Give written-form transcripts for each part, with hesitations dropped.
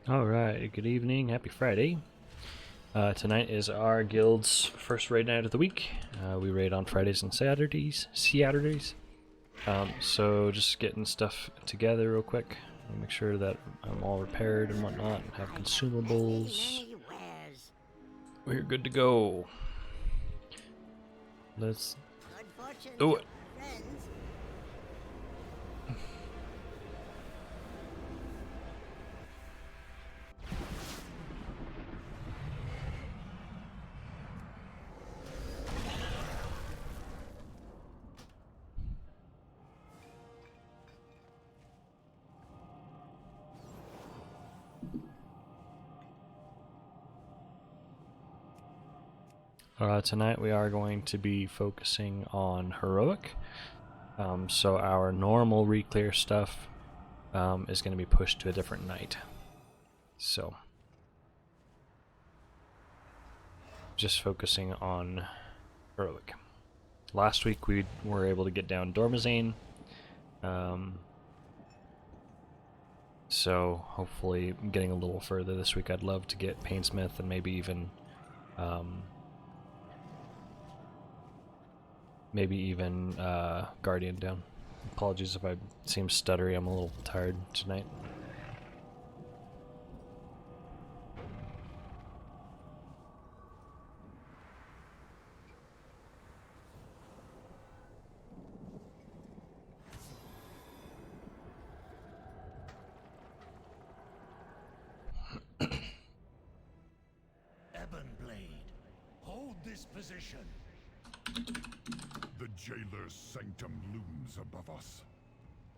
Alright, good evening, happy Friday. Tonight is our guild's first raid night of the week. We raid on Fridays and Saturdays. So just getting stuff together real quick. Make sure that I'm all repaired and whatnot, and have consumables. We're good to go. Let's do it. Tonight we are going to be focusing on heroic. So our normal reclear stuff is going to be pushed to a different night. So just focusing on heroic. Last week we were able to get down Dormazane. So hopefully getting a little further this week. I'd love to get Painsmith and maybe even Guardian down. Apologies if I seem stuttery, I'm a little tired tonight. Ebonblade, hold this position. The jailer's sanctum looms above us.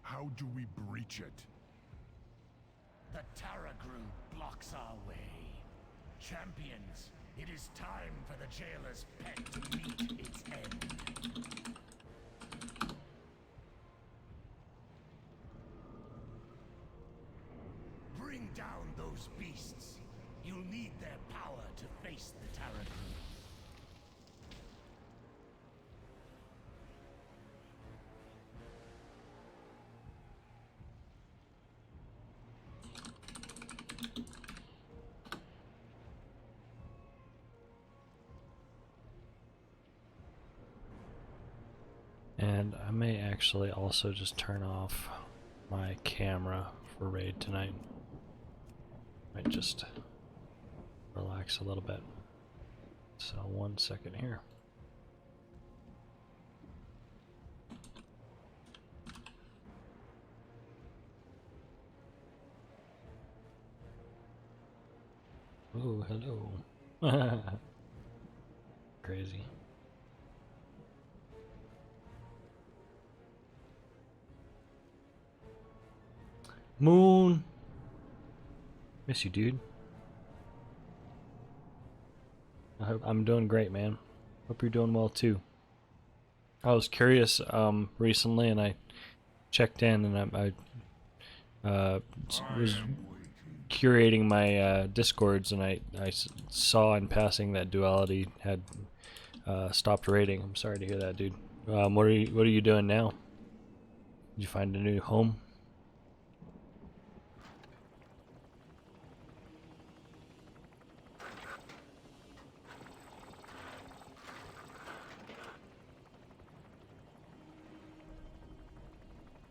How do we breach it? The Taragru blocks our way. Champions, it is time for the jailer's pet to meet its end. Bring down those beasts. You'll need their power to face the Taragru. And I may actually also just turn off my camera for raid tonight. Might just relax a little bit. So 1 second here. Oh, hello. Crazy. Moon! Miss you, dude. I'm doing great, man. Hope you're doing well, too. I was curious recently, and I checked in, and I was curating my Discords, and I saw in passing that Duality had stopped raiding. I'm sorry to hear that, dude. What are you doing now? Did you find a new home?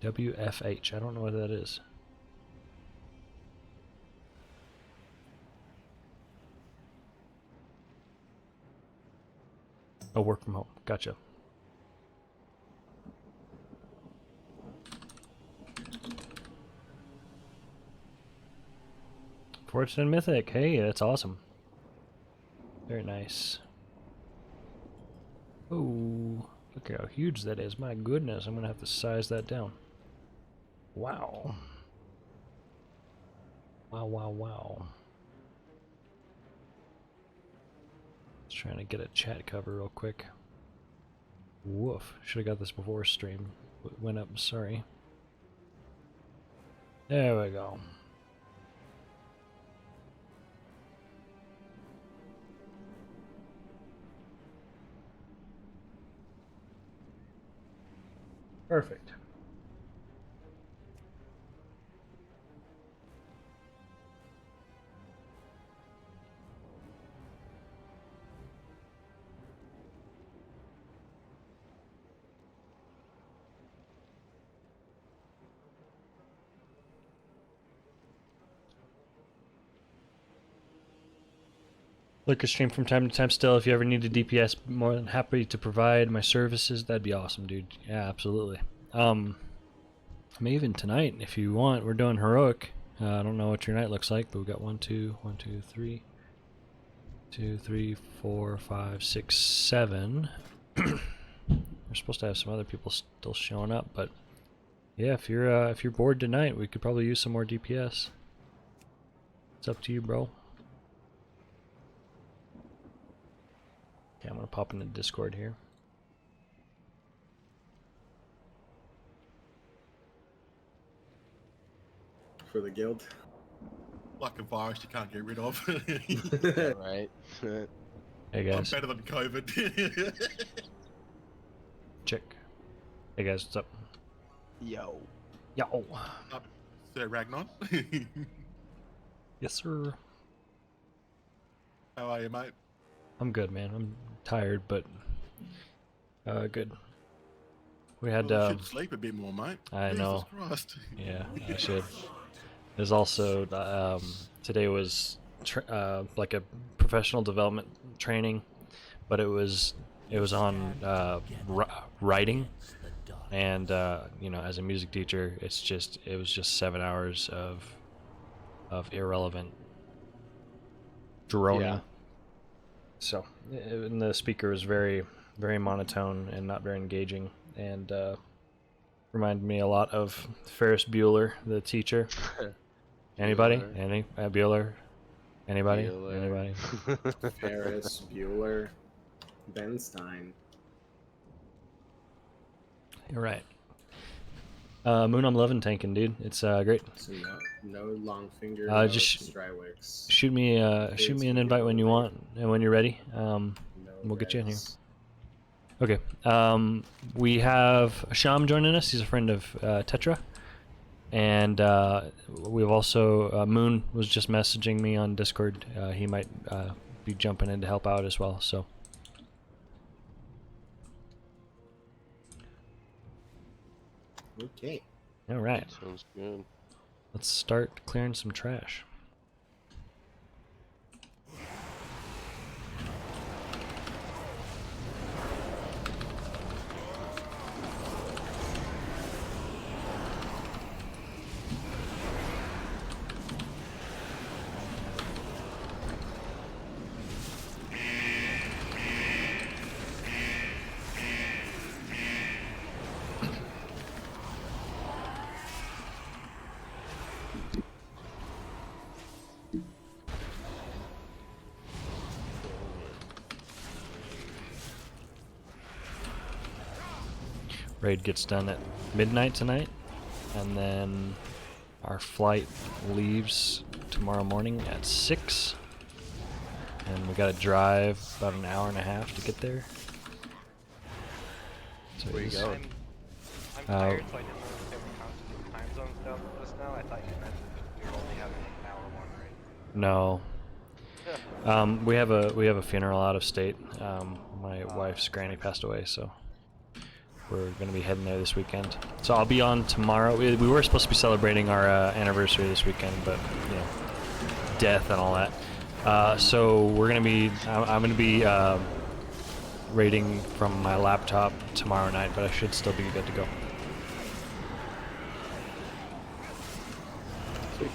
WFH. I don't know what that is. Oh, work from home. Gotcha. Fortune Mythic. Hey, that's awesome. Very nice. Oh, look how huge that is. My goodness, I'm gonna have to size that down. Wow. Wow, wow, wow. Just trying to get a chat cover real quick. Woof. Should have got this before stream went up, sorry. There we go. Perfect. Liquor stream from time to time still. If you ever need a DPS, more than happy to provide my services. That'd be awesome, dude. Yeah, absolutely. Maybe even tonight if you want. We're doing heroic. I don't know what your night looks like, but we got 1, 2, 1, 2, 3, 2, 3, 4, 5, 6, 7. We're supposed to have some other people still showing up, but yeah, if you're bored tonight, we could probably use some more DPS. It's up to you, bro. Okay, I'm gonna pop into Discord here. For the guild. Like a virus you can't get rid of. Yeah, right. Hey I'm guys, better than COVID. check. Hey guys, what's up? Yo. Yo. Sir Ragnon. Yes, sir. How are you, mate? I'm good, man. I'm tired, but good. We had Well, you should sleep a bit more, mate. I Jesus know. Christ. Yeah, I should. There's also today was like a professional development training, but it was on writing, and you know, as a music teacher, it was just 7 hours of irrelevant droning. Yeah. So, and the speaker was very monotone and not very engaging, and reminded me a lot of Ferris Bueller, the teacher. Anybody? Bueller. Bueller? Anybody? Bueller. Anybody? Ferris Bueller. Ben Stein. You're right. Moon, I'm loving tanking, dude. It's great. So no long finger. Just Strywix. shoot me an invite when you want and when you're ready. We'll get you in here. Okay. We have Sham joining us. He's a friend of Tetra. And we've also, Moon was just messaging me on Discord. He might be jumping in to help out as well, so. Okay. Alright, Sounds good. let's start clearing some trash. Raid gets done at midnight tonight, and then our flight leaves tomorrow morning at 6, and we gotta drive about an hour and a half to get there. So Where you it's- going? I'm tired, so I didn't know if they were counting time zone stuff just now. I thought you meant we were only having an hour one, right? No. We have a funeral out of state. My wife's granny passed away, so we're gonna be heading there this weekend. So I'll be on tomorrow. We were supposed to be celebrating our anniversary this weekend, but you know, death and all that. So we're gonna be. I'm gonna be raiding from my laptop tomorrow night, but I should still be good to go. Sweet.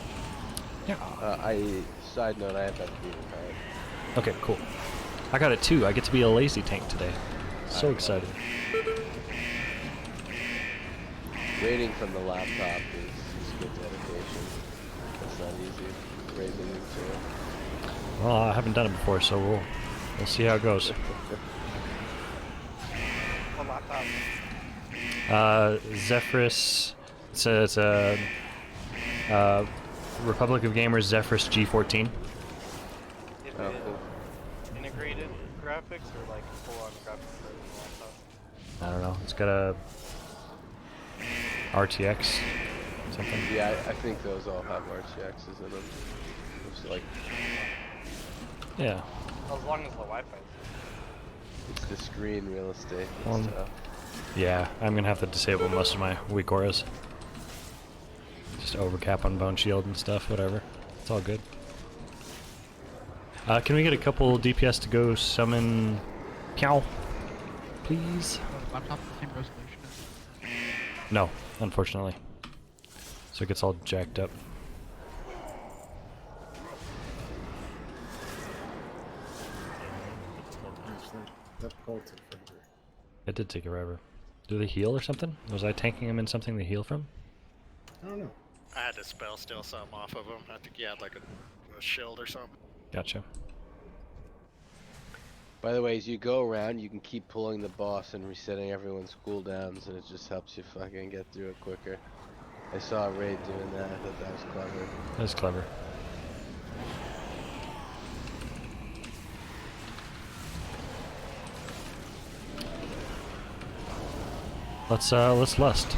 Yeah. Side note, I have that feeling, right? Okay, cool. I got it too. I get to be a lazy tank today. So excited. Raiding from the laptop is good dedication. That's not easy. Raiding into it. Well, I haven't done it before, so we'll see how it goes. On laptop. Zephyrus. It's a Republic of Gamers Zephyrus G14. Is Oh, it cool. integrated graphics or like full on graphics for the laptop? I don't know. It's got a RTX something. Yeah, I think those all have RTXs in them. It's like, Yeah. As long as the Wi-Fi. it's the screen real estate Um, and stuff. Yeah, I'm gonna have to disable most of my weak auras. Just overcap on bone shield and stuff, whatever. It's all good. Can we get a couple DPS to go summon Cow, please? Laptop the same resolution as No, unfortunately. So it gets all jacked up. That pull took forever. It did take forever. Do they heal or something? Was I tanking him in something to heal from? I don't know. I had to spell steal something off of him. I think he had like a shield or something. Gotcha. By the way, as you go around, you can keep pulling the boss and resetting everyone's cooldowns, and it just helps you fucking get through it quicker. I saw Raid doing that. I thought that was clever. That's clever. Let's lust.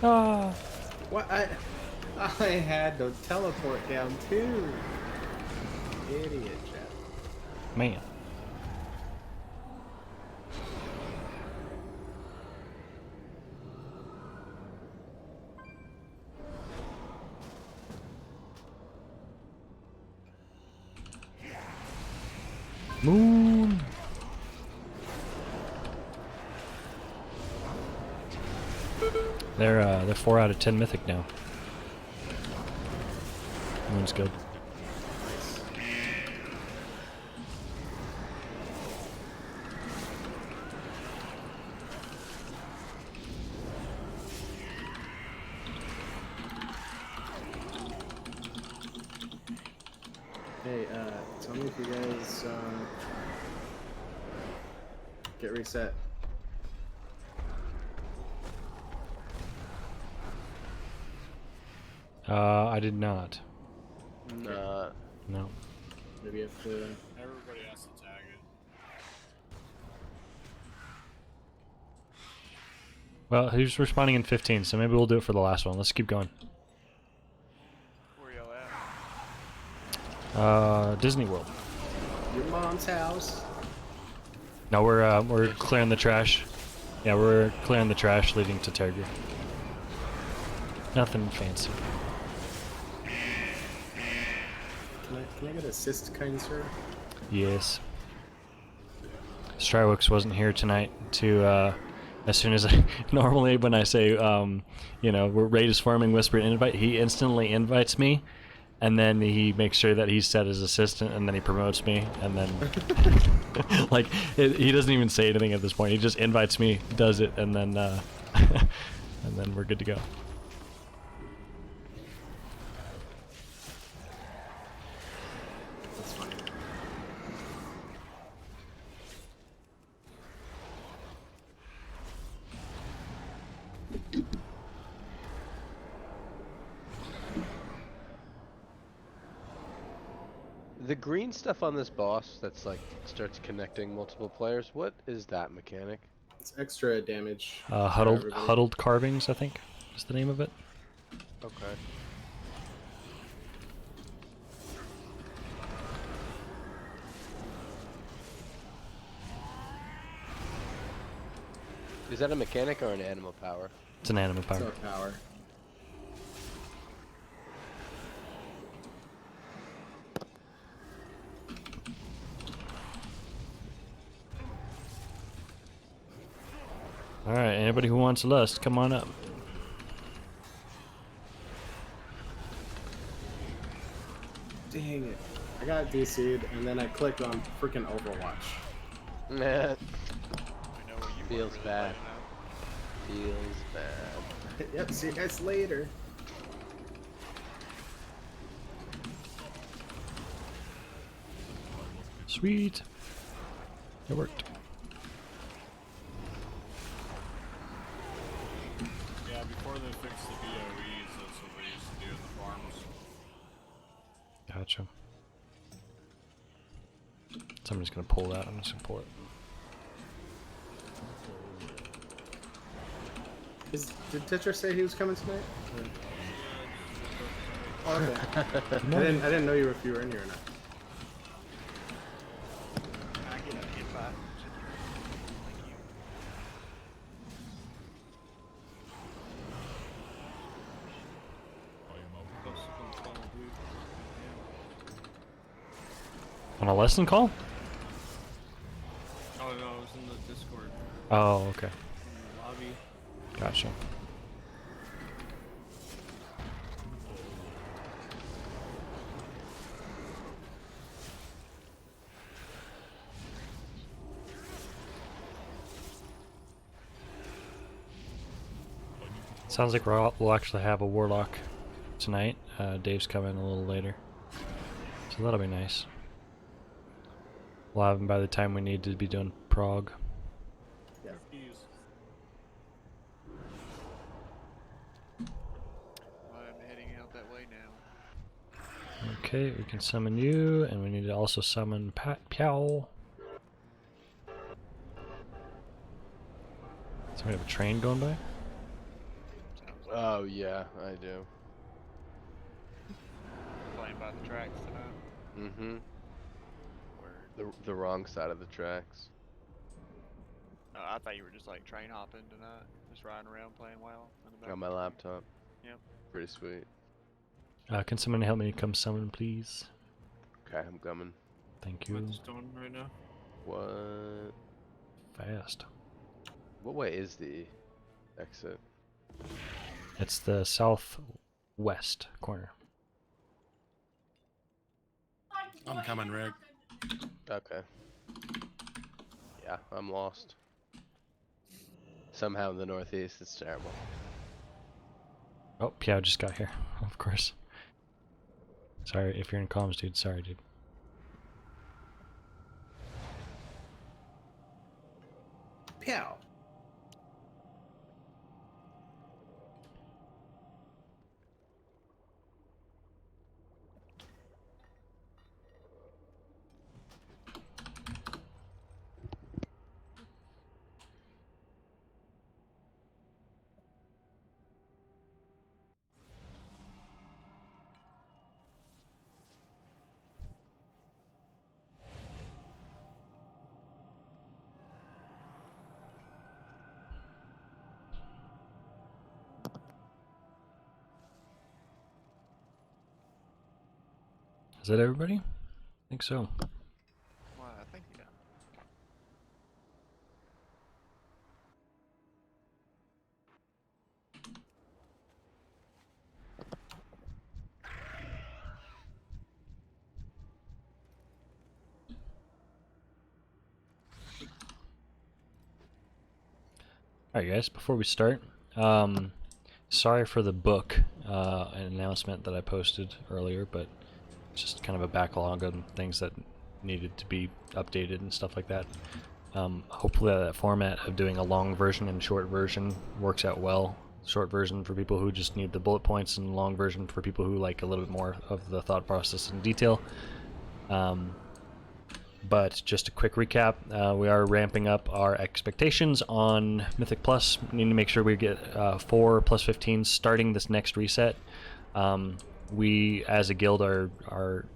Ah. What? I had to teleport down too. Idiot, Jeff. Man. Moon. They're 4 out of 10 mythic now. Moon's good. Hey, tell me if you guys get reset. I did not. Nah. No. Maybe you have to. Everybody has to tag it. Well, who's responding in 15? So maybe we'll do it for the last one. Let's keep going. Where y'all at? Disney World. Your mom's house. No, we're clearing the trash. Yeah, we're clearing the trash leading to Tergir. Nothing fancy. Can I get assist, kind sir? Yes. Strywix wasn't here tonight to, as soon as I, normally when I say, you know, raid is forming, whisper and invite, he instantly invites me, and then he makes sure that he's set as assistant, and then he promotes me, and then, like, he doesn't even say anything at this point, he just invites me, does it, and then, and then we're good to go. That's fine. The green stuff on this boss that's like starts connecting multiple players, what is that mechanic? It's extra damage. for Huddled everybody. carvings, I think, is the name of it. Okay. Is that a mechanic or an animal power? It's an animal It's power. not power. Alright, anybody who wants lust, come on up. Dang it. I got DC'd and then I clicked on freaking Overwatch. Nah. I know what you Feels really bad. playing Feels bad. Yep, see you guys later. Sweet. It worked. at. Yeah, before they fixed the VOEs, that's what they used to do in the farms. Gotcha. Somebody's gonna pull that. I'm just gonna pull it. Did Tetra say he was coming tonight? Oh, okay. I didn't know if you were in here or not. I get by. Thank you. On a lesson call? Oh no, I was in the Discord. Oh, okay. In the lobby. Gotcha. Sounds like we'll actually have a warlock tonight. Dave's coming a little later, so that'll be nice. We'll have him by the time we need to be doing prog. Yeah. I'm heading out that way now. Okay, we can summon you, and we need to also summon Piao. So we have a train going by? Oh yeah, I do. Playing by the tracks tonight. Mm-hmm. Word. The wrong side of the tracks. I thought you were just like train hopping tonight, just riding around playing WoW in the back. On my laptop. Yep. Pretty sweet. Can someone help me come summon, please? Okay, I'm coming. Thank I'm you. at the stone right now. What? Fast. What way is the exit? It's the southwest corner. I'm coming, Reg. Okay. Yeah, I'm lost. Somehow in the northeast, it's terrible. Oh, Piao just got here, of course. Sorry, if you're in comms, dude. Sorry, dude. Pow. Is that everybody? I think so. Well, I think yeah. Alright guys, before we start, sorry for the book announcement that I posted earlier, but it's just kind of a backlog of things that needed to be updated and stuff like that. Hopefully that format of doing a long version and short version works out well. Short version for people who just need the bullet points, and long version for people who like a little bit more of the thought process and detail. But just a quick recap, we are ramping up our expectations on Mythic Plus. We need to make sure we get 4 plus 15 starting this next reset. We as a guild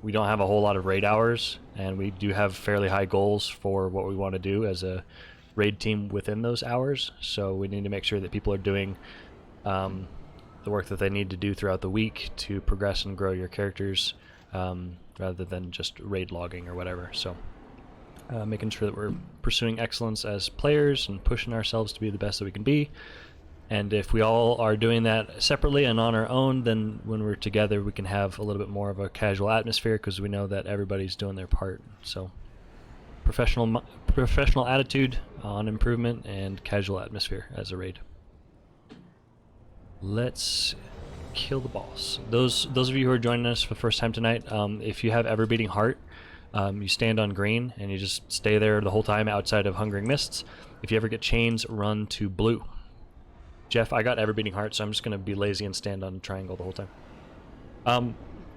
we don't have a whole lot of raid hours, and we do have fairly high goals for what we want to do as a raid team within those hours. So we need to make sure that people are doing the work that they need to do throughout the week to progress and grow your characters, rather than just raid logging or whatever. So making sure that we're pursuing excellence as players and pushing ourselves to be the best that we can be. And if we all are doing that separately and on our own, then when we're together we can have a little bit more of a casual atmosphere, because we know that everybody's doing their part. So professional attitude on improvement and casual atmosphere as a raid. Let's kill the boss. Those of you who are joining us for the first time tonight, if you have Ever Beating Heart, you stand on green and you just stay there the whole time outside of Hungering Mists. If you ever get chains, run to blue. Jeff, I got Ever Beating Heart, so I'm just going to be lazy and stand on triangle the whole time.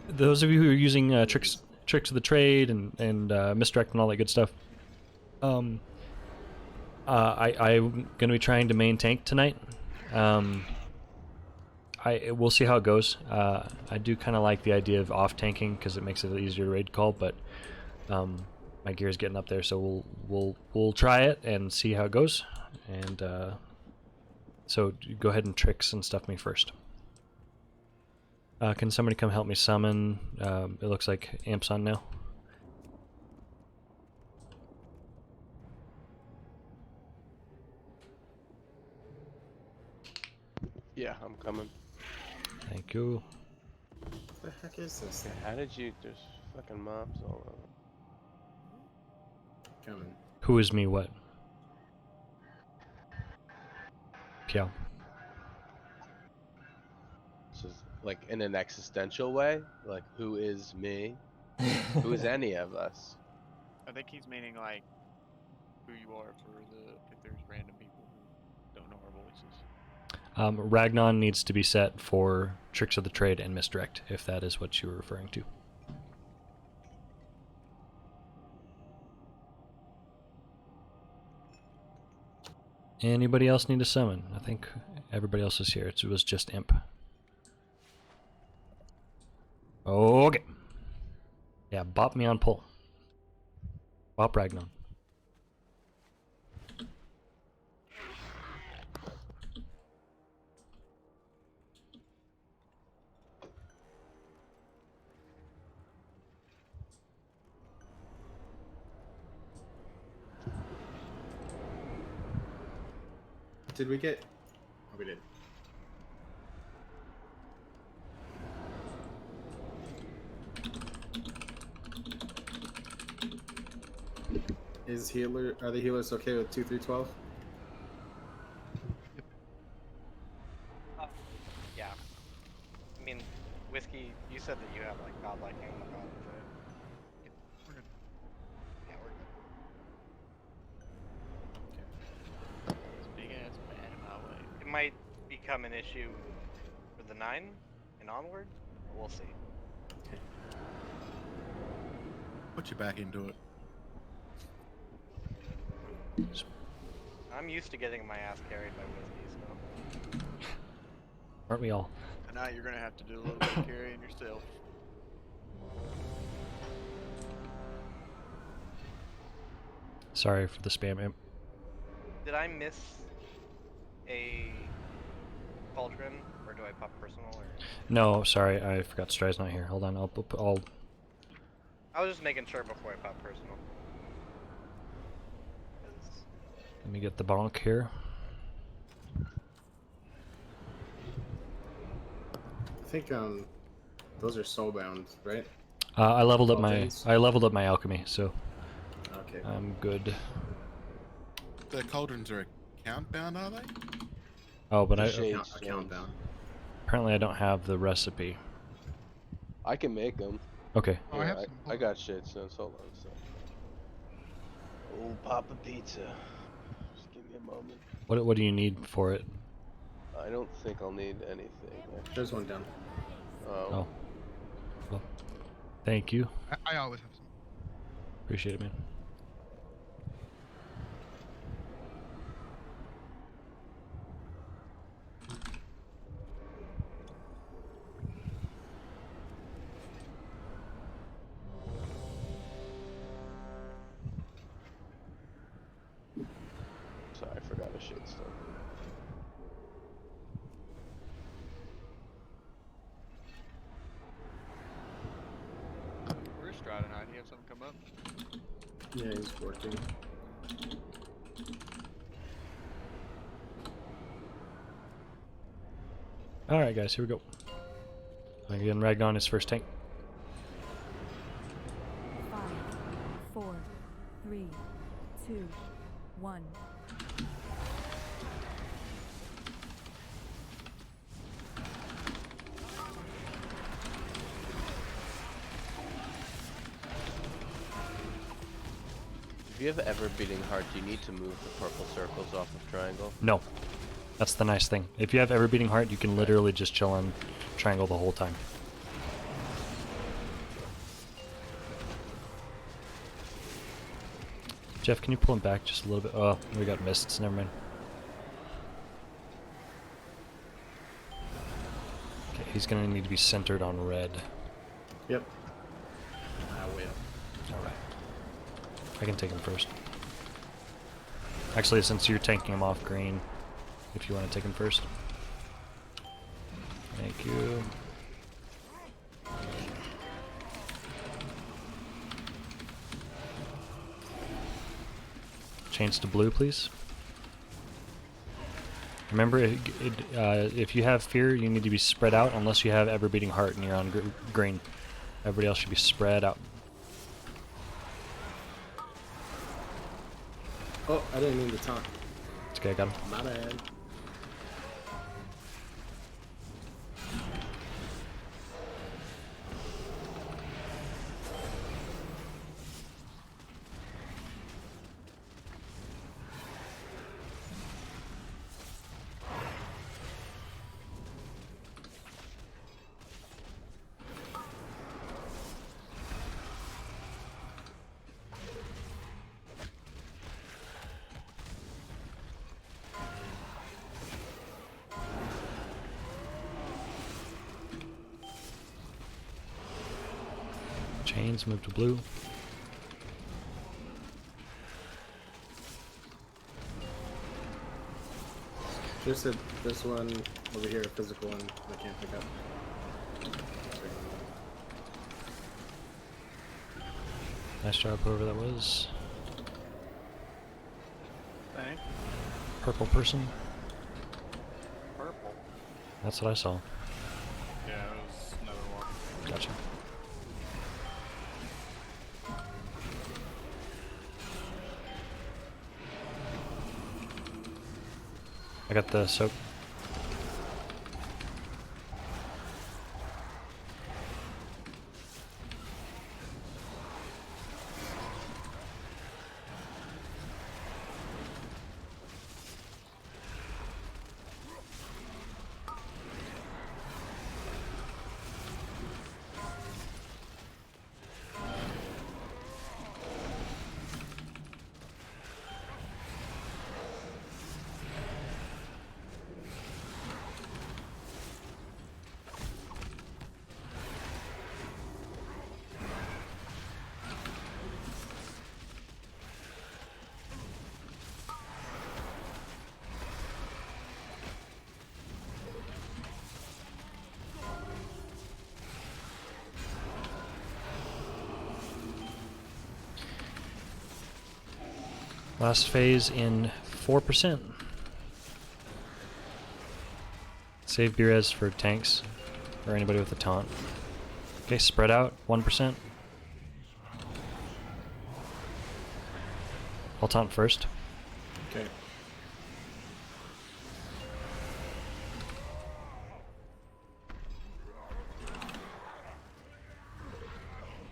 Those of you who are using tricks of the trade and misdirect and all that good stuff, I'm going to be trying to main tank tonight. we'll see how it goes. I do kind of like the idea of off tanking because it makes it easier to raid call, but my gear's getting up there, so we'll try it and see how it goes. And so go ahead and tricks and stuff me first. Can somebody come help me summon? It looks like Amp's on now. Yeah, I'm coming. Thank you. What the heck is this thing? How did you? There's fucking mobs all over. Coming. Who is me? What? Piao. So, like in an existential way, like who is me? Who is any of us? I think he's meaning like who you are for the if there's random people who don't know our voices. Ragnon needs to be set for Tricks of the Trade and Misdirect, if that is what you were referring to. Anybody else need to summon? I think everybody else is here. It was just Imp. Okay. Yeah, bop me on pull. Bop Ragnon. Did we get? Oh, we did. Is healer? Are the healers okay with 2-3-12? Yeah. I mean, Whiskey, you said that you have like godlike and whatnot with it. We're good. Yeah, we're good. This big ass bat in my way. It might become an issue for the 9 and onward. But we'll see. Put you back into it. I'm used to getting my ass carried by Whiskey, so. Aren't we all? Tonight you're gonna have to do a little bit of carrying yourself. Sorry for the spam, Imp. Did I miss a cauldron, or do I pop personal? Or No, sorry, I forgot Stride's not here. Hold on, I'll I was just making sure before I pop personal. 'Cause let me get the bonk here. I think those are soulbound, right? I leveled up Cauldrons? my alchemy, so Okay. I'm good. The cauldrons are account bound, are they? Oh, but The shade Account stones. bound. apparently I don't have the recipe. I can make them. Okay. Oh, I have some. I got shade stones. Hold on a second. Oh, Papa Pizza. Just give me a moment. What do you need for it? I don't think I'll need anything. There's one down. Oh. Well, thank you. I always have some. Appreciate it, man. Sorry, I forgot a shade stone. Where's Stride tonight? Do you have something come up? Yeah, he's working. Alright guys, here we go. Again, Ragnon is first tank. 5, 4, 3, 2, 1. If you have ever beating heart, you need to move the purple circles off of triangle. No. That's the nice thing. If you have ever beating heart, you can literally just chill on triangle the whole time. Jeff, can you pull him back just a little bit? Oh, we got mists. Never mind. he's gonna need to be centered on red. Yep. I will. Alright. I can take him first. Actually, since you're tanking him off green, if you want to take him first. Thank you. Change to blue, please. Remember, if you have fear, you need to be spread out unless you have ever beating heart and you're on green. Everybody else should be spread out. Oh, I didn't mean to taunt. It's okay, I got him. My bad. Chains, move to blue. There's one over here, a physical one I can't pick up. Nice job, whoever that was. Thanks. Purple person. Purple. That's what I saw. Yeah, it was another one. Gotcha. I got the soak. Last phase in 4%. Save B-res for tanks or anybody with a taunt. Okay, spread out 1%. I'll taunt first. Okay.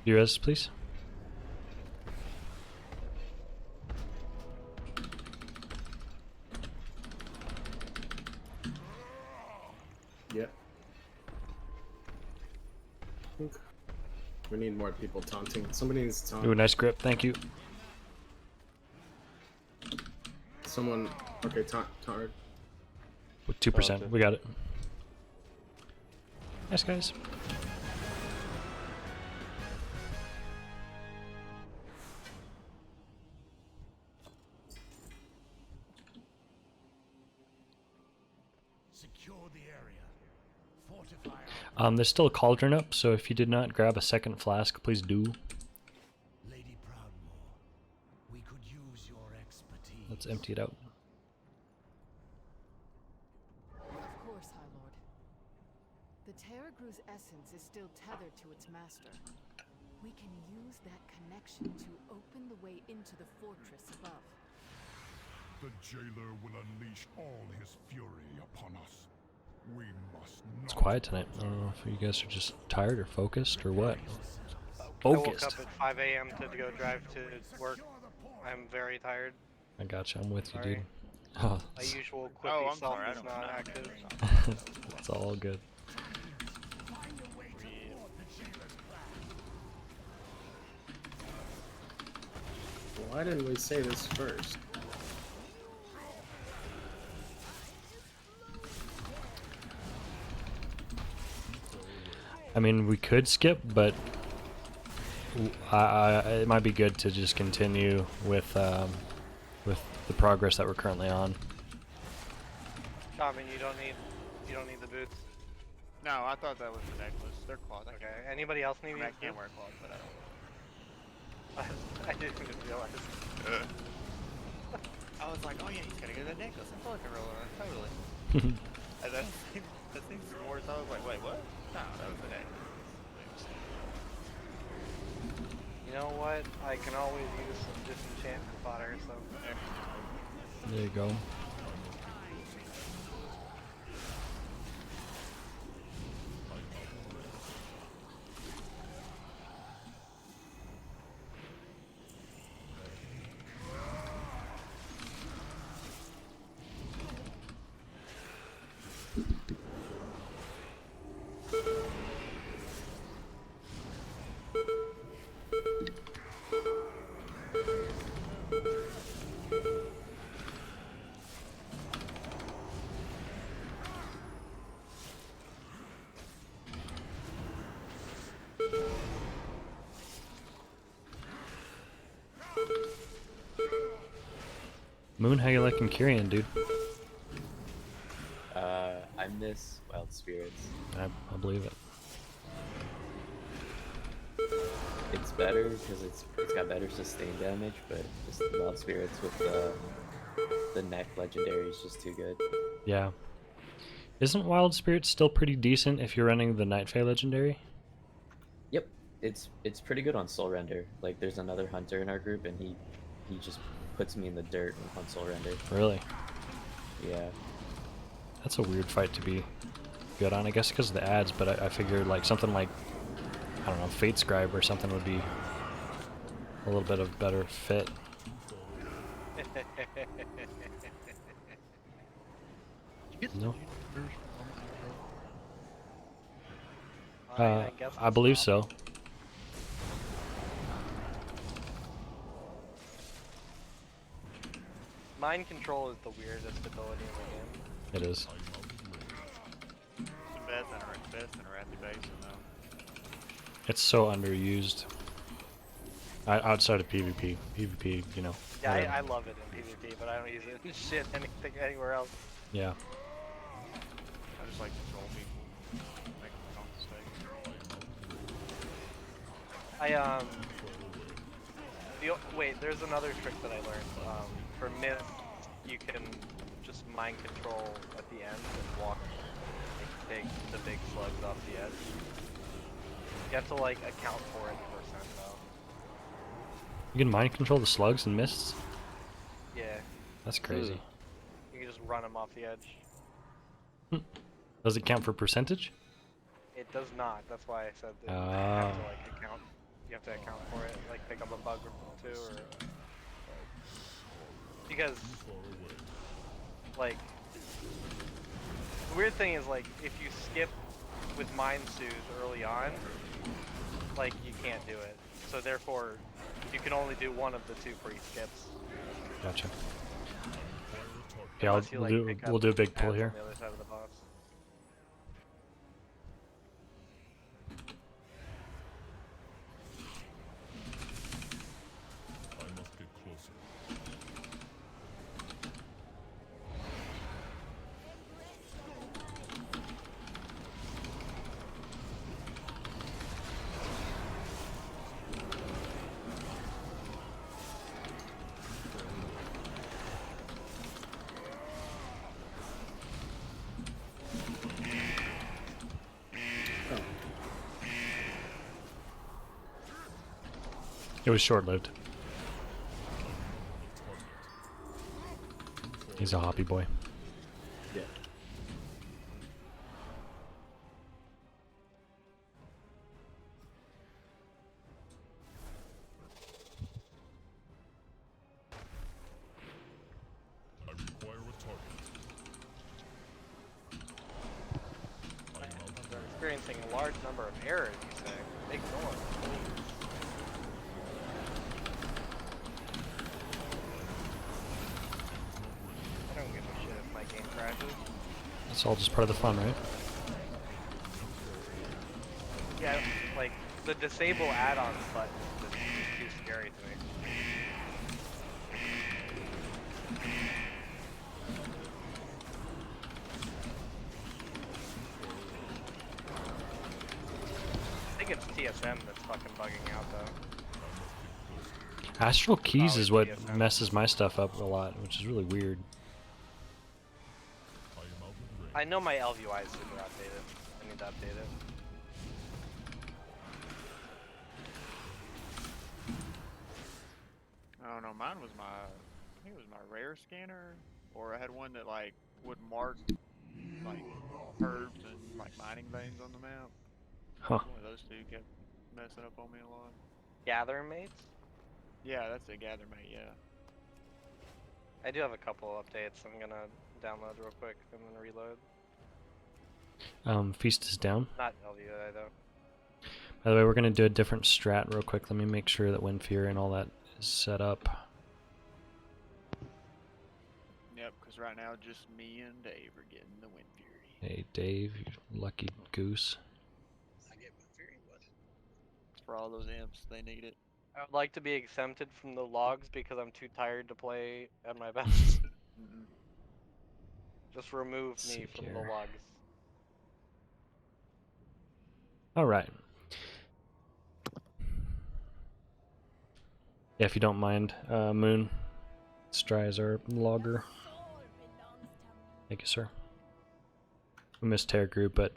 B-res, please. Yep. We need more people taunting. Somebody needs to taunt. Ooh, nice grip, thank you. Someone. Okay, taunt hard. With 2%, we got it. Nice, guys. Secure the area. Fortify. There's still a cauldron up, so if you did not grab a second flask, please do. Lady Proudmoore, we could use your expertise. Let's empty it out. Of course, High Lord. The Terragrew's essence is still tethered to its master. We can use that connection to open the way into the fortress above. The jailer will unleash all his fury upon us. We must not. It's quiet tonight. I don't know if you guys are just tired or focused or what. I woke Focused. up at 5 a.m. to go drive to work. I'm very tired. I gotcha. I'm with you, Sorry. dude. Oh, My usual Oh, quippy I'm self sorry, I is don't not know. active. it's all good. Find a way to thwart the jailer's plan. Why didn't we say this first? I mean, we could skip, but it might be good to just continue with the progress that we're currently on. I mean, you don't need the boots. No, I thought that was the necklace. They're cloth. Okay. Anybody else need I mean, these I can't boots? wear cloth, but I don't. I didn't even realize. I was like, oh yeah, he's gonna get a necklace and fucking roll on it, totally. And then that seems worse. I was like, wait, what? No, that was the necklace. You know what? I can always use some disenchantment fodder, so there. There you go. Moon, how you liking Kyrian, dude? I miss Wild Spirits. I believe it. It's better because it's got better sustain damage, but just Wild Spirits with the neck legendary is just too good. Yeah. Isn't Wild Spirit still pretty decent if you're running the Night Fae legendary? Yep, it's pretty good on Soul Render. Like, there's another hunter in our group, and he just puts me in the dirt on Soul Render. Really? Yeah. That's a weird fight to be good on, I guess because of the ads, but I figured like something like, I don't know, Fate Scribe or something would be a little bit of better fit. No. I believe so. Mind control is the weirdest ability in the game. It is. It's the best in Wrathy Basin, though. It's so underused. Outside of PvP. PvP, you know. Yeah, whatever. I love it in PvP, but I don't use it in shit anything anywhere else. Yeah. I just like to troll people, make them come to stake. Wait, there's another trick that I learned. For myth, you can just mind control at the end and walk, like, take the big slugs off the edge. You have to like account for it percent though. You can mind control the slugs and mists? Yeah. That's crazy. You can just run them off the edge. Does it count for percentage? It does not. That's why I said that you have to like account. You have to account for it, like pick up a bug or two, or because like the weird thing is like if you skip with Mind Soothe early on, like you can't do it. So therefore, you can only do one of the two free skips. Gotcha. Yeah, we'll do a big pull here. On the other side of the boss. I must get closer. It was short-lived. He's a hoppy boy. Yeah. I require a target. They're experiencing a large number of errors, you say. Ignore them, please. I don't give a shit if my game crashes. That's all just part of the fun, right? The disable add-ons button just is too scary to me. I think it's TSM that's fucking bugging out though. Astral keys Probably is what TSM. messes my stuff up a lot, which is really weird. I know my LVI is super outdated. I need to update it. I don't know. Mine was I think it was my rare scanner, or I had one that like would mark like herbs and like mining veins on the map. Huh. One of those two kept messing up on me a lot. Gather mates? Yeah, that's a gather mate. Yeah. I do have a couple updates I'm gonna download real quick and then reload. Feast is down. Not LVI though. By the way, we're gonna do a different strat real quick. Let me make sure that Wind Fury and all that is set up. Yep, because right now just me and Dave are getting the Wind Fury. Hey Dave, you lucky goose. I get my Fury what? For all those imps, they need it. I would like to be exempted from the logs because I'm too tired to play at my best. Just remove me from the logs. Alright. Yeah, if you don't mind, Moon. Stry is our logger. Thank you, sir. We missed Tergru, but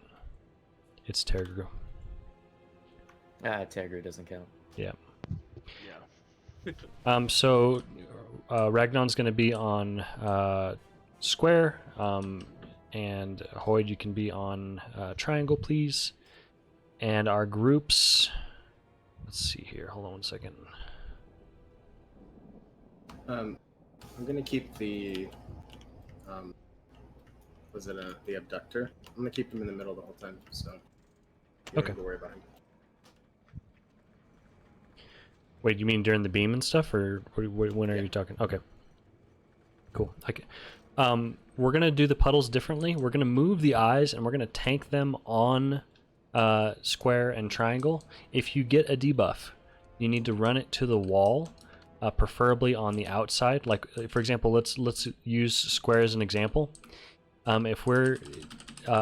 it's Tergru. Tergru doesn't count. Yeah. Yeah. So Ragnon's going to be on square, and Hoyd, you can be on triangle, please. And our groups. Let's see here. Hold on 1 second. I'm gonna keep the the abductor. I'm gonna keep him in the middle the whole time, so you don't Okay. have to worry about him. Wait, you mean during the beam and stuff, or when are you talking? Okay. Cool. Okay. We're gonna do the puddles differently. We're gonna move the eyes, and we're gonna tank them on square and triangle. If you get a debuff, you need to run it to the wall, preferably on the outside. Like for example, let's use square as an example. If we're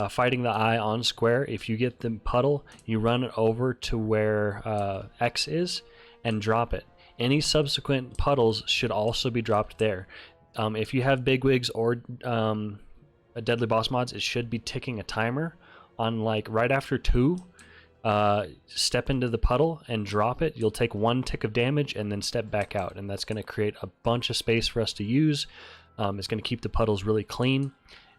fighting the eye on square, if you get the puddle, you run it over to where X is and drop it. Any subsequent puddles should also be dropped there. If you have bigwigs or a deadly boss mods, it should be ticking a timer on like right after 2. Step into the puddle and drop it. You'll take 1 tick of damage and then step back out, and that's going to create a bunch of space for us to use. It's going to keep the puddles really clean.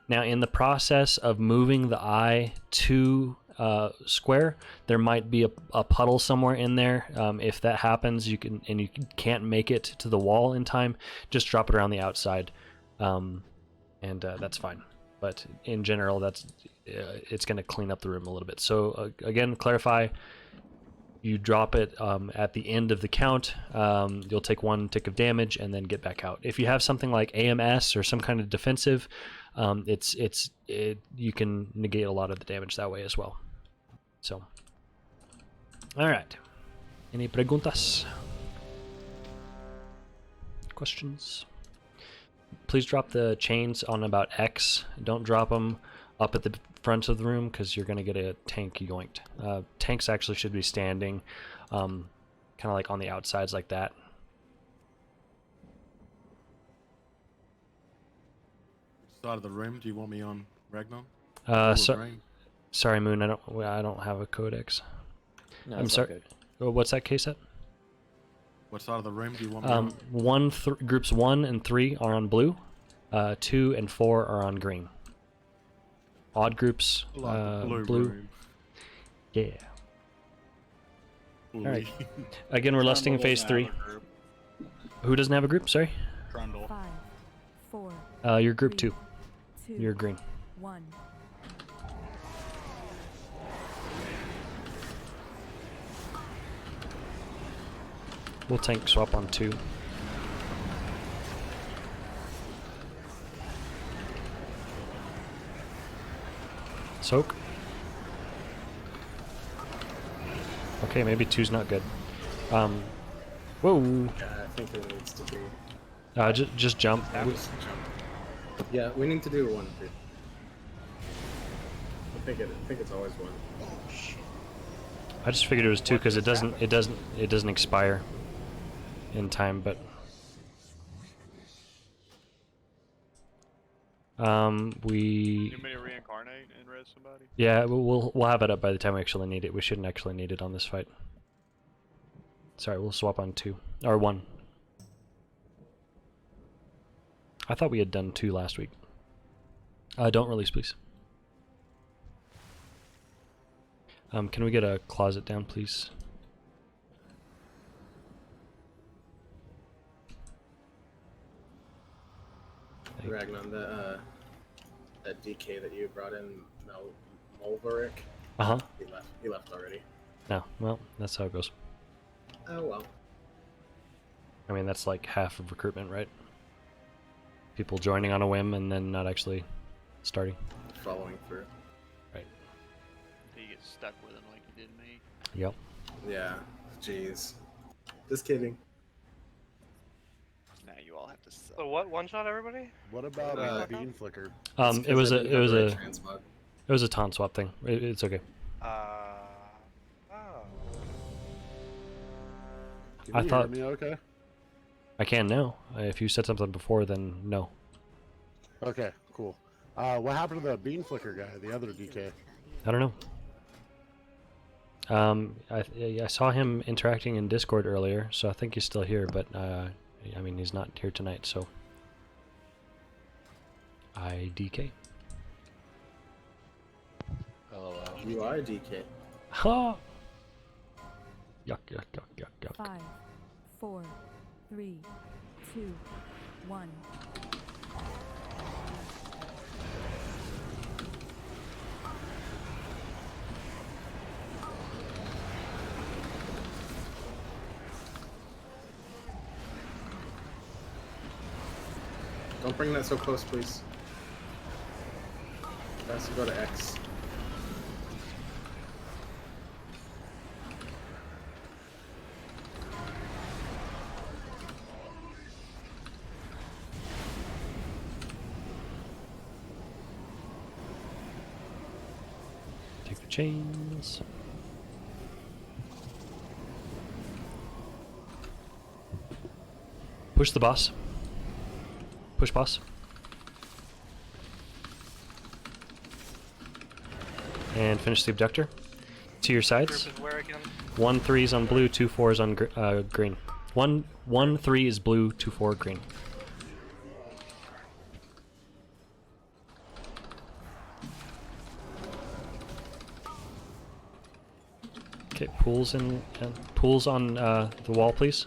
Now, in the process of moving the eye to square, there might be a puddle somewhere in there. If that happens, you can't make it to the wall in time, just drop it around the outside, and that's fine. But in general, it's going to clean up the room a little bit. So again, clarify. You drop it at the end of the count. You'll take 1 tick of damage and then get back out. If you have something like AMS or some kind of defensive, you can negate a lot of the damage that way as well. So, all right. Any preguntas? Questions? Please drop the chains on about X. Don't drop them up at the front of the room because you're going to get a tank yoinked. Tanks actually should be standing kind of like on the outsides like that. Side of the room, do you want me on Ragnar? Sorry, Moon, I don't have a codex. No, I'm sorry. What's that case at? What side of the room do you want me on? Groups 1 and 3 are on blue. 2 and 4 are on green. Odd groups, Blue. Room. Yeah. All right. Again, we're listing in phase 3. Who doesn't have a group? Sorry. Trundle. 5, 4. You're group 2. 2. You're green. 1. We'll tank swap on 2. Soak. Okay, maybe 2's not good. Whoa. Yeah, I think it needs to be. Just jump. Just jump. Yeah, we need to do 1, 2. I think it's always 1. I just figured it was 2 because it doesn't expire in time, but You want me to reincarnate and res somebody? yeah, we'll have it up by the time we actually need it. We shouldn't actually need it on this fight. Sorry, we'll swap on 2 or 1. I thought we had done 2 last week. Don't release, please. Can we get a closet down, please? Ragnar, that DK that you brought in, Molverick. Uh-huh. He left already. No, well, that's how it goes. Oh well. I mean, that's like half of recruitment, right? People joining on a whim and then not actually starting. Following through. Right. You get stuck with him like you did me. Yep. Yeah. Jeez. Just kidding. Now you all have to suck. So what? One shot everybody? What about Bean Flicker? It was a taunt swap thing. It's okay. Oh. Can I you thought hear me okay? I can now. If you said something before, then no. Okay, cool. What happened to the Bean Flicker guy, the other DK? I don't know. I saw him interacting in Discord earlier, so I think he's still here, but I mean, he's not here tonight, so I DK. Oh, you are DK. Ha! Yuck, yuck, yuck, yuck, yuck. 5, 4, 3, 2, 1. Don't bring that so close, please. It has to go to X. Take the chains. Push the boss. Push boss. And finish the abductor. To your sides. Group is where again? 1 3 is on blue, 2 4 is on green. 1 3 is blue, 2 4 green. Okay, pools on the wall, please.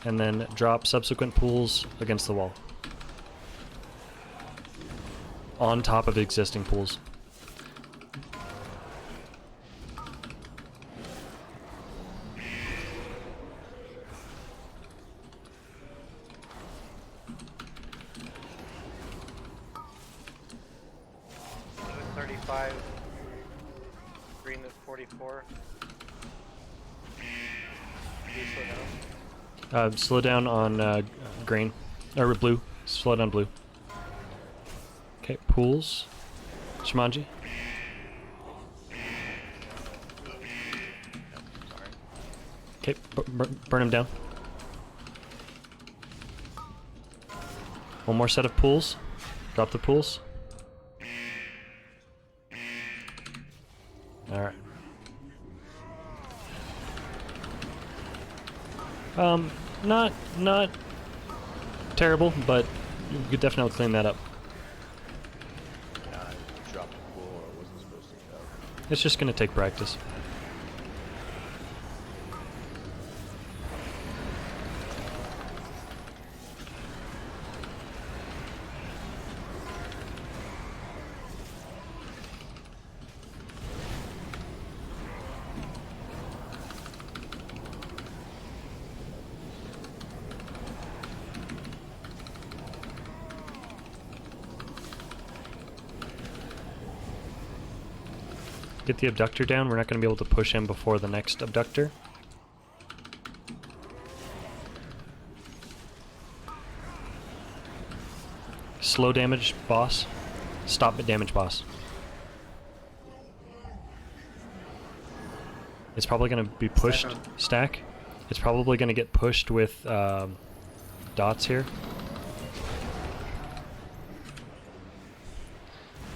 And then drop subsequent pools against the wall. On top of existing pools. Blue is 35. Green is 44. Slow down on green. Or blue. Slow down blue. Okay, pools. Shimanji. Okay, burn him down. One more set of pools. Drop the pools. Alright. Not terrible, but you could definitely clean that up. I dropped a pool or wasn't supposed to go. It's just gonna take practice. Get the abductor down. We're not going to be able to push him before the next abductor. Slow damage boss. Stop at damage boss. It's probably going to be pushed. Stack. It's probably going to get pushed with dots here.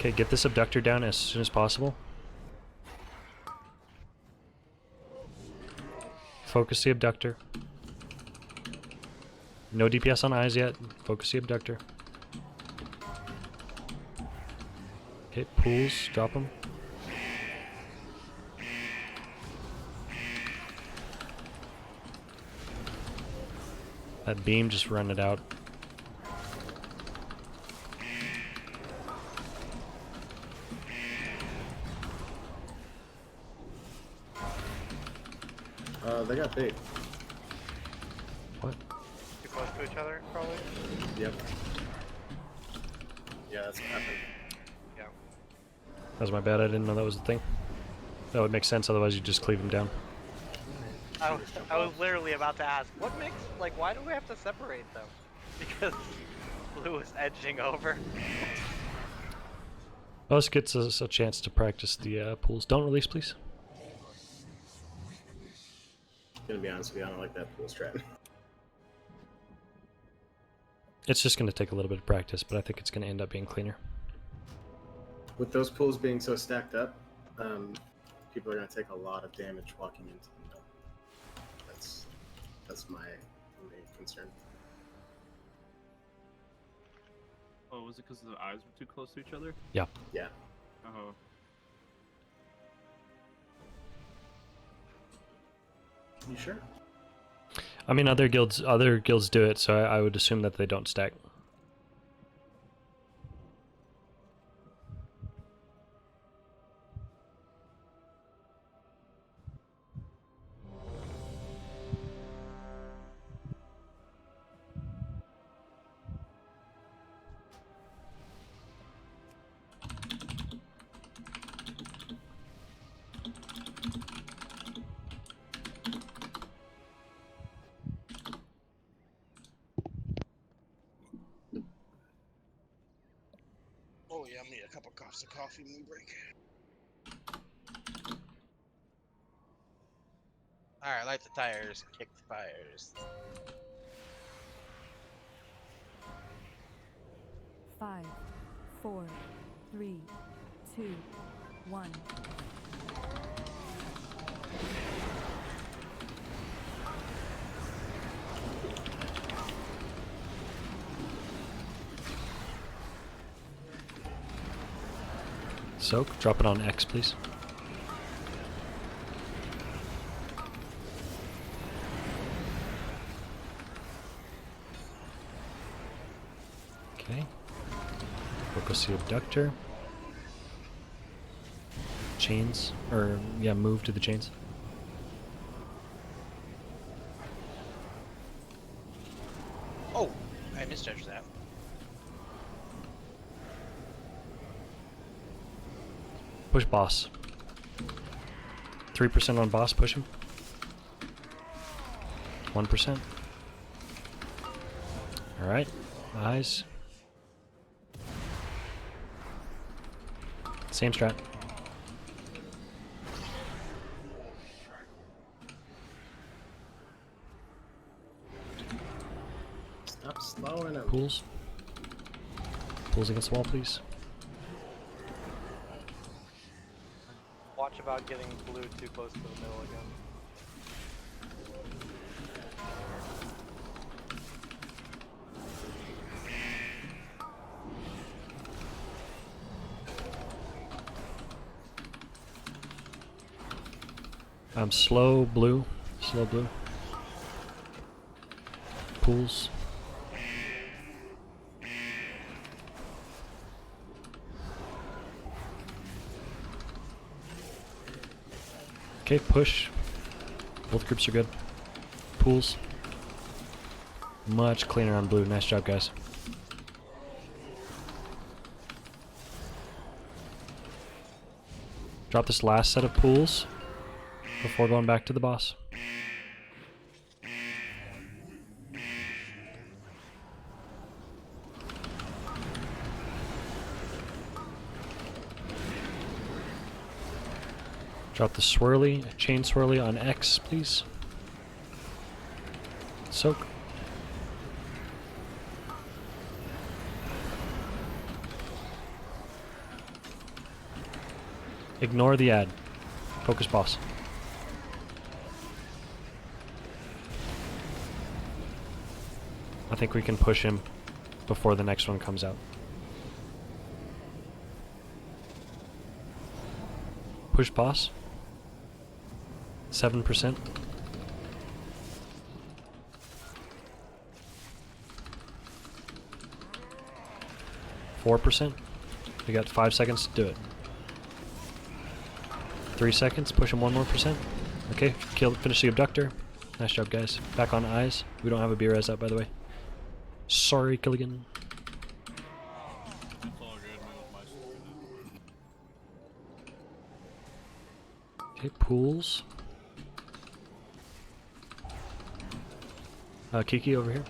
Okay, get this abductor down as soon as possible. Focus the abductor. No DPS on eyes yet. Focus the abductor. Okay, pools, drop them. That beam, just run it out. They got big. What? Too close to each other, probably? Yep. Yeah, that's what happened. Yeah. That was my bad, I didn't know that was the thing. That would make sense, otherwise you'd just cleave them down. I was literally about to ask, what makes, like, why do we have to separate them? Because Blue is edging over. Oh, this gets us a chance to practice the pools. Don't release, please. Gonna be honest with you, I don't like that pool strat. It's just going to take a little bit of practice, but I think it's going to end up being cleaner. With those pools being so stacked up, people are gonna take a lot of damage walking into them. That's my main concern. Oh, was it because the eyes were too close to each other? Yeah. Yeah. Oh. You sure? I mean, other guilds do it, so I would assume that they don't stack. Oh yeah, I'm gonna need a couple cups of coffee when we break. Alright, light the tires, kick the fires. 5, 4, 3, 2, 1. Soak, drop it on X, please. Okay. Focus the abductor. Chains, or yeah, move to the chains. Oh, I misjudged that. Push boss. 3% on boss, push him. 1%. Alright, eyes. Same strat. Stop slowing him. Pools. Pools against the wall, please. Watch about getting Blue too close to the middle again. Slow blue. Slow blue. Pools. Okay, push. Both groups are good. Pools. Much cleaner on blue. Nice job, guys. Drop this last set of pools before going back to the boss. Drop the swirly, chain swirly on X, please. Soak. Ignore the ad. Focus boss. I think we can push him before the next one comes out. Push boss. 7%. %. We got 5 seconds to do it. 3 seconds, push him 1 more %. Okay, finish the abductor. Nice job, guys. Back on eyes. We don't have a B-res up, by the way. Sorry, Killigan. Okay, pools. Kiki over here.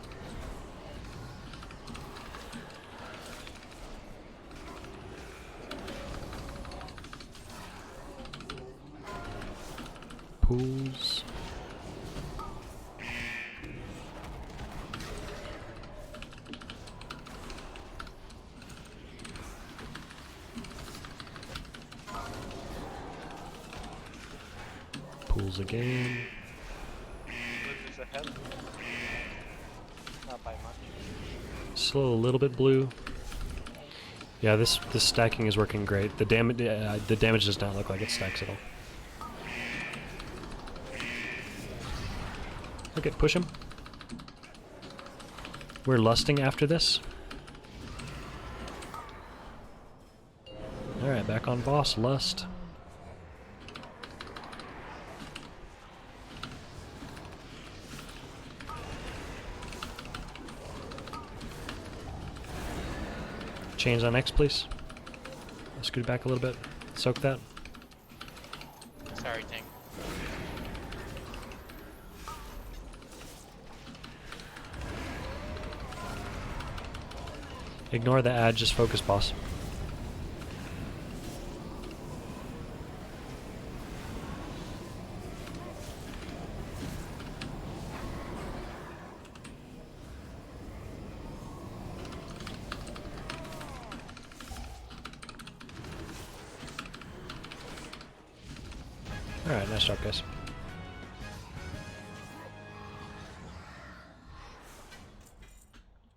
Pools. Pools again. Wizards ahead. Not by much. Still a little bit blue. Yeah, this stacking is working great. The damage does not look like it stacks at all. Okay, push him. We're lusting after this. Alright, back on boss, lust. Chains on X, please. Scoot it back a little bit. Soak that. Sorry, Tank. Ignore the ad, just focus boss. Alright, nice job, guys.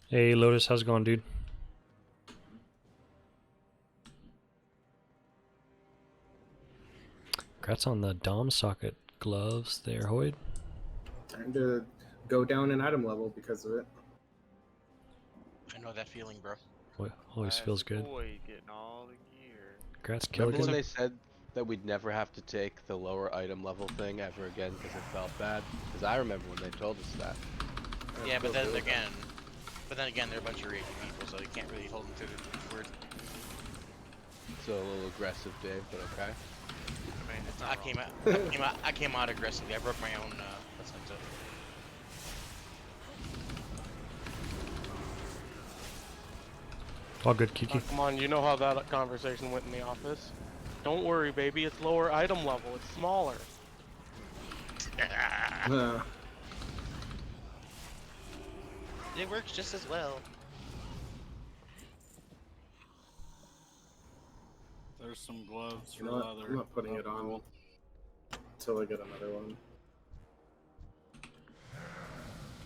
Hey, Lotus, how's it going, dude? Congrats on the Dom socket gloves there, Hoyd. Time to go down an item level because of it. I know that feeling, bro. Boy, always feels good. Boy, getting all the gear. Congrats, Remember when Killigan. they said that we'd never have to take the lower item level thing ever again because it felt bad? Because I remember when they told us that. Yeah, but then again, they're a bunch of raging people, so you can't really hold them to the word. So a little aggressive, Dave, but okay. I mean, I came out aggressively. I broke my own placenta. All good, Kiki. Come on, you know how that conversation went in the office. Don't worry, baby. It's lower item level. It's smaller. It works just as well. There's some gloves for You know what? leather. I'm not putting it on until I get another one.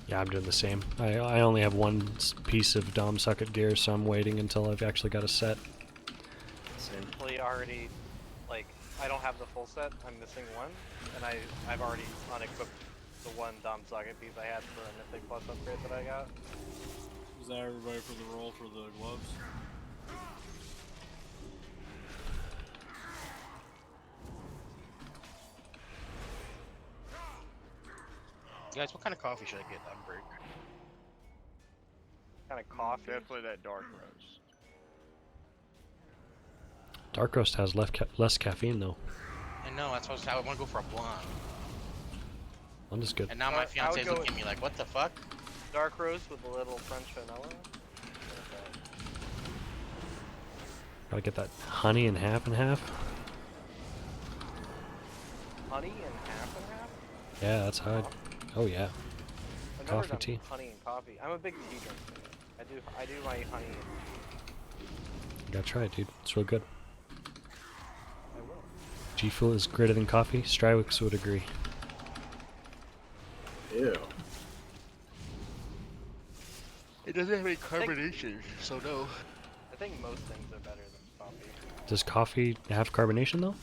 Yeah, I'm doing the same. I only have one piece of Dom socket gear, so I'm waiting until I've actually got a set. Same. Actually, already, like, I don't have the full set. I'm missing one, and I've already unequipped the one Dom socket piece I had for a Mythic Plus upgrade that I got. Is that everybody for the roll for the gloves? Guys, what kind of coffee should I get on break? Kind of coffee? Definitely that dark roast. Dark roast has less caffeine though. I know, that's what I want to go for a blonde. Blonde is good. And now my fiance's looking at me like, what the fuck? Dark roast with a little French vanilla. Gotta get that honey in half and half. Honey and half and half? Yeah, that's how. Oh yeah. I've never Coffee done tea. honey and coffee. I'm a big tea drinker. I do my honey. You gotta try it, dude. It's real good. I will. G Fuel is greater than coffee. Strywix would agree. Ew. It doesn't have any carbonation, so no. I think most things are better than coffee. Does coffee have carbonation though?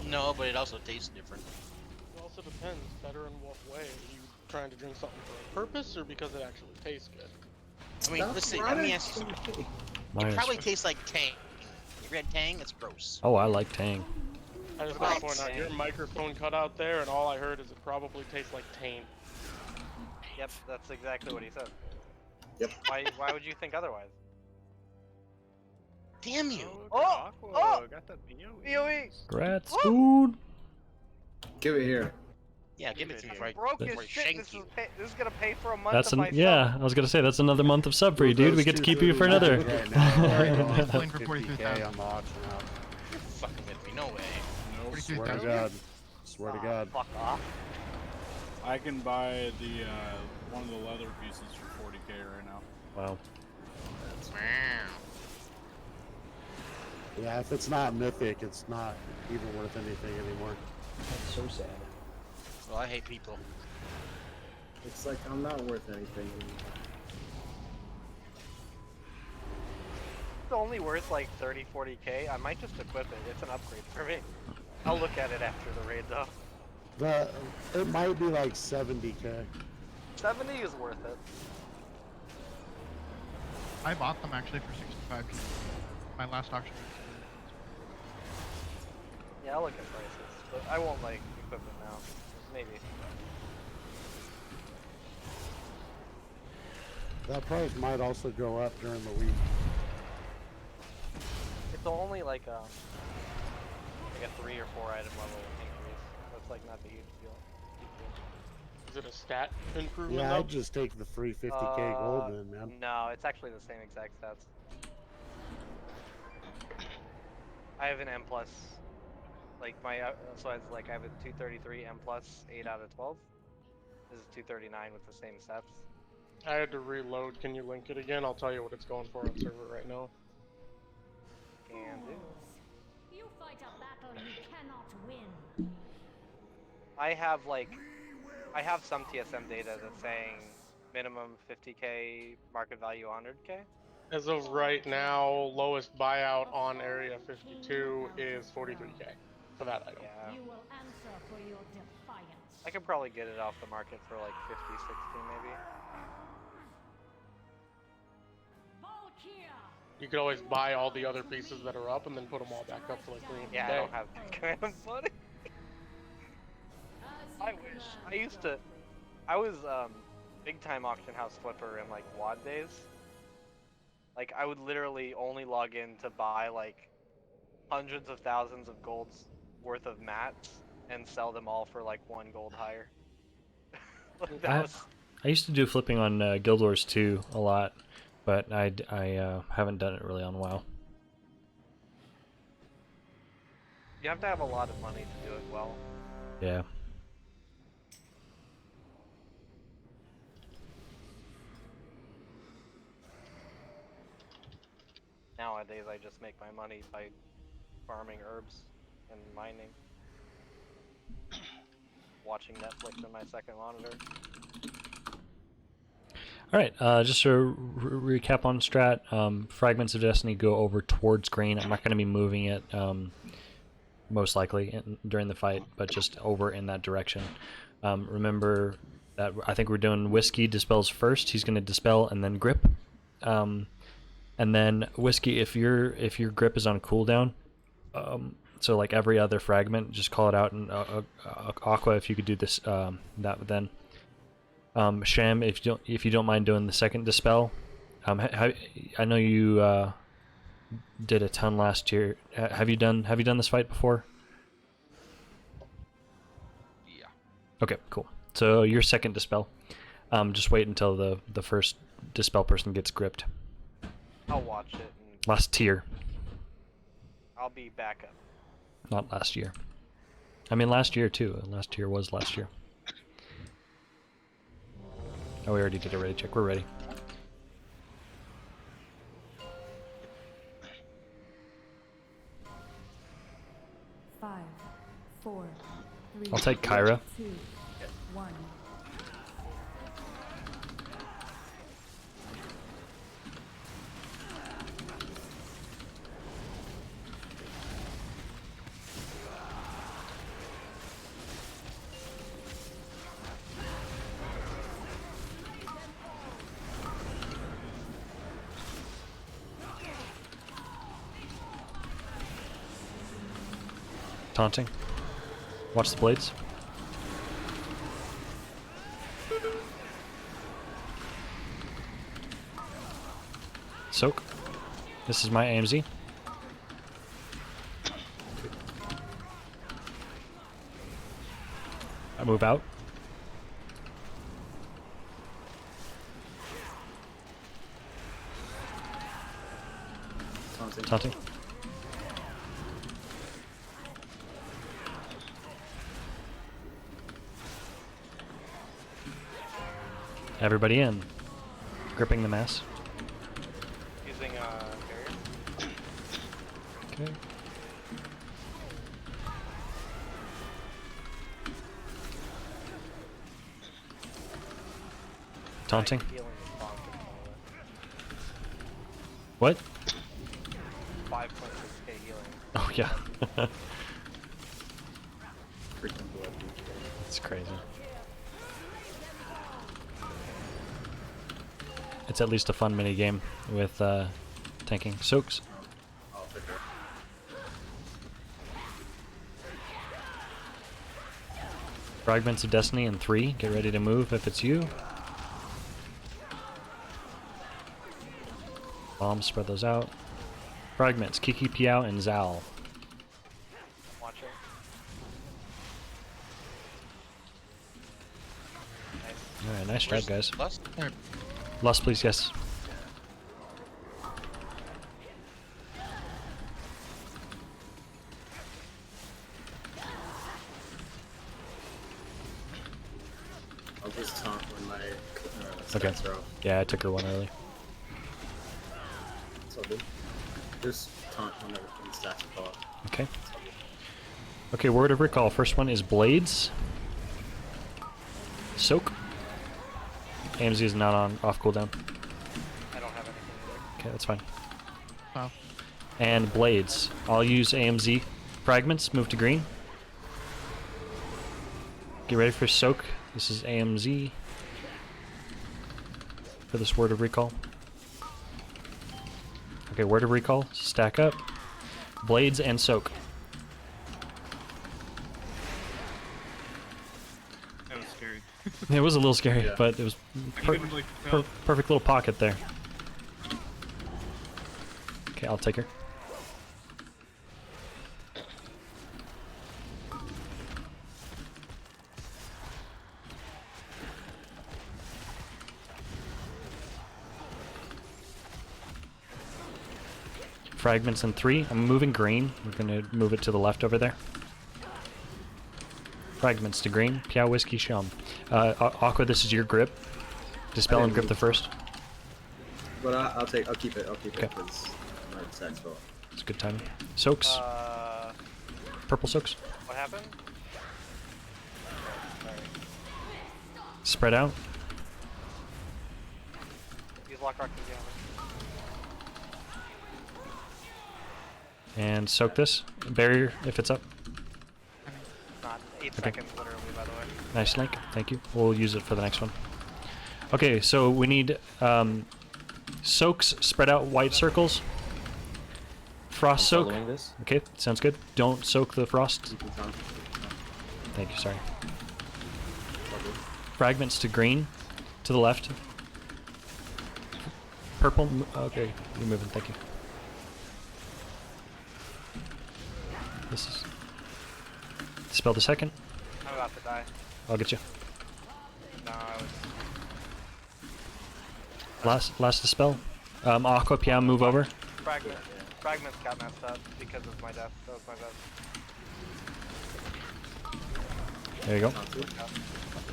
No, but it also tastes different. It also depends. Better in what way? Are you trying to drink something for a purpose or because it actually tastes good? I mean, listen, let me ask you something. Mine It is- probably tastes like Tang. You read Tang? It's gross. Oh, I like Tang. I just What? want to point out your microphone cut out there, and all I heard is it probably tastes like tame. Yep, that's exactly what he said. Yep. Why would you think otherwise? Damn you! Oh! Oh! Got the BOE! Grats, food. Give it here. Yeah, give it to me before I, Broke before I his shit. shank This you. is gonna pay for a month That's of my yeah. sub. I was gonna say that's another month of sub for you, dude. We get to keep you for another. Right now, Playing for 50K 43,000. on the auction house. You're fucking with me, no way. No, swear to God. Swear to God. Fuck off. I can buy the one of the leather pieces for 40K right now. Wow. Yeah, if it's not mythic, it's not even worth anything anymore. That's so sad. Well, I hate people. It's like I'm not worth anything anymore. It's only worth like 30, 40K. I might just equip it. It's an upgrade for me. I'll look at it after the raid though. It might be like 70K. 70 is worth it. I bought them actually for 65. My last auction. Yeah, I'll look at prices, but I won't like equip it now. Maybe. That price might also go up during the week. It's only like a 3 or 4 item level increase. So it's like not the huge deal. Is it a stat improvement? Yeah, though? I'd just take the free 50K gold then, man. No, it's actually the same exact stats. I have an M plus, like my so it's like I have a 233 M plus 8 out of 12. This is 239 with the same stats. I had to reload. Can you link it again? I'll tell you what it's going for on server right now. Can do. You fight a battle you cannot win. I have some TSM data that's saying minimum 50K market value 100K. As of right now, lowest buyout on Area 52 is 43K for that item. Yeah. You will answer for your defiance. I could probably get it off the market for like 50, 60 maybe. You could always buy all the other pieces that are up and then put them all back up for like 3 Yeah, I day. don't have that kind of money. I wish. I was big time auction house flipper in like WOD days. Like I would literally only log in to buy like hundreds of thousands of golds worth of mats and sell them all for like 1 gold higher. Like, that was... I used to do flipping on Guild Wars 2 a lot, but I haven't done it really on WoW. You have to have a lot of money to do it well. Yeah. Nowadays I just make my money by farming herbs and mining. Watching Netflix on my second monitor. Alright, just to recap on strat, Fragments of Destiny go over towards green. I'm not going to be moving it, most likely, during the fight, but just over in that direction. Remember that I think we're doing Whiskey dispels first. He's going to dispel and then grip. And then Whiskey, if your grip is on cooldown, so like every other fragment, just call it out. And Aqua, if you could do this, that then. Sham, if you don't mind doing the second dispel, I know you did a ton last year. Have you done this fight before? Yeah. Okay, cool. So your second dispel. Just wait until the first dispel person gets gripped. I'll watch it and Last tier, I'll be back up. not last year. I mean last year too. Last year was last year. Oh, we already did a ready check. We're ready. Five, four, three, I'll take Kyra. 2, 1. Taunting. Watch the blades. Soak. This is my AMZ. I move out. Taunting. Everybody in. Gripping the mass. Using barrier. Okay. Taunting. What? 5.6k healing. Oh yeah. Freaking blood. It's crazy. It's at least a fun mini game with tanking. Soaks. I'll take her. Fragments of Destiny in 3. Get ready to move if it's you. Bombs, spread those out. Fragments, Kiki, Piao, and Zal. Watch it. Nice. Alright, nice job, guys. Lust? Lust, please, yes. I'll just taunt when my Okay. stats are off. Yeah, I took her one early. It's all good. Just taunt whenever when stats are off. Okay. It's all good. Okay, word of recall. First one is Blades. Soak. AMZ is not on off cooldown. I don't have anything either. Okay, that's fine. Wow. And Blades. I'll use AMZ. Fragments, move to green. Get ready for Soak. This is AMZ. For this word of recall. Okay, word of recall. Stack up. Blades and Soak. That was scary. It was a little scary, Yeah. but it was couldn't really tell. perfect little pocket there. Okay, I'll take her. Fragments in 3. I'm moving green. We're gonna move it to the left over there. Fragments to green. Piao, Whiskey, Shum. Aqua, this is your grip. Dispel and grip the first. But I'll keep it. I'll keep it Okay. because my stats fell. It's good timing. Soaks. Purple soaks. What happened? Sorry. Spread out. Use Lock Rock and Gamma. And soak this. Barrier if it's up. Not 8 Okay. seconds, literally, by the way. Nice link. Thank you. We'll use it for the next one. Okay, so we need soaks, spread out white circles. Frost soak. following this. Okay, sounds good. Don't soak the frost. You can taunt. Thank you, sorry. It's all good. Fragments to green. To the left. Purple. Okay, you're moving. Thank you. This is... Dispel the second. I'm about to die. I'll get you. No, I was... Last dispel. Aqua Piam, move over. Fragments got messed up because of my death. That was my death. There you go.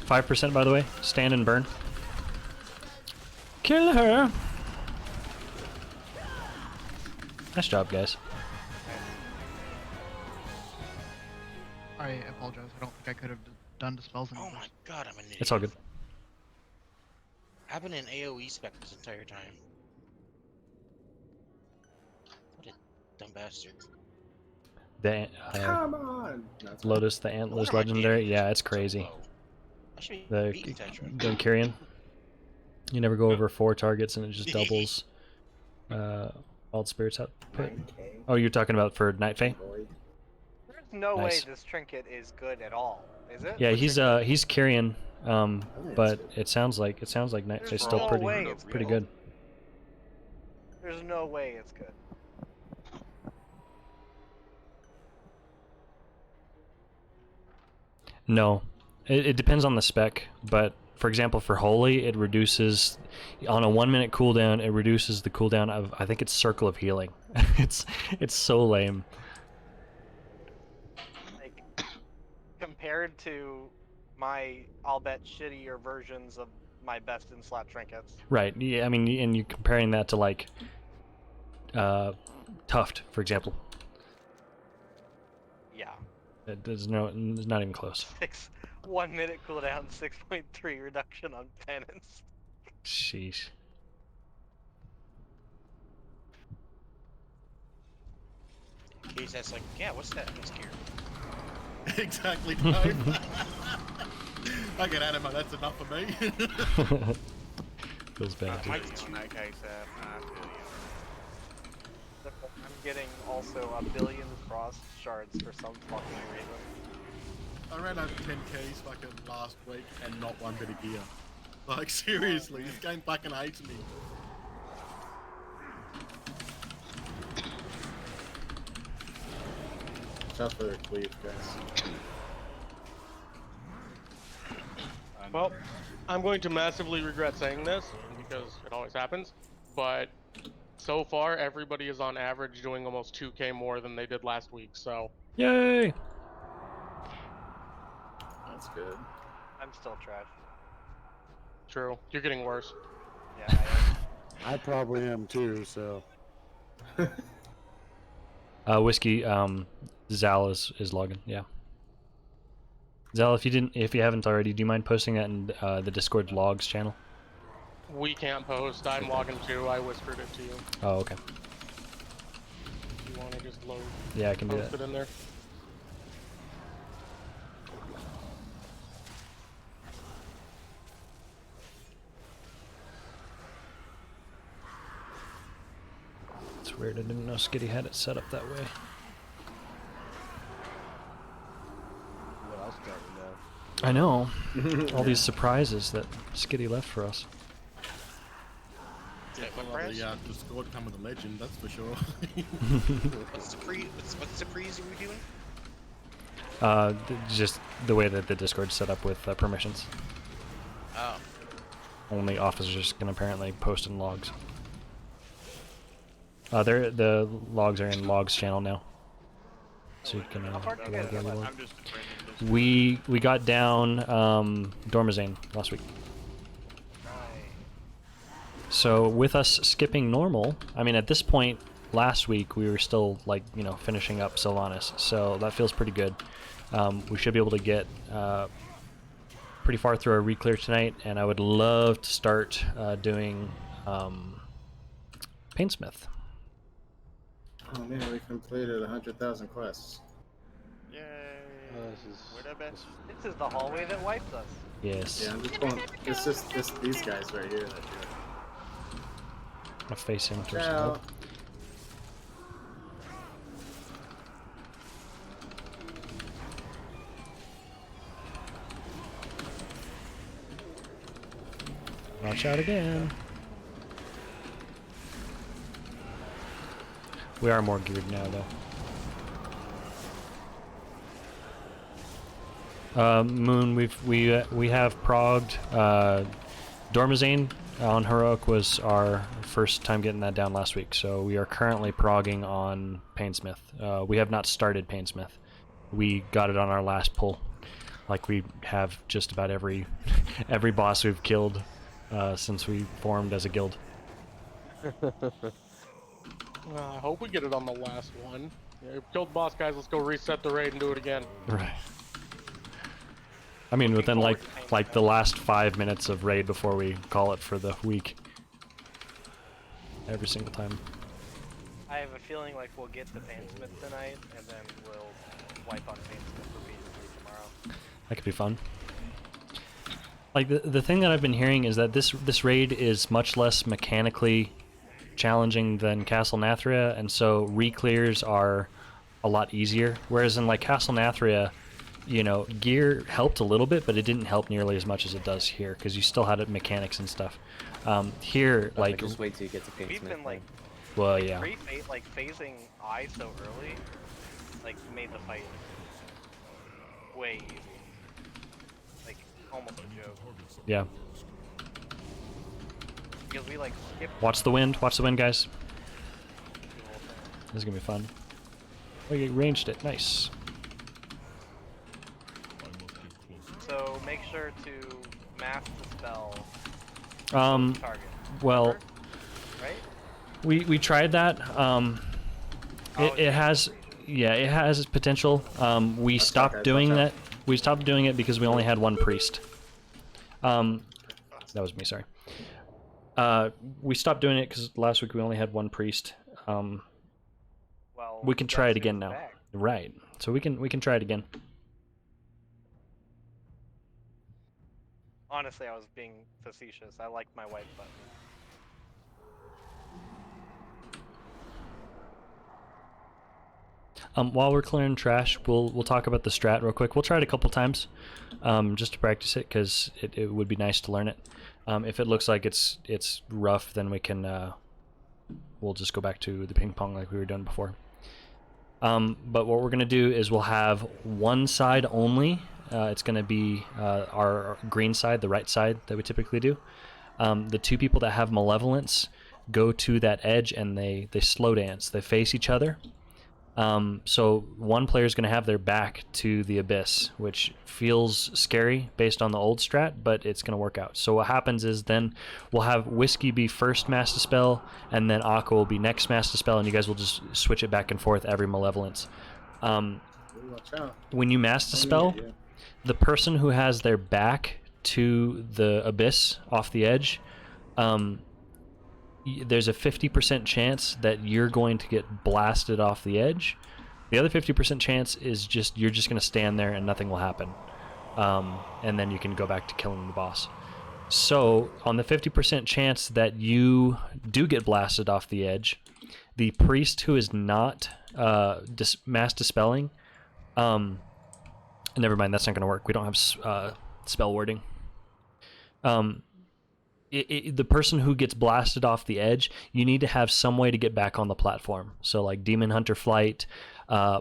5% by the way. Stand and burn. Kill her! Nice job, guys. I apologize. I don't think I could have done dispels in Oh my god, I'm an idiot. It's all good. I've been in AoE spec this entire time. What a dumb bastard. The, Come on! Lotus, the Antlers legendary. Yeah, it's crazy. The Kyrian. You never go over 4 targets and it just doubles Wild Spirit's output. Oh, you're talking about for Night Fae? There's no Nice. way this trinket is good at all, is it? Yeah, he's Kyrian, but it sounds like Night Fae's still no pretty way it's pretty good. good. There's no way it's good. No, it depends on the spec, but for example, for Holy, it reduces, on a 1-minute cooldown, it reduces the cooldown of, I think it's Circle of Healing. it's so lame. Like, compared to my, I'll bet, shittier versions of my best in slot trinkets. Right, yeah, I mean, and you're comparing that to like, Tuft, for example. Yeah. There's not even close. 1 minute cooldown, 6.3 reduction on penance. Sheesh. Case that's like, yeah, what's that? What's gear? Exactly, Dave. I get out of my, that's enough for me. Feels bad. In that case, I feel you. I'm getting also 1 billion frost shards for some fucking reason. I ran out of 10 keys fucking last week and not 1 bit of gear. Like, seriously, this game fucking hates me. Shout for the cleave, guys. Well, I'm going to massively regret saying this because it always happens, but so far everybody is on average doing almost 2k more than they did last week, so... Yay! That's good. I'm still trash. True. You're getting worse. Yeah, I probably am too, so. Whiskey, Zal is logging, yeah. Zal, if you haven't already, do you mind posting that in the Discord logs channel? We can't post. I'm logging too. I whispered it to you. Oh, okay. You want to just load? Yeah, I can do post that. it in there. It's weird, I didn't know Skitty had it set up that way. What else got you now? I know. All these surprises that Skitty left for us. Yeah, well, the Discord come with a legend, that's for sure. What's the freeze are we doing? Just the way that the Discord's set up with permissions. Oh. Only officers can apparently post in logs. The logs are in logs channel now. So you can log everyone. We got down Dormazane last week. So with us skipping normal, I mean at this point last week we were still like, you know, finishing up Sylvanas, so that feels pretty good. We should be able to get pretty far through our re-clear tonight, and I would love to start doing Painsmith. Oh man, we completed 100,000 quests. Yay! We're the best. This is the hallway that wiped us. Yes. Yeah, I'm just going. It's just these guys right here that do it. I'll face him first. Ciao. Watch out again. We are more geared now, though. Moon, we have progged. Dormazane on Heroic was our first time getting that down last week, so we are currently progging on Painsmith. We have not started Painsmith. We got it on our last pull, like we have just about every boss we've killed since we formed as a guild. I hope we get it on the last one. Yeah, killed the boss, guys. Let's go reset the raid and do it again. Right. I mean, within like the last 5 minutes of raid before we call it for the week. Every single time. I have a feeling like we'll get the Painsmith tonight, and then we'll wipe on Painsmith repeatedly tomorrow. That could be fun. Like the thing that I've been hearing is that this raid is much less mechanically challenging than Castle Nathria, and so re-clears are a lot easier. Whereas in like Castle Nathria, you know, gear helped a little bit, but it didn't help nearly as much as it does here because you still had it mechanics and stuff. Here, like just wait till you get to Painsmith. We've been like, well, yeah. like phasing I so early, like made the fight way easy, like almost a joke. Yeah. Because we like skipped. Watch the wind, guys. This is gonna be fun. Oh, you ranged it, nice. So make sure to mask the spell. Target. Well, right? we tried that. It has, yeah, it has potential. We stopped doing that. We stopped doing it because we only had one priest. That was me, sorry. We stopped doing it because last week we only had one priest. Well, we can try it again now. Right. So we can try it again. Honestly, I was being facetious. I like my white button. While we're clearing trash, we'll talk about the strat real quick. We'll try it a couple times, just to practice it, because it would be nice to learn it. If it looks like it's rough, then we can we'll just go back to the ping pong like we were doing before. But what we're gonna do is we'll have one side only. It's gonna be our green side, the right side that we typically do. The two people that have malevolence go to that edge and they slow dance. They face each other. So one player is going to have their back to the abyss, which feels scary based on the old strat, but it's going to work out. So what happens is then we'll have Whiskey be first Master Spell, and then Aqua will be next Master Spell, and you guys will just switch it back and forth every malevolence. Watch out. When you Master Spell, the person who has their back to the abyss off the edge, there's a 50% chance that you're going to get blasted off the edge. The other 50% chance is you're just going to stand there and nothing will happen. And then you can go back to killing the boss. So on the 50% chance that you do get blasted off the edge, the priest who is not mass dispelling, never mind, that's not going to work. We don't have spell wording. The person who gets blasted off the edge, you need to have some way to get back on the platform. So like Demon Hunter Flight,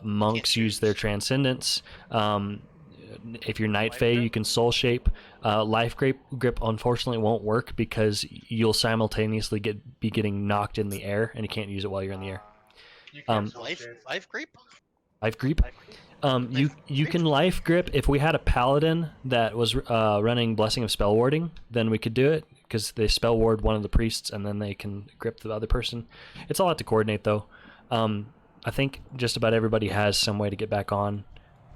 monks use their Transcendence. If you're Night Fae, you can Soul Shape. Life Grip unfortunately won't work because you'll simultaneously be getting knocked in the air, and you can't use it while you're in the air. Life Grip? Life Grip? You can Life Grip. If we had a Paladin that was running Blessing of Spell Warding, then we could do it, because they spell ward one of the priests and then they can grip the other person. It's a lot to coordinate though. I think just about everybody has some way to get back on.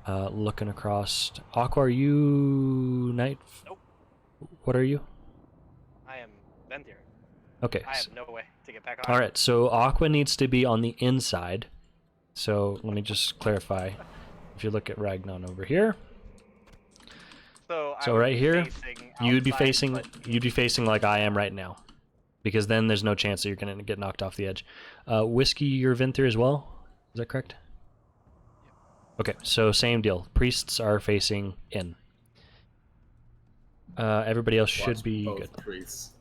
Looking across. Aqua, are you Knight? Nope. What are you? I am Ventir. Okay. I have no way to get back on. Alright, so Aqua needs to be on the inside. So let me just clarify. If you look at Ragnon over here. So right here, you'd be facing like I am right now, because then there's no chance that you're gonna get knocked off the edge. Whiskey, you're Vinther as well. Is that correct? Okay, so same deal. Priests are facing in. Everybody else should be good. Priests.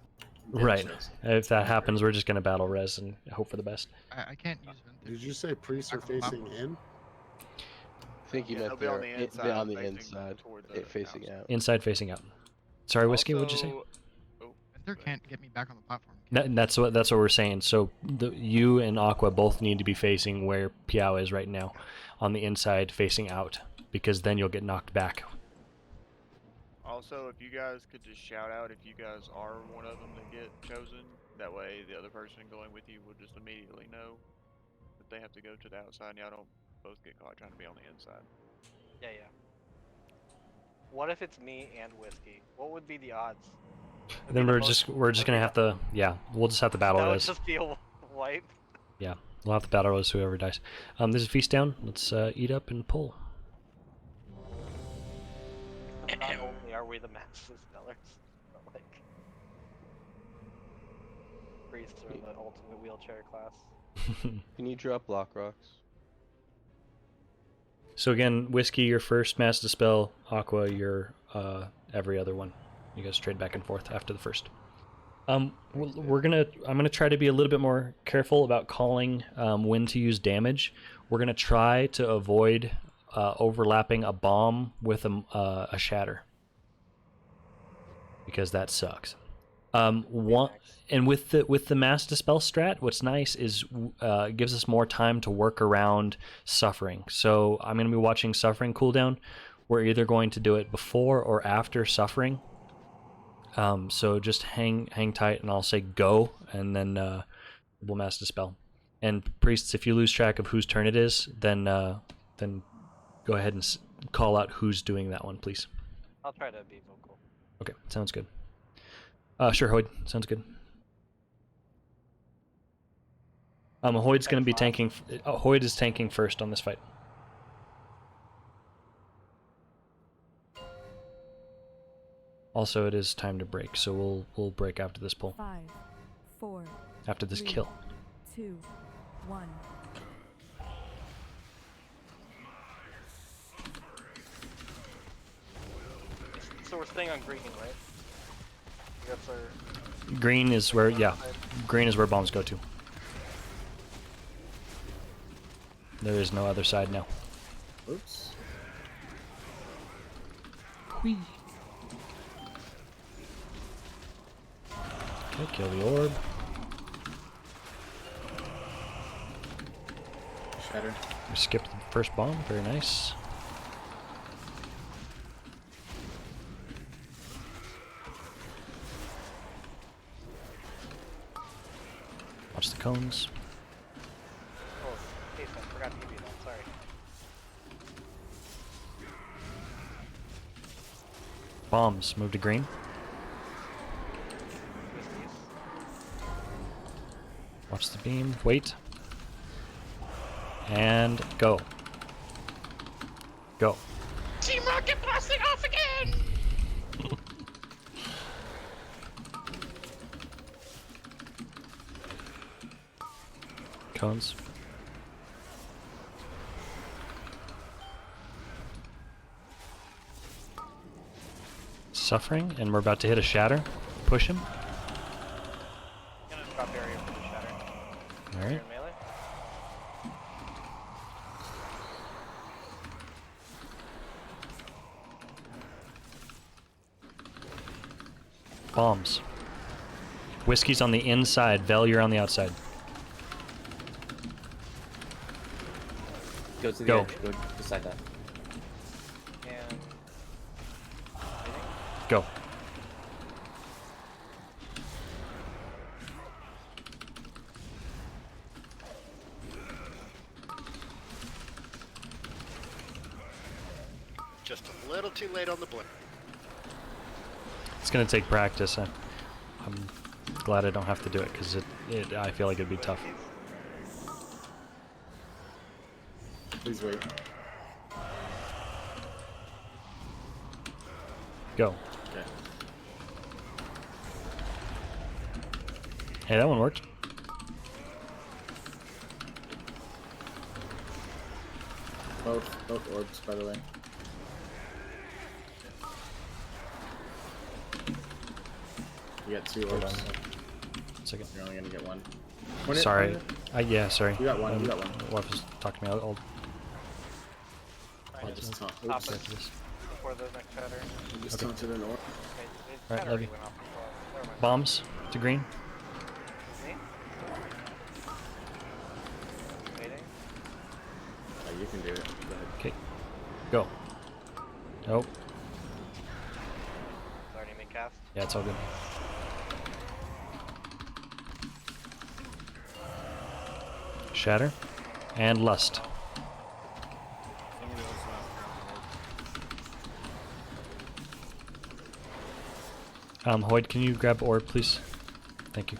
Right. If that happens, we're just gonna battle res and hope for the best. I can't use Vinther. Did you say priests are facing in? think you Yeah, meant they'll be on the they're inside, on the facing inside, toward the facing out. Inside facing out. Sorry, Whiskey, what'd you say? Also- There can't get me back on the platform. That's what we're saying. So you and Aqua both need to be facing where Piao is right now, on the inside facing out, because then you'll get knocked back. Also, if you guys could just shout out if you guys are one of them that get chosen, that way the other person going with you will just immediately know that they have to go to the outside and y'all don't both get caught trying to be on the inside. Yeah, yeah. What if it's me and Whiskey? What would be the odds? Then we're just gonna have to, yeah, we'll just have to battle That would as. just be a wipe. Yeah, we'll have to battle as whoever dies. There's a feast down. Let's eat up and pull. Not only are we the master spellers, but like priests are the ultimate wheelchair class. Can you drop block rocks? So again, Whiskey, your first Mass Dispel. Aqua, your every other one. You guys trade back and forth after the first. I'm gonna try to be a little bit more careful about calling when to use damage. We're gonna try to avoid overlapping a bomb with a shatter, because that sucks. And with the Mass Dispel strat, what's nice is it gives us more time to work around Suffering. So I'm going to be watching Suffering cooldown. We're either going to do it before or after Suffering. So just hang tight, and I'll say go, and then we'll Mass Dispel. And priests, if you lose track of whose turn it is, then go ahead and call out who's doing that one, please. I'll try to be vocal. Okay, sounds good. Sure, Hoyd. Sounds good. Hoyd's going to be tanking. Hoyd is tanking first on this fight. Also, it is time to break, so we'll break after this pull. 5, 4. After this 3, kill. 2, 1. So we're staying on green, right? That's our... Green is where, yeah, green is where bombs go to. There is no other side now. Oops. Whee. Okay, kill the orb. Shatter. We skipped the first bomb. Very nice. Watch the cones. Oh, hey, I forgot to give you that. Sorry. Bombs. Move to green. Watch the beam. Wait. And go. Go. Team Rocket blasting off again! Cones. Suffering, and we're about to hit a shatter. Push him. I'm gonna drop barrier for the shatter. All right. Melee. Bombs. Whiskey's on the inside. Vel, you're on the outside. Go to the Go. edge. Go beside that. And... Go. Just a little too late on the blip. It's gonna take practice. I'm glad I don't have to do it, because I feel like it'd be tough. Please wait. Go. Okay. Hey, that one worked. Both orbs, by the way. You got 2 orbs. Hold on. Second. You're only gonna get 1. Sorry. Yeah, sorry. You got one. You got one. Wife was talking to me. I'll just talked. Top Oops. it before the next shatter. I just talked to the north. Wait, Alright, shatter love you. already went off before. Never mind. Bombs to green. Me? Waiting. You can do it. Go ahead. Okay. Go. Nope. It's already been cast. Yeah, it's all good. Shatter. And Lust. Somebody else has to grab the orb. Hoyd, can you grab orb, please? Thank you.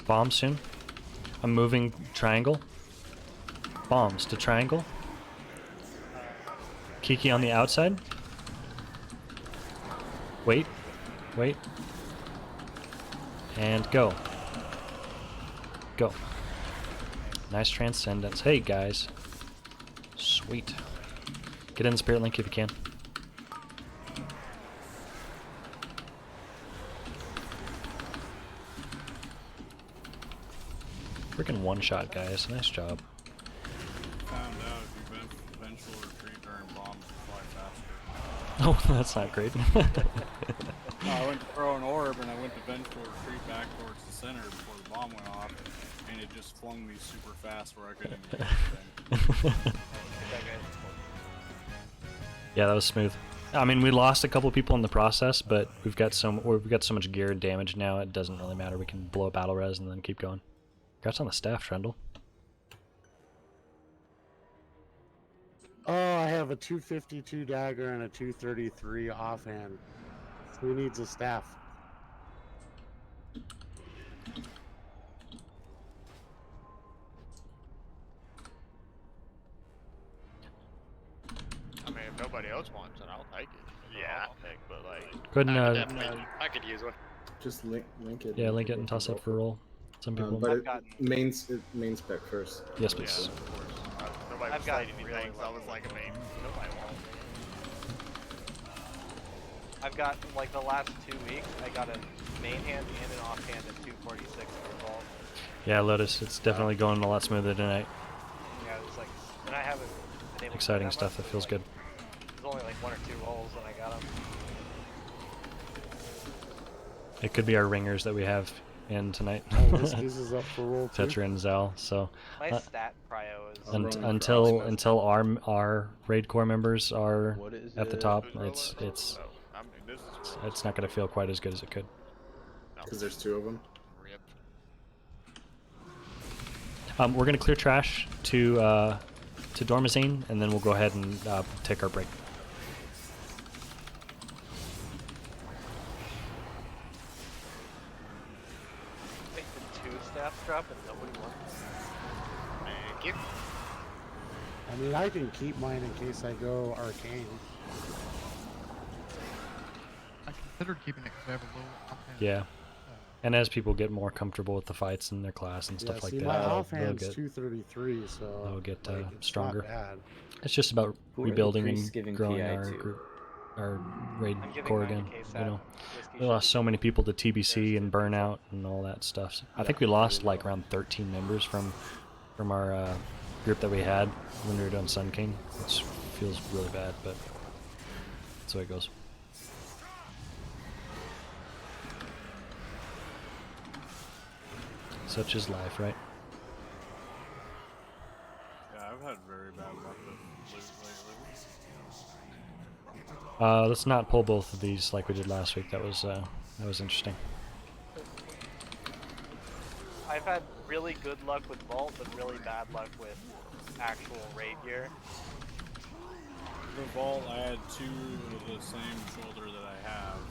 Bomb soon. I'm moving triangle. Bombs to triangle. Kiki on the outside. Wait. Wait. And go. Go. Nice transcendence. Hey guys. Sweet. Get in the spirit link if you can. Freaking one shot, guys. Nice job. Found out if you vengeful retreat during bombs, you fly faster. Oh, that's not great. No, I went to throw an orb and I went to vengeful retreat back towards the center before the bomb went off, and it just flung me super fast where I couldn't even do anything. Yeah, that was smooth. I mean, we lost a couple people in the process, but we've got so much gear and damage now. It doesn't really matter. We can blow up battle res and then keep going. Congrats on the staff, Trendle. Oh, I have a 252 dagger and a 233 offhand. Who needs a staff? I mean, if nobody else wants it, I'll take it. Yeah. I'll pick, but like. Go ahead and, Definitely, I could use one. Just link it. yeah, link it and toss it for roll. Some people. But main spec first. Yes, please. Yeah, of course. Nobody was saying anything, so I was like, I mean, nobody wants it. I've got, like, the last 2 weeks, I got a main hand and an offhand at 246 for vault. Yeah, Lotus, it's definitely going a lot smoother tonight. Yeah, it was like, and I haven't been able Exciting to stuff. That feels good. It was only like 1 or 2 rolls when I got them. It could be our ringers that we have in tonight. Oh, this is up for roll too. Tetra and Zal. So My stat prio is until our raid core members are What is at the it? top, Who's it's I mean, this is it's not gonna feel quite as good as it could. Because there's 2 of them. We're gonna clear trash to Dormazine, and then we'll go ahead and take our break. Make the 2 staffs drop and nobody wants. Thank you. I mean, I can keep mine in case I go arcane. I considered keeping it because I have a low offhand. Yeah. And as people get more comfortable with the fights in their class and stuff like see, that, my they'll offhand's get 233, so they'll get like, it's stronger. Not bad. It's just about Who are the rebuilding priests and giving growing PI our to? group, our raid I'm giving core mine to again. KSAT. You know, Whiskey we lost should so many people to TBC and burnout and all that stuff. I think we lost like around 13 members from our group that we had when we were doing Sun King, which feels really bad, but that's the way it goes. Such is life, right? Yeah, I've had very bad luck with loot lately. Let's not pull both of these like we did last week. That was interesting. I've had really good luck with vault, but really bad luck with actual raid gear. The vault, I had 2 of the same shoulder that I have,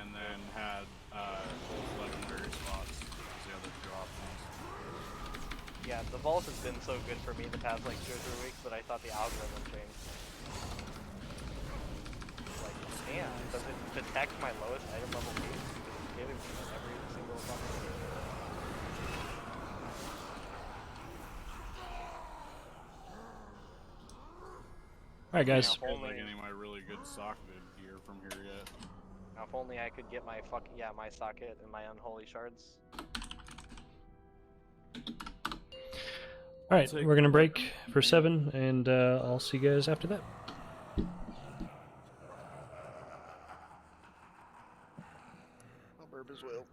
and then had both legendary spots as the other 2 options. Yeah, the vault has been so good for me the past like 2 or 3 weeks, but I thought the algorithm changed. Like, damn, does it detect my lowest item level piece? Because it's giving me every single fucking. Alright, guys. Now, if Because only, like any of my really good socketed gear from here yet. now, if only I could get my my socket and my unholy shards. Alright, we're gonna break for 7, and I'll see you guys after that. I'll burp as well.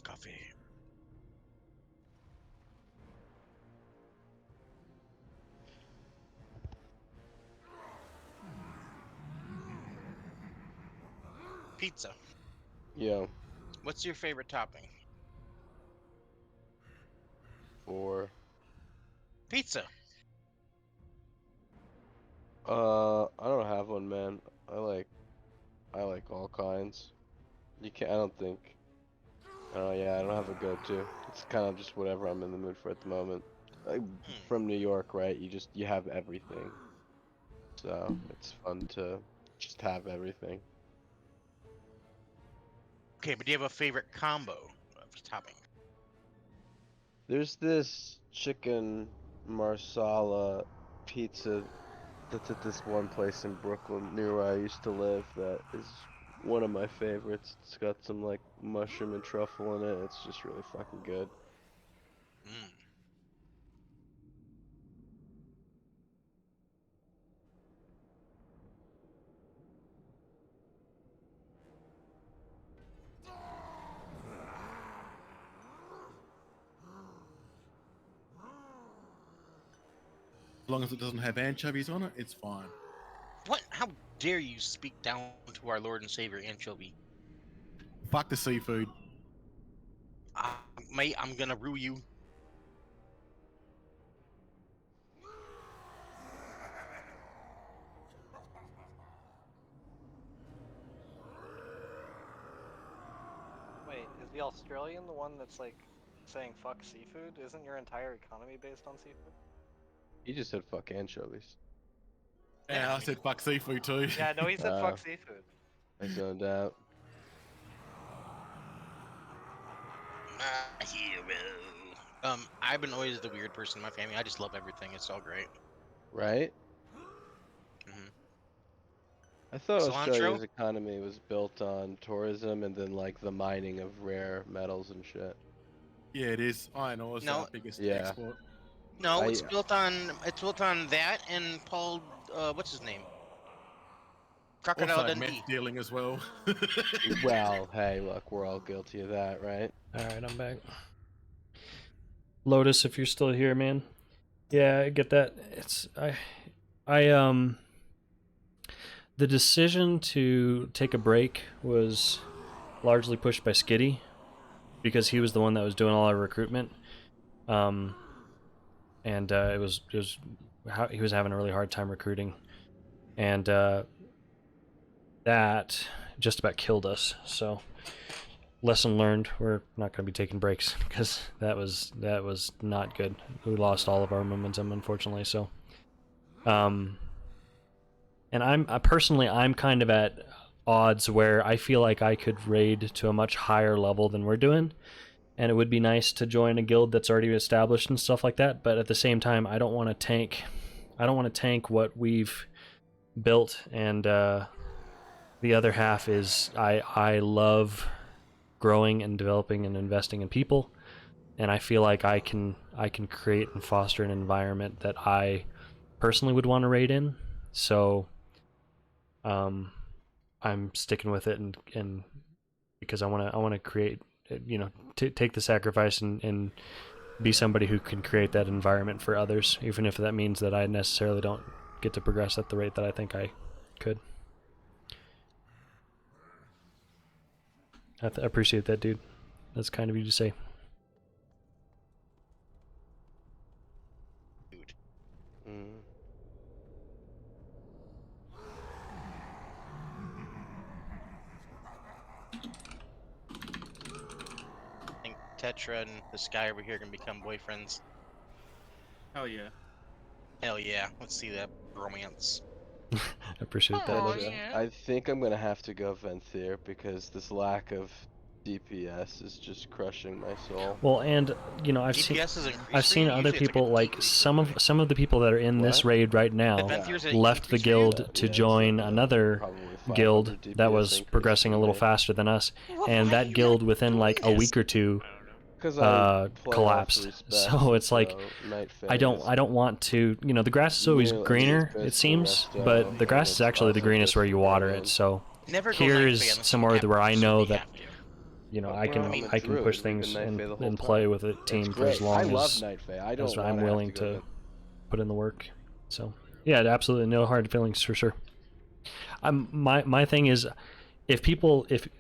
Coffee. Pizza. Yeah. What's your favorite topping? For Pizza. I don't have one, man. I like all kinds. You can't. I don't think. I don't know. Yeah, I don't have a go-to. It's kind of just whatever I'm in the mood for at the moment. Like, from New York, right? You have everything. So it's fun to just have everything. Okay, but do you have a favorite combo of topping? There's this chicken marsala pizza that's at this one place in Brooklyn near where I used to live that is one of my favorites. It's got some like mushroom and truffle in it. It's just really fucking good. As long as it doesn't have anchovies on it, it's fine. What? How dare you speak down to our Lord and Savior Anchovy? Fuck the seafood. Mate, I'm gonna rue you. Wait, is the Australian the one that's like saying fuck seafood? Isn't your entire economy based on seafood? He just said fuck anchovies. Yeah, I said fuck seafood too. Yeah, no, he said fuck seafood. I zoned out. My hero. I've been always the weird person in my family. I just love everything. It's all great. Right? Mm-hmm. I thought Cilantro? Australia's economy was built on tourism and then like the mining of rare metals and shit. Yeah, it is. Iron ore is our biggest export. No, it's built on that and Paul. What's his name? Crocodile Also, Dundee. meth dealing as well. Well, hey, look, we're all guilty of that, right? All right, I'm back. Lotus, if you're still here, man. Yeah, I get that. The decision to take a break was largely pushed by Skitty because he was the one that was doing all our recruitment. And he was having a really hard time recruiting, and that just about killed us. So, lesson learned: we're not going to be taking breaks because that was not good. We lost all of our momentum, unfortunately. So, and I'm personally kind of at odds where I feel like I could raid to a much higher level than we're doing, and it would be nice to join a guild that's already established and stuff like that. But at the same time, I don't want to tank. I don't want to tank what we've built, and the other half is I love growing and developing and investing in people, and I feel like I can create and foster an environment that I personally would want to raid in. So I'm sticking with it, and because I want to create, take the sacrifice and be somebody who can create that environment for others, even if that means that I necessarily don't get to progress at the rate that I think I could. I appreciate that, dude. That's kind of you to say. I think Tetra and this guy over here can become boyfriends. Hell yeah. Hell yeah. Let's see that romance. I appreciate that. I think I'm gonna have to go Venthyr because this lack of DPS is just crushing my soul. Well, and I've seen other people, like some of the people that are in this raid right now left the guild to join another guild that was progressing a little faster than us, and that guild within like a week or two collapsed. So it's like I don't want to. The grass is always greener, it seems, but the grass is actually the greenest where you water it. So here's somewhere where I know that I can push things and play with a team for as long as I'm willing to put in the work. So yeah, absolutely no hard feelings for sure. My thing is, if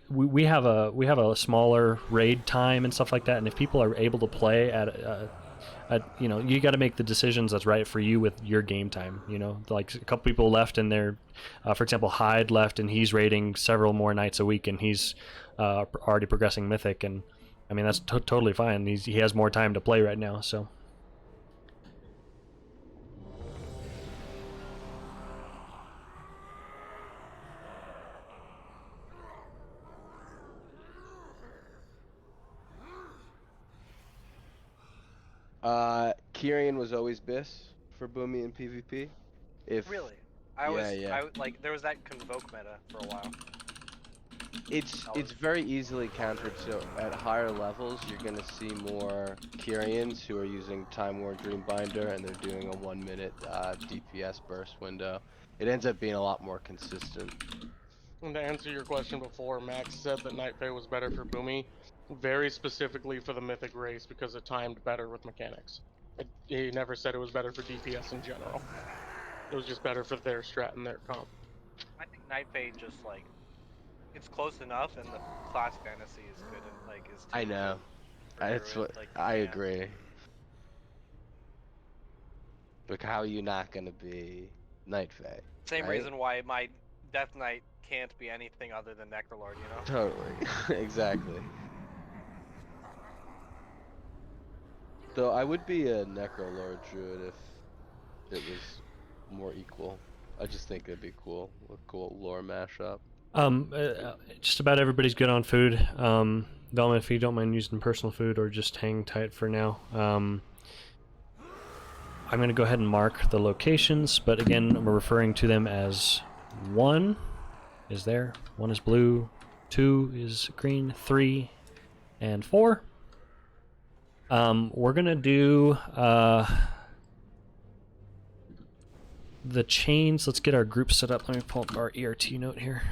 we have a smaller raid time and stuff like that, and if people are able to play at you got to make the decisions that's right for you with your game time. Like a couple people left and they're, for example, Hyde left and he's raiding several more nights a week and he's already progressing Mythic, and I mean that's totally fine. He has more time to play right now, so. Kyrian was always Biss for Boomy and PvP. Really? I like there was that Convoke meta for a while. It's very easily countered, so at higher levels you're gonna see more Kyrians who are using Time War Dreambinder and they're doing a 1 minute DPS burst window. It ends up being a lot more consistent. And to answer your question before, Max said that Night Fae was better for Boomy, very specifically for the Mythic race because it timed better with mechanics. He never said it was better for DPS in general. It was just better for their strat and their comp. I think Night Fae just it's close enough, and the class fantasy is good and is. I know. That's what I agree. But how are you not gonna be Night Fae? Same reason why my Death Knight can't be anything other than Necrolord, Totally. Exactly. Though I would be a Necrolord Druid if it was more equal. I just think it'd be cool. A cool lore mashup. Just about everybody's good on food. Velma, if you don't mind using personal food or just hang tight for now. I'm going to go ahead and mark the locations, but again, we're referring to them as 1 is there, 1 is blue, 2 is green, 3, and 4. We're going to do the chains, let's get our group set up. Let me pull up our ERT note here.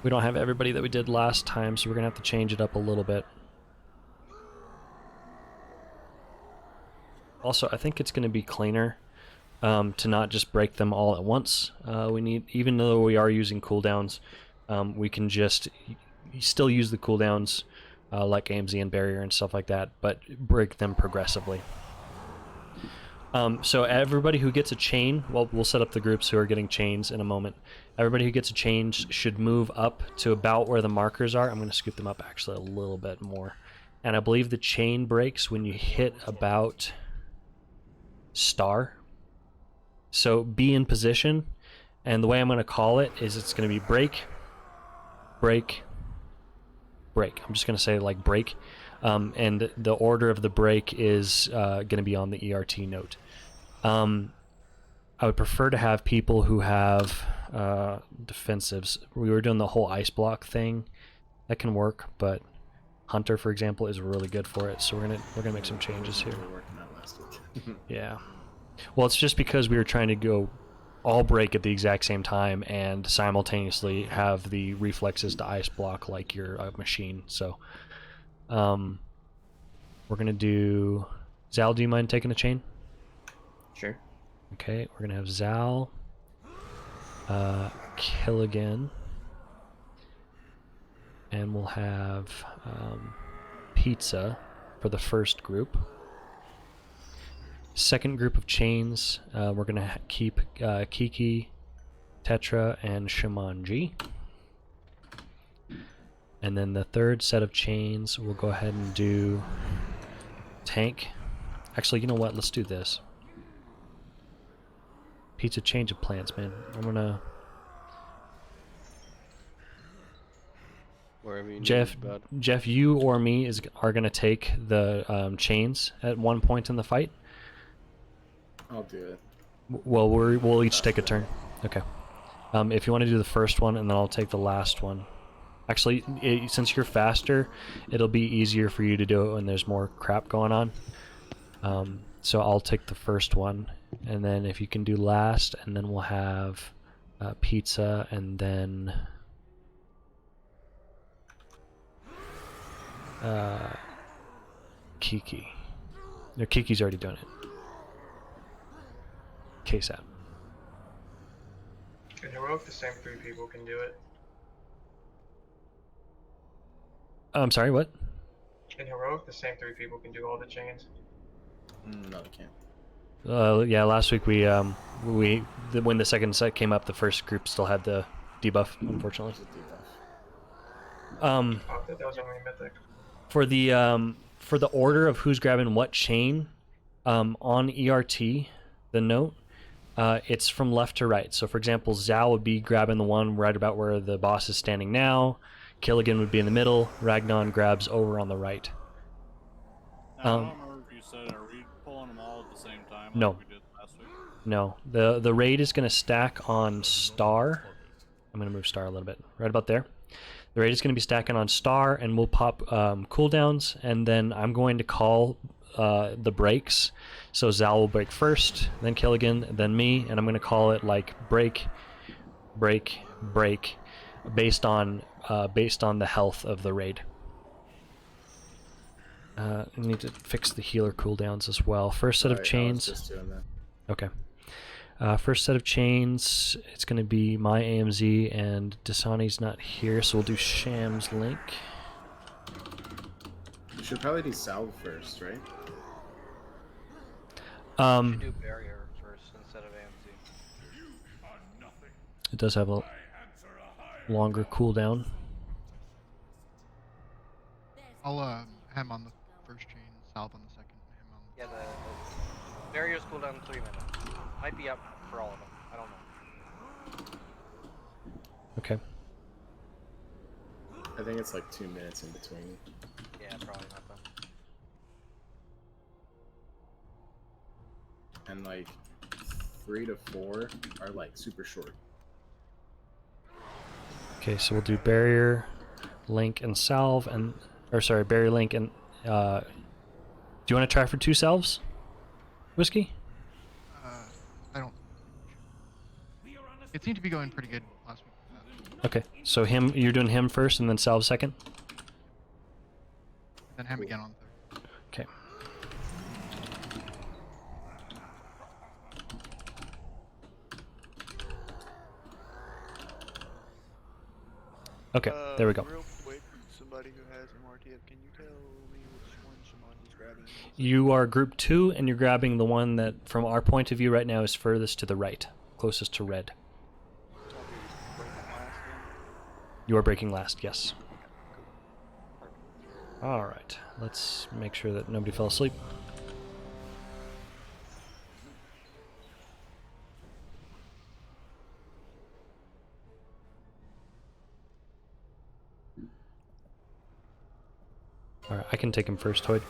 We don't have everybody that we did last time, so we're going to have to change it up a little bit. Also, I think it's going to be cleaner to not just break them all at once. We need, even though we are using cooldowns, we can just still use the cooldowns like AMZ and barrier and stuff like that, but break them progressively. So everybody who gets a chain, well, we'll set up the groups who are getting chains in a moment. Everybody who gets a chain should move up to about where the markers are. I'm going to scoop them up actually a little bit more. And I believe the chain breaks when you hit about star. So be in position, and the way I'm going to call it is it's going to be break, break, break. I'm just going to say like break. And the order of the break is going to be on the ERT note. I would prefer to have people who have defensives. We were doing the whole ice block thing. That can work, but Hunter, for example, is really good for it. So we're gonna make some changes here. We were working on last week. Yeah. Well, it's just because we were trying to go all break at the exact same time and simultaneously have the reflexes to ice block like your machine. So, we're gonna do. Zal, do you mind taking a chain? Sure. Okay, we're gonna have Zal, Killigan, and we'll have Pizza for the first group. Second group of chains, we're gonna keep Kiki, Tetra, and Shamanji. And then the third set of chains, we'll go ahead and do Tank. Actually, you know what? Let's do this. Pizza, change of plans, man. I'm gonna. Wherever you Jeff, need, bud. Jeff, you or me are gonna take the chains at one point in the fight. I'll do it. Well, we'll each take a turn. Okay. If you want to do the first one, and then I'll take the last one. Actually, since you're faster, it'll be easier for you to do it when there's more crap going on. So I'll take the first one, and then if you can do last, and then we'll have Pizza, and then Kiki. No, Kiki's already done it. KSAP. In heroic, the same 3 people can do it. I'm sorry, what? In heroic, the same 3 people can do all the chains. No, they can't. Yeah, last week when the second set came up, the first group still had the debuff, unfortunately. I thought that was only mythic. For the order of who's grabbing what chain, on ERT, the note, it's from left to right. So for example, Zal would be grabbing the one right about where the boss is standing now. Killigan would be in the middle. Ragnon grabs over on the right. Now, I don't remember if you said, are we pulling them all at the same time like No. we did last week? No. The raid is going to stack on Star. I'm going to move Star a little bit. Right about there. The raid is going to be stacking on Star, and we'll pop cooldowns, and then I'm going to call the breaks. So Zal will break first, then Killigan, then me, and I'm going to call it like break, break, break, based on the health of the raid. I need to fix the healer cooldowns as well. First set of chains. I was just doing that. Okay. First set of chains, it's going to be my AMZ, and Dasani's not here, so we'll do Sham's Link. You should probably do Salve first, right? You should do barrier first instead of AMZ. It does have a longer cooldown. I'll have him on the first chain, Salve on the second, him on the... Yeah, the barriers cooldown 3 minutes. Might be up for all of them. I don't know. Okay. I think it's like 2 minutes in between. Yeah, probably not though. And like 3 to 4 are like super short. Okay, so we'll do barrier, link, and salve, and barrier, link, and do you want to try for 2 salves? Whiskey? I don't It seemed to be going pretty good last week. Okay, so you're doing him first and then Salve second? Then him again on third. Okay. Okay, there we go. Real quick, somebody who has MRTF, can you tell me which one Shumanji's grabbing? You are group 2, and you're grabbing the one that, from our point of view right now, is furthest to the right, closest to red. You are breaking last, yes. Alright, let's make sure that nobody fell asleep. Alright, I can take him first, Hoyd.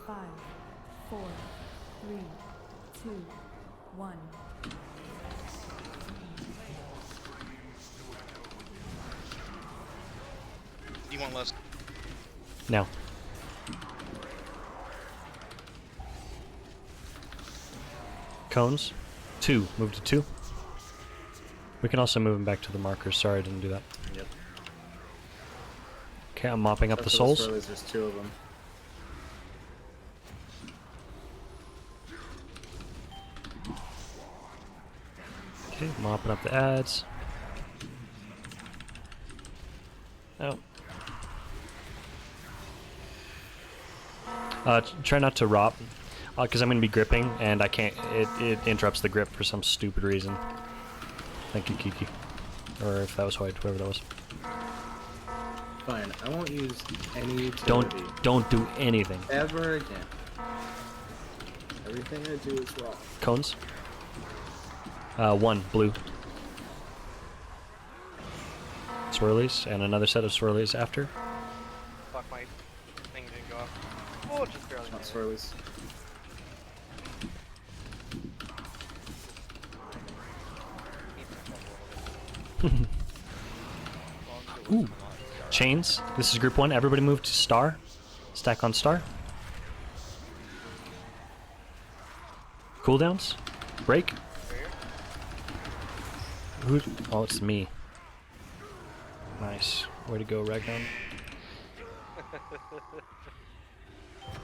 5, 4, 3, 2, 1. Do you want less? Now. Cones. 2. Move to 2. We can also move him back to the marker. Sorry I didn't do that. Yep. Okay, I'm mopping up the Except for souls. There's 2 of them. Okay, mopping up the ads. Oh. Try not to rop, because I'm going to be gripping, and I can't, it interrupts the grip for some stupid reason. Thank you, Kiki. Or if that was Hoyd, whoever that was. Fine, I won't use any utility. Don't do anything. Ever again. Everything I do is wrong. Cones? 1, blue. Swirlies, and another set of swirlies after. Fuck, my thing didn't go up. Oh, just barely. Not swirlies. Ooh. Chains. This is group 1. Everybody move to star. Stack on star. Cooldowns. Break. Who? Oh, it's me. Nice. Way to go, Ragnar.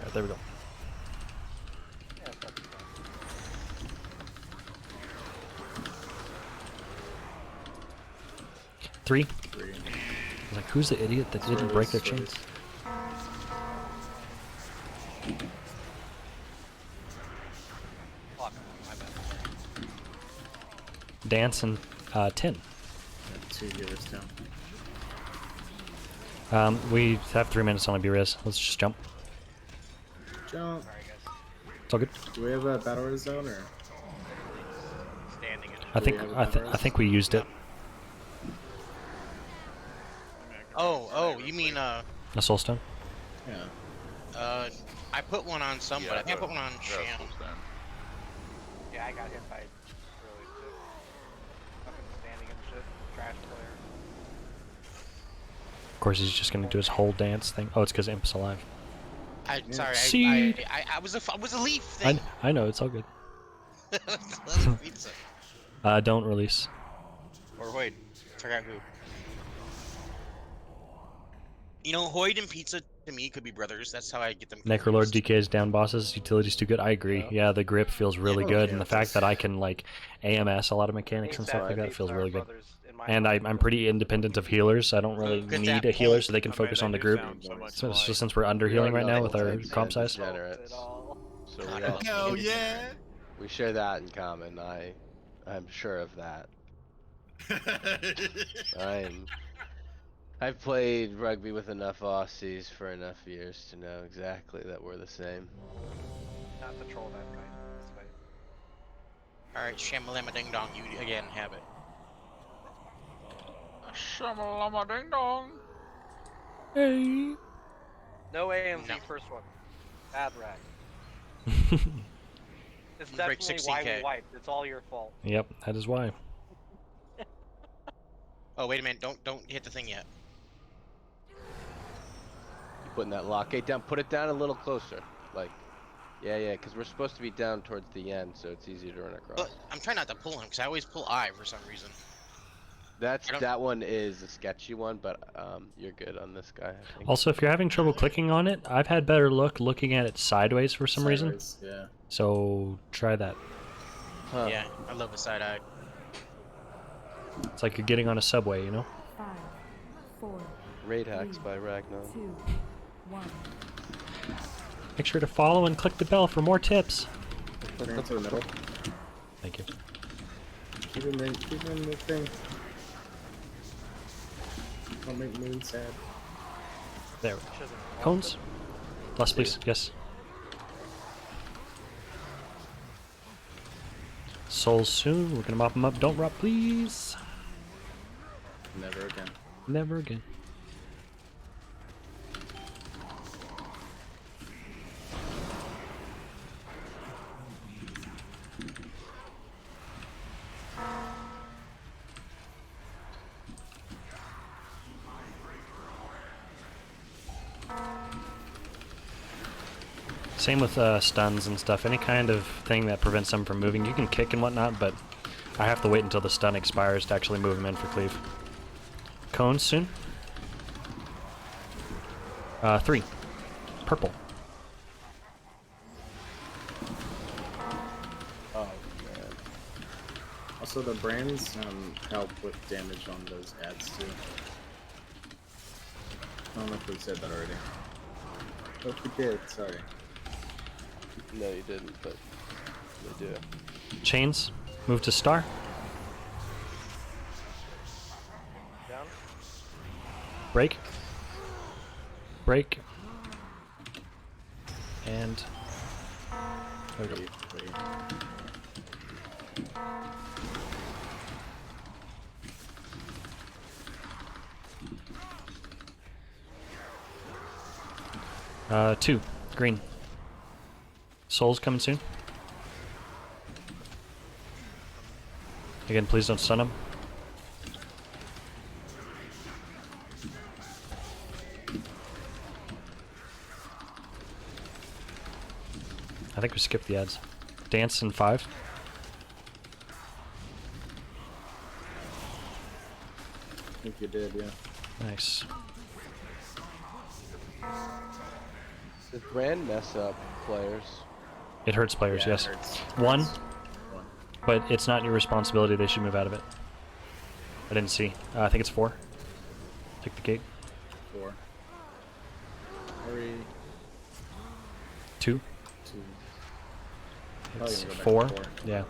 Right, there we go. 3. Like, who's the idiot that didn't break their chains? Dance and 10. 2 healers down. We have 3 minutes on B-Res. Let's just jump. Jump. It's all good. Do we have a battle res zone or? Standing in. I think we used it. Oh, you mean A soulstone. Yeah. I put one on somebody. I think I put one on Sham. Yeah, I got hit by really sick. Fucking standing and shit. Trash player. Of course, he's just gonna do his whole dance thing. Oh, it's because Imp's alive. Sorry, Seed. I was a leaf thing. I know, it's all good. Pizza. Don't release. Or Hoyd. Forgot who. You know, Hoyd and Pizza to me could be brothers. That's how I get them. Necrolord DK's down bosses. Utility's too good. I agree. Yeah, the grip feels really good, and the fact that I can like AMS a lot of mechanics and stuff like that feels really good. And I'm pretty independent of healers. I don't really need a healer, so they can focus on the group. So since we're under healing right now with our comp size. So Hell yeah! we share that in common. I'm sure of that. I've played rugby with enough Aussies for enough years to know exactly that we're the same. Not to troll that guy. This way. Alright, Shamalama Ding Dong, you again have it. Shamalama Ding Dong. Hey. No AMZ first one. Bad rag. It's Break definitely why 16K. we wiped. It's all your fault. Yep, that is why. Oh wait a minute! Don't hit the thing yet. You putting that lockgate down? Put it down a little closer, like Yeah, because we're supposed to be down towards the end, so it's easier to run across. But I'm trying not to pull him because I always pull I for some reason. That one is a sketchy one, but you're good on this guy, I think. Also, if you're having trouble clicking on it, I've had better luck looking at it sideways for some reason. Yeah. So try that. Huh. Yeah, I love a side eye. It's like you're getting on a subway, you know? 5, 4, Raid hacks by Ragnar. 2, 1. Make sure to follow and click the bell for more tips. Bring it to the middle. Thank you. Keep him in the thing. Don't make Moon sad. There. Cones? Less, please. Yes. Souls soon. We're gonna mop them up. Don't rot, please. Never again. Never again. Same with stuns and stuff. Any kind of thing that prevents them from moving. You can kick and whatnot, but I have to wait until the stun expires to actually move them in for cleave. Cones soon. 3. Purple. Oh, man. Also, the brands help with damage on those ads, too. I don't know if we said that already. Hope we did, sorry. No, you didn't, but they do. Chains. Move to star. Down. Break. Break. And... There we go. Wait. 2. Green. Souls coming soon. Again, please don't stun him. I think we skipped the ads. Dance in 5. I think you did, yeah. Nice. Does brand mess up players? It hurts players, Yeah, yes. it hurts. 1, but it's not your responsibility. They should move out of it. I didn't see. I think it's 4. Take the gate. 4. 3. 2. 2. It's Probably gonna go 4. back to 4. Yeah.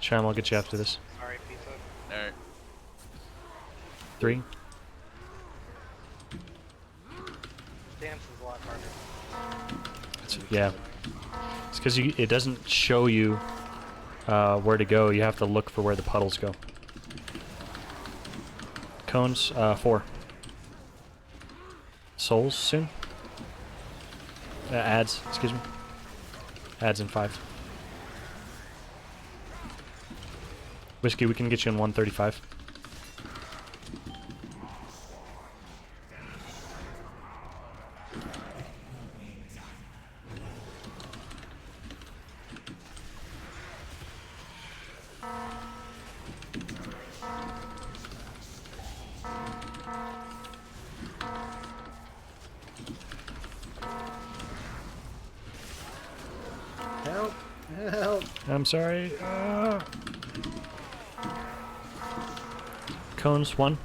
Sham, I'll get you after this. Sorry, pizza. Alright. 3. Dance is a lot harder. Yeah. It's because it doesn't show you where to go. You have to look for where the puddles go. Cones, 4. Souls soon. Ads, excuse me. Ads in 5. Whiskey, we can get you in 135. Help! Help! I'm sorry. Cones, 1.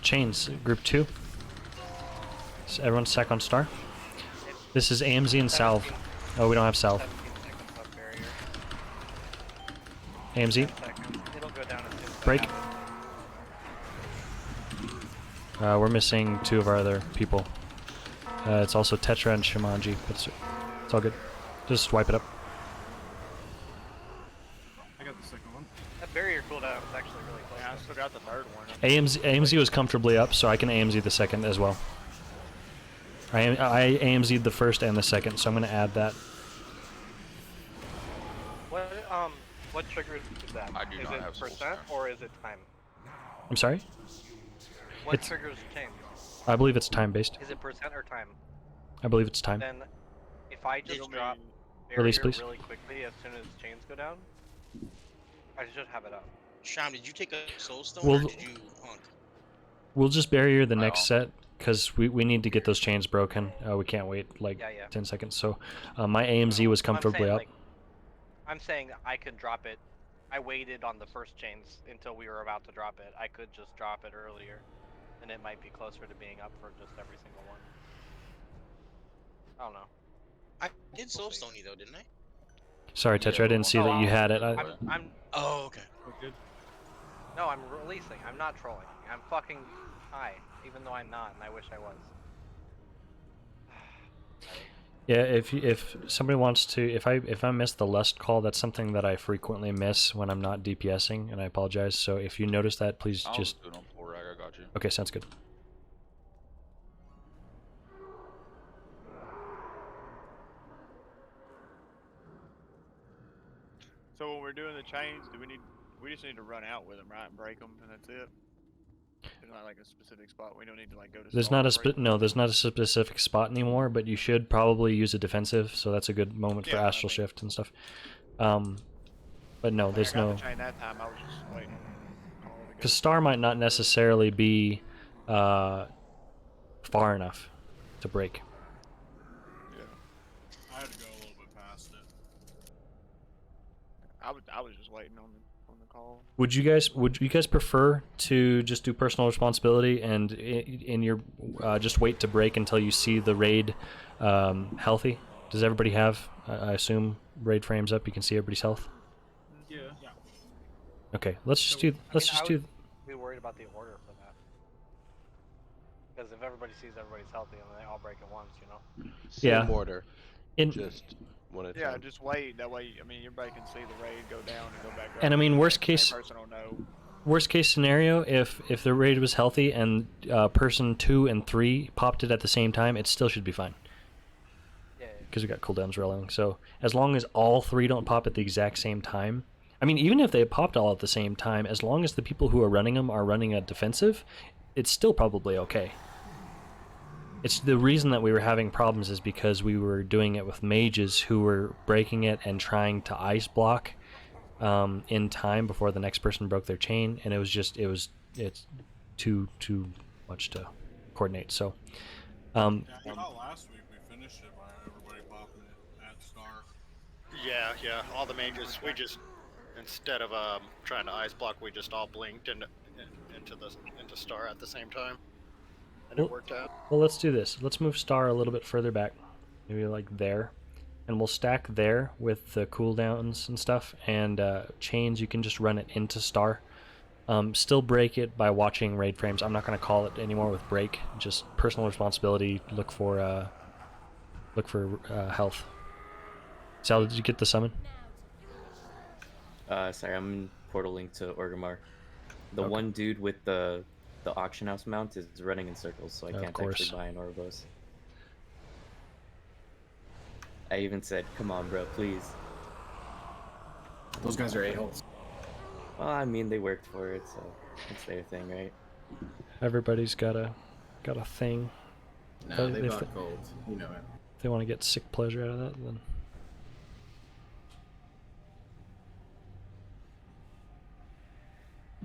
Chains, group 2. So everyone sec on star. This is AMZ and salve. Oh, we don't have salve. 17 AMZ. seconds up barrier. 10 seconds. It'll go down as soon as that Break. happens. We're missing 2 of our other people. It's also Tetra and Shimanji, but it's all good. Just wipe it up. I got the second one. That barrier cooldown is actually really close. also got the third one. AMZ was comfortably up, so I can AMZ the second as well. I AMZ'd the first and the second, so I'm gonna add that. What triggers that? I do is not it have soul percent scan. or is it time? I'm sorry? What triggers chains? I believe it's time based. Is it percent or time? I believe it's time. Then, if I just drop Release, barrier please. really quickly as soon as chains go down, I should have it up. Sham, did you take a soul stone Well, or did you honk? We'll just barrier the next set because we need to get those chains broken. We can't wait like 10 seconds. So my AMZ was comfortably up. I'm saying I could drop it. I waited on the first chains until we were about to drop it. I could just drop it earlier, and it might be closer to being up for just every single one. I don't know. I did soul stone you though, didn't I? Sorry, Tetra, I didn't see that you had it. Oh, okay. No, I'm releasing. I'm not trolling. I'm fucking high, even though I'm not, and I wish I was. Yeah, if somebody wants to, if I miss the lust call, that's something that I frequently miss when I'm not DPSing, and I apologize. So if you notice that, please I'll just. do it on full rag. I got you. Okay, sounds good. So when we're doing the chains, we just need to run out with them, right, and break them, and that's it. There's not like a specific spot. We don't need to like go to. There's not a no. There's not a specific spot anymore, but you should probably use a defensive. So that's a good moment for astral shift and stuff. But no, there's no. Chain that time, I was just waiting. Because star might not necessarily be far enough to break. Yeah. I had to go a little bit past it. I was just waiting on the call. Would you guys prefer to just do personal responsibility and in your just wait to break until you see the raid healthy? Does everybody have? I assume raid frames up. You can see everybody's health. Yeah. Okay, let's just do. Be worried about the order for that. Because if everybody sees everybody's healthy and they all break at once, you know. Same order. Just one at a Yeah, time. just wait. That way, I mean, everybody can see the raid go down and go back up. And I mean, worst Same case. person will know. Worst case scenario, if the raid was healthy and person 2 and 3 popped it at the same time, it still should be fine. Because we got cooldowns rolling. So as long as all 3 don't pop at the exact same time, I mean, even if they popped all at the same time, as long as the people who are running them are running a defensive, it's still probably okay. It's the reason that we were having problems is because we were doing it with mages who were breaking it and trying to ice block in time before the next person broke their chain, and it's too much to coordinate. So Yeah, I thought last week we finished it by everybody popping it at star. Yeah. All the mages, we just instead of trying to ice block, we just all blinked into star at the same time, and it worked out. Well, let's do this. Let's move star a little bit further back, maybe like there, and we'll stack there with the cooldowns and stuff. And chains, you can just run it into star. Still break it by watching raid frames. I'm not going to call it anymore with break. Just personal responsibility. Look for health. Sal, did you get the summon? Sorry, I'm portaling to Orgrimmar. The Okay. one dude with the auction house mount is running in circles, so I Of can't course. actually buy an Oribos. I even said, "Come on, bro, please." Those guys are a-holes. Well, I mean, they worked for it, so it's their thing, right? Everybody's got a thing. No, If they they- bought gold. You know it. If they want to get sick pleasure out of that, then.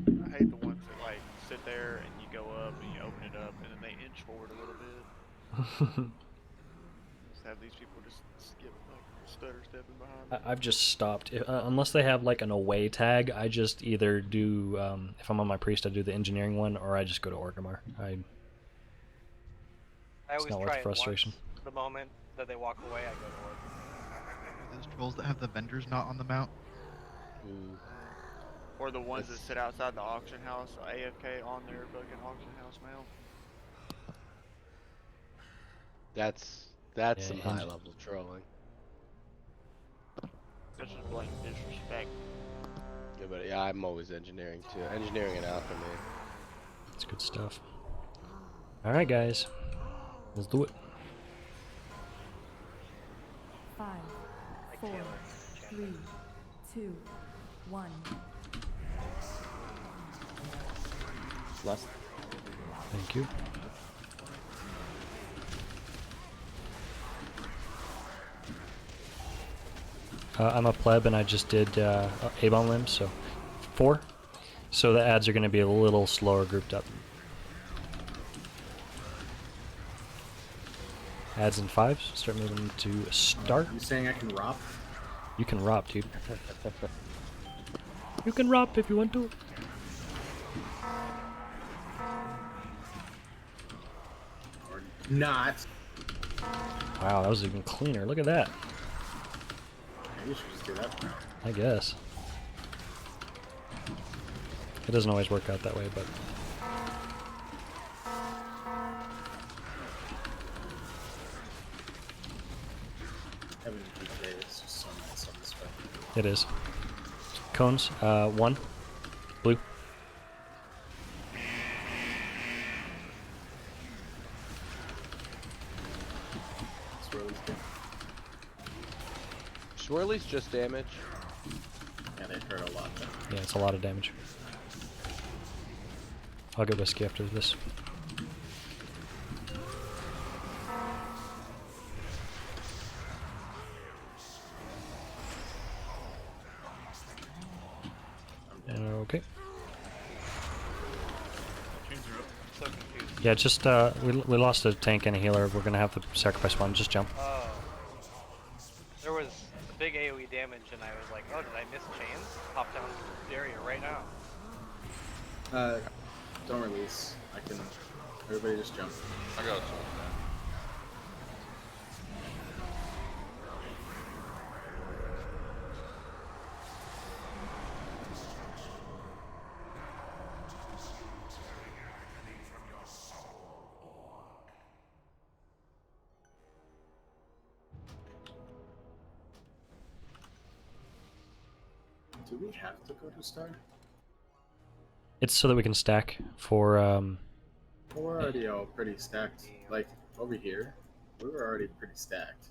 I hate the ones that like sit there and you go up and you open it up and then they inch forward a little bit. Just have these people just skip, like stutter stepping behind. I've just stopped. Unless they have like an away tag, I just either do, if I'm on my priest, I do the engineering one, or I just go to Orgrimmar. I It's always not worth try the it frustration. once. The moment that they walk away, I go to work. Are those trolls that have the vendors not on the mount? Or the ones that sit outside the auction house, AFK on their fucking auction house mount. That's Yeah, some high level trolling. That's just blatant disrespect. Yeah, but yeah, I'm always engineering too. Engineering and alchemy. That's good stuff. Alright, guys. Let's do it. 5, 4, 3, 2, 1. Last. Thank you. I'm a pleb and I just did A-bomb limbs, so 4. So the ads are going to be a little slower grouped up. Ads in 5s. Start moving to start. You saying I can ROP? You can ROP, dude. You can ROP if you want to. Or not. Wow, that was even cleaner. Look at that. Maybe you should just do that. I guess. It doesn't always work out that way, but... Having a PK is just so nice on this way. It is. Cones, 1. Blue. Swirly's just damage. Yeah, they hurt a lot though. Yeah, it's a lot of damage. I'll get whiskey after this. Okay. So confused. Yeah, just we lost a tank and a healer. We're gonna have to sacrifice one. Just jump. Oh. There was a big AoE damage, and I was like, oh, did I miss chains? Pop down the area right now. Don't release. I can. Everybody just jump. I got it. Do we have to go to Star? It's so that we can stack for. We're already all pretty stacked. Like over here, we were already pretty stacked.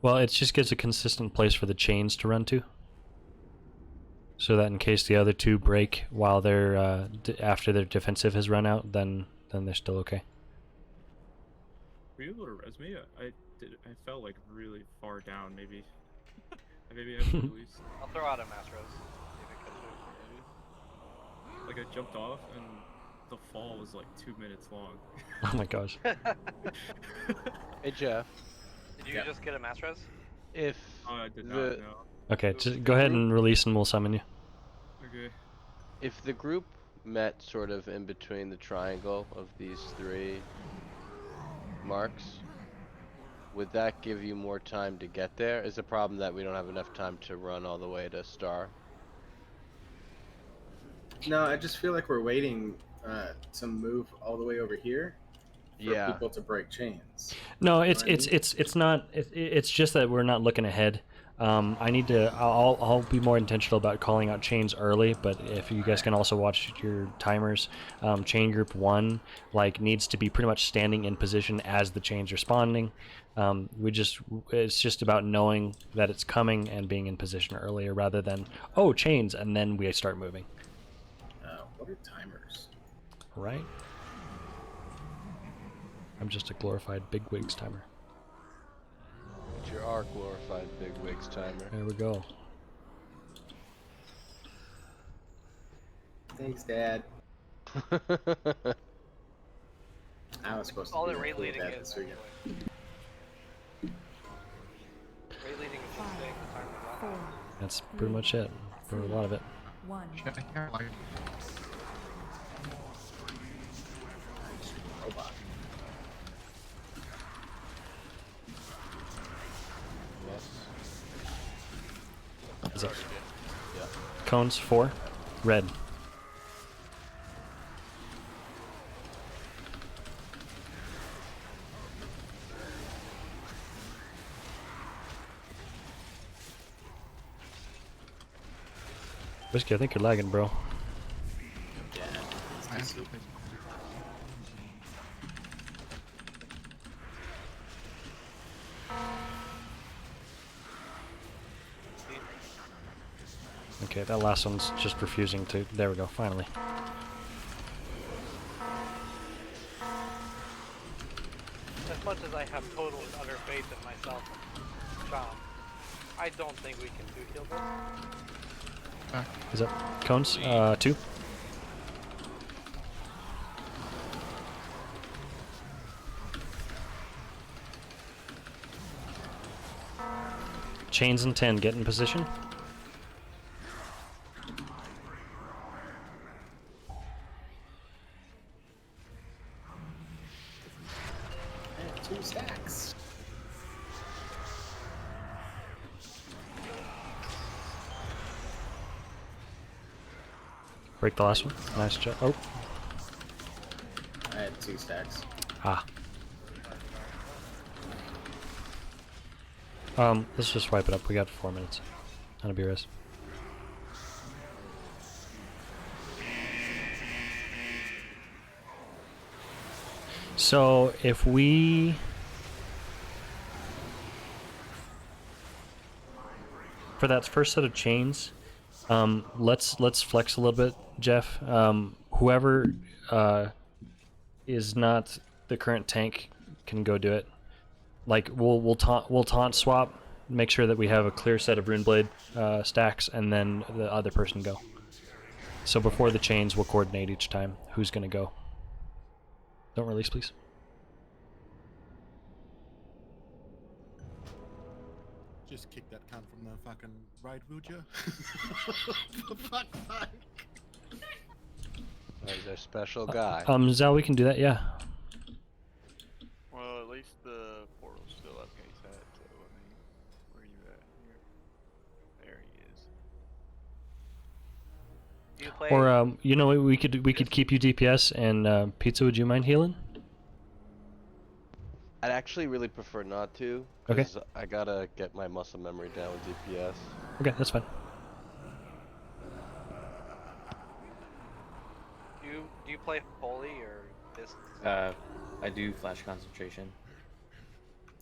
Well, it just gives a consistent place for the chains to run to. So that in case the other two break while they're after their defensive has run out, then they're still okay. Were you able to res me? I felt like really far down. Maybe maybe I have to release. I'll throw out a mass rose. See if it comes through. Like I jumped off and the fall was like 2 minutes long. Oh my gosh. Hey Jeff. Did you just get a mass res? Oh, I did not know. Okay, just go ahead and release and we'll summon you. Okay. If the group met sort of in between the triangle of these 3 marks, would that give you more time to get there? Is the problem that we don't have enough time to run all the way to Star? No, I just feel like we're waiting to move all the way over here for people to break chains. No, You it's know what I mean? it's not. It's just that we're not looking ahead. I need to. I'll be more intentional about calling out chains early. But if you guys can also watch your timers, chain group 1 needs to be pretty much standing in position as the chains are spawning. It's just about knowing that it's coming and being in position earlier rather than chains and then we start moving. What are timers? Right. I'm just a glorified bigwigs timer. But you are glorified bigwigs timer. There we go. Thanks, Dad. I was supposed All to that be raid cool leading dad is. this weekend. Raid leading is just staying the timer down. That's pretty much it for a lot of it. 1. Robot. Is it? Yeah. Cones 4, red. Whiskey, I think you're lagging, bro. Yeah. I am. Okay, that last one's just refusing to. There we go, finally. As much as I have total and utter faith in myself and Sean, I don't think we can two-kill this. Is that cones? 2. Chains and 10, get in position. I have 2 stacks. Break the last one. Nice job. Oh. I had 2 stacks. Ah. Let's just wipe it up. We got 4 minutes. On a BRS. So if we for that first set of chains, let's flex a little bit, Jeff. Whoever is not the current tank can go do it. Like we'll taunt swap, make sure that we have a clear set of Runeblade stacks, and then the other person go. So before the chains, we'll coordinate each time who's gonna go. Don't release, please. Just kick that cunt from the fucking raid, would you? For fuck's sake. He's a special guy. Zal, we can do that, yeah. Well, at least the portal's still up, case that. So I mean, where are you at here? There he is. Do you play? Or you know, we could keep you DPS, and Pizza, would you mind healing? I'd actually really prefer not to, Okay. because I gotta get my muscle memory down with DPS. Okay, that's fine. Do you play Holy or this? I do flash concentration.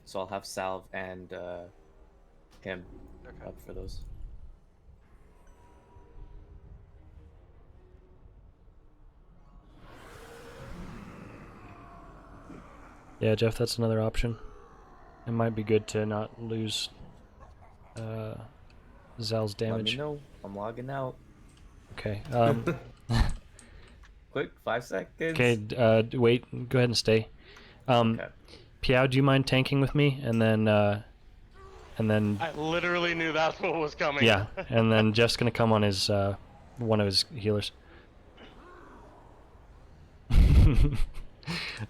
So I'll have Salve and him up for those. Yeah, Jeff, that's another option. It might be good to not lose Zal's damage. Let me know. I'm logging out. Okay. Quick, 5 seconds. Okay. Wait. Go ahead and stay. Okay. Piao, do you mind tanking with me? And then. I literally knew that's what was coming. Yeah, and then Jeff's gonna come on his one of his healers.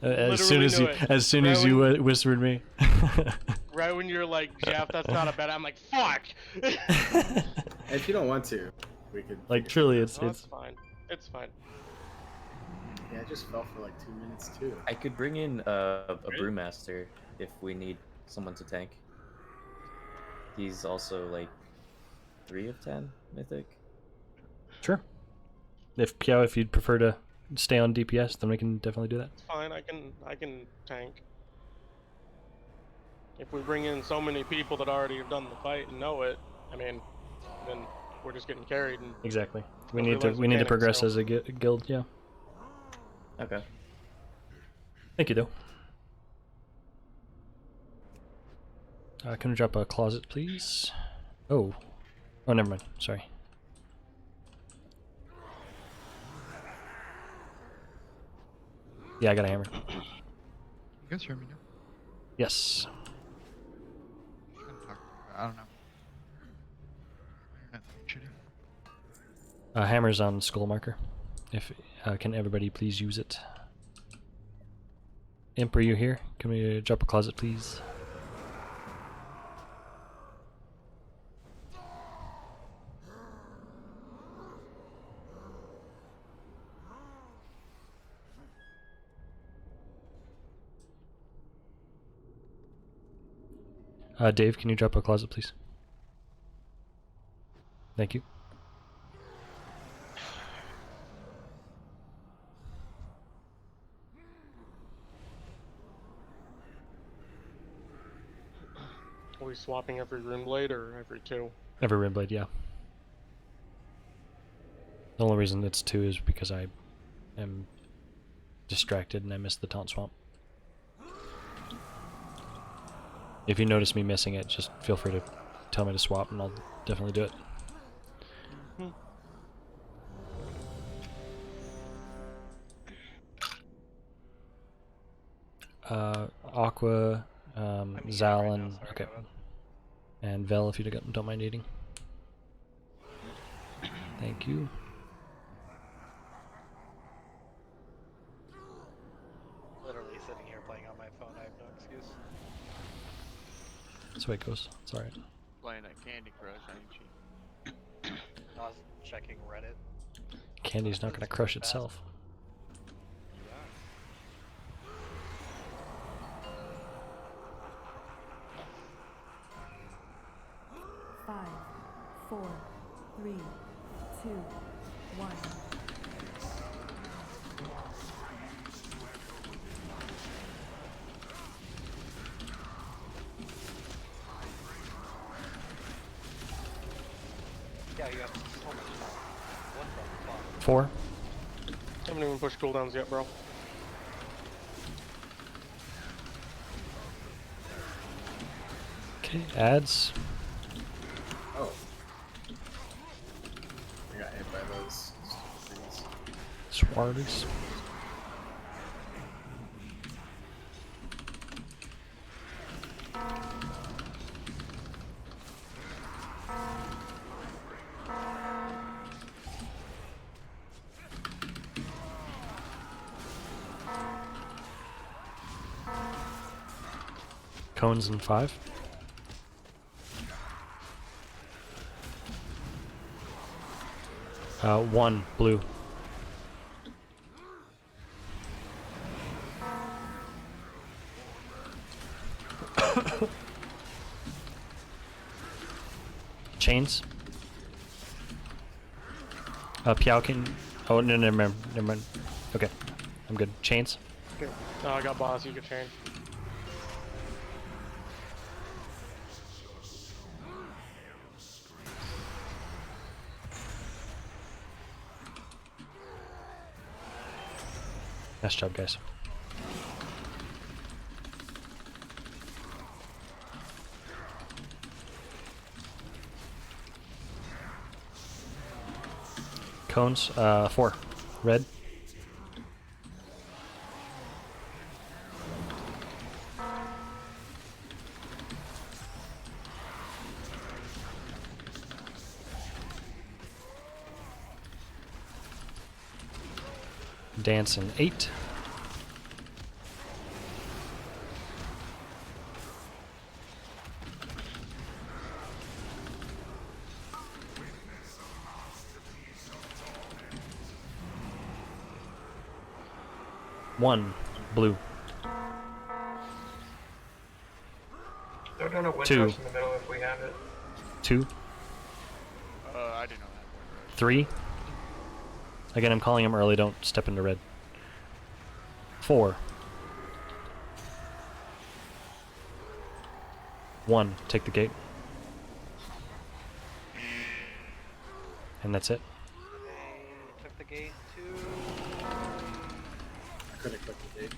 as soon as you whispered me. Right when you're like, Jeff, that's not a bad. I'm like, fuck. If you don't want to, we could. Like truly, it's fine. It's fine. Yeah, I just fell for like 2 minutes too. I could bring in a brewmaster if we need someone to tank. He's also like 3 of 10 mythic. Sure. If Piao, if you'd prefer to stay on DPS, then we can definitely do that. It's fine. I can tank. If we bring in so many people that already have done the fight and know it, I mean, then we're just getting carried. And Exactly. We need to progress as a guild. Yeah. Okay. Thank you, though. Can we drop a closet, please? Oh. Oh, never mind. Sorry. Yeah, I got a hammer. You guys hear me now? Yes. I don't know. Hammer's on skull marker. If can everybody please use it? Imp, are you here? Can we drop a closet, please? Dave, can you drop a closet, please? Thank you. Are we swapping every rune blade or every 2? Every red blade, yeah. The only reason it's 2 is because I am distracted and I missed the taunt swamp. If you notice me missing it, just feel free to tell me to swap and I'll definitely do it. Aqua, Zal, and okay, and Vel, if you don't mind eating. Thank you. Literally sitting here playing on my phone. I have no excuse. That's the way it goes. It's alright. Playing that Candy Crush, ain't you? I was checking Reddit. Candy's not gonna crush itself. Five, 4, 3, 2, 1. Yeah, you have so much time. What the fuck? 4. Haven't even pushed cooldowns yet, bro. Okay, ads. Oh. I got hit by those things. Swarties. Cones in 5. One blue. Chains. Piao can. Oh no, never mind. Never mind. Okay, I'm good. Chains. Okay. I got boss. You can chain. Nice job, guys. Cones, 4. Red. Dancing 8. One blue. Throw down a wind 2. rush in the middle if we have it. 2. I do not have wind rush. 3. Again, I'm calling him early. Don't step into red. 4. 1. Take the gate. And that's it. Took the gate to. I couldn't click the gate.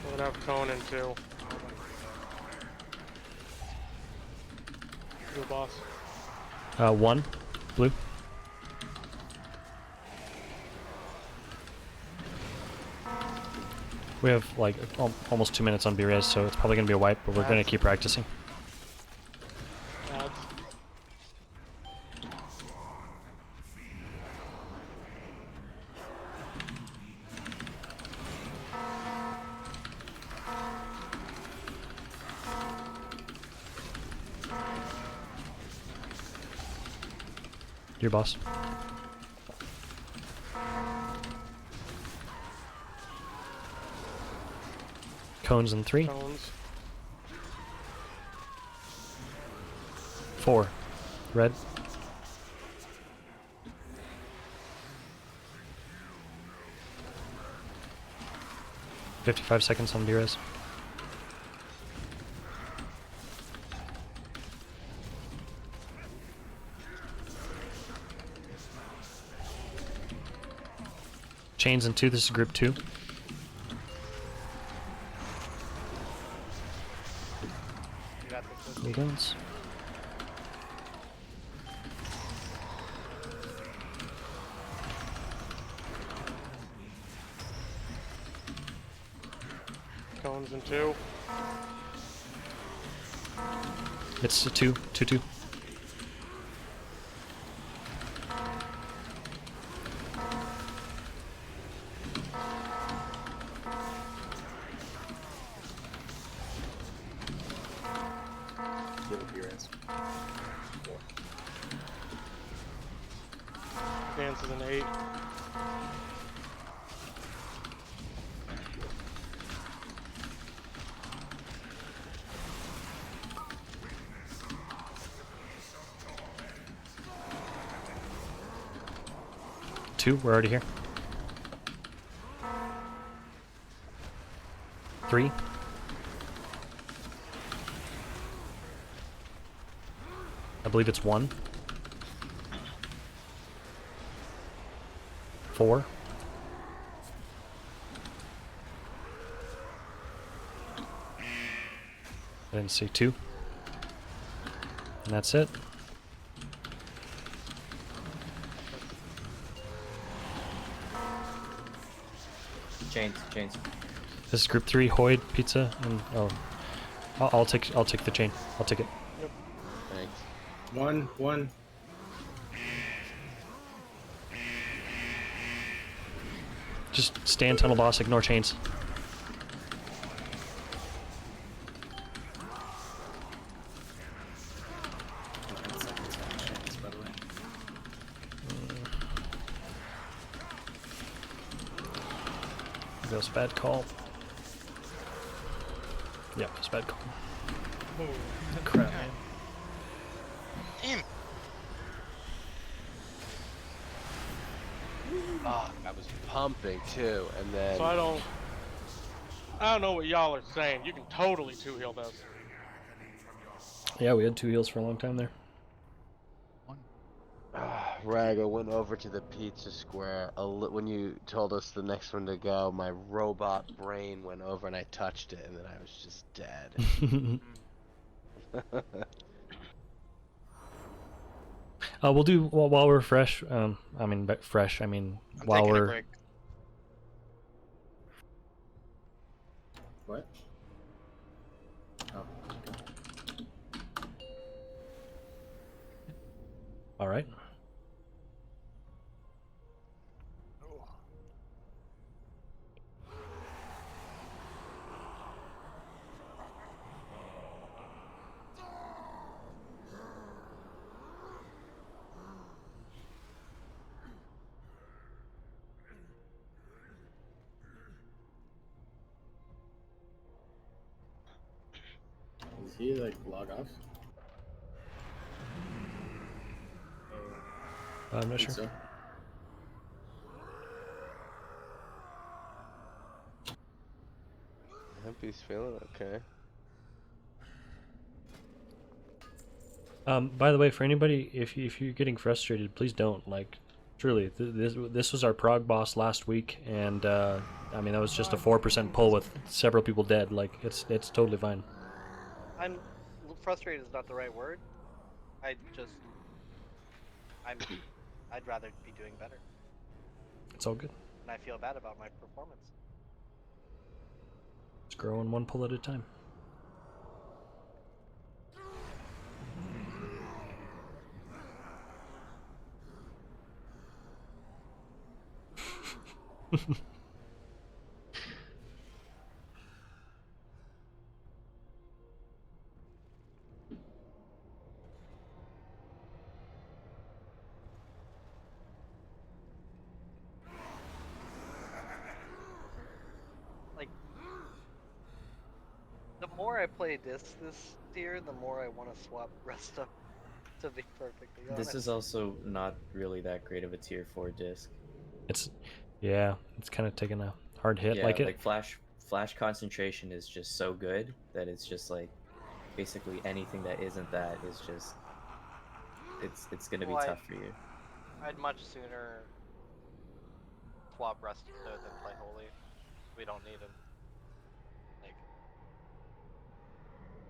We'll have cone in 2. Blue boss. 1 blue. We have like almost 2 minutes on B-Res, so it's probably gonna be a wipe, but we're gonna keep practicing. Ads. Your boss. Cones in 3. Cones. 4. Red. $55 seconds on B-Res. Chains in 2, this is group 2. You got this. Cooldowns. Cones in 2. It's a 2, 2, 2. Dance is an 8. Two, we're already here. 3. I believe it's 1. 4. I didn't see 2. And that's it. Chains. This is group 3, Hoyd, pizza, and oh, I'll take the chain. I'll take it. Yep. Thanks. 1. Just stand tunnel boss, ignore chains. That was a bad call. Yeah, it was a bad call. Crap, man. Damn. Oh, I was pumping too, and then. So I don't know what y'all are saying. You can totally 2-heal this. Yeah, we had 2 heals for a long time there. Rag, I went over to the pizza square. When you told us the next one to go, my robot brain went over and I touched it, and then I was just dead. We'll do while we're fresh. I mean fresh. I mean while taking a we're. break. What? Oh. All right. Did he like log off? I'm not Think sure. so. I hope he's feeling okay. By the way, for anybody, if you're getting frustrated, please don't. Like, truly, this was our prog boss last week, and I mean that was just a 4% pull with several people dead. Like, it's totally fine. I'm frustrated is not the right word. I'd rather be doing better. It's all good. And I feel bad about my performance. It's growing one pull at a time. Like, the more I play this year, the more I want to swap rest up. To be perfectly honest. This is also not really that great of a tier 4 disc. It's kind of taking a hard hit. Yeah, like flash concentration is just so good that it's just like basically anything that isn't that is just it's gonna be tough for you. I'd much sooner swap Resto than play Holy. We don't need him. Like,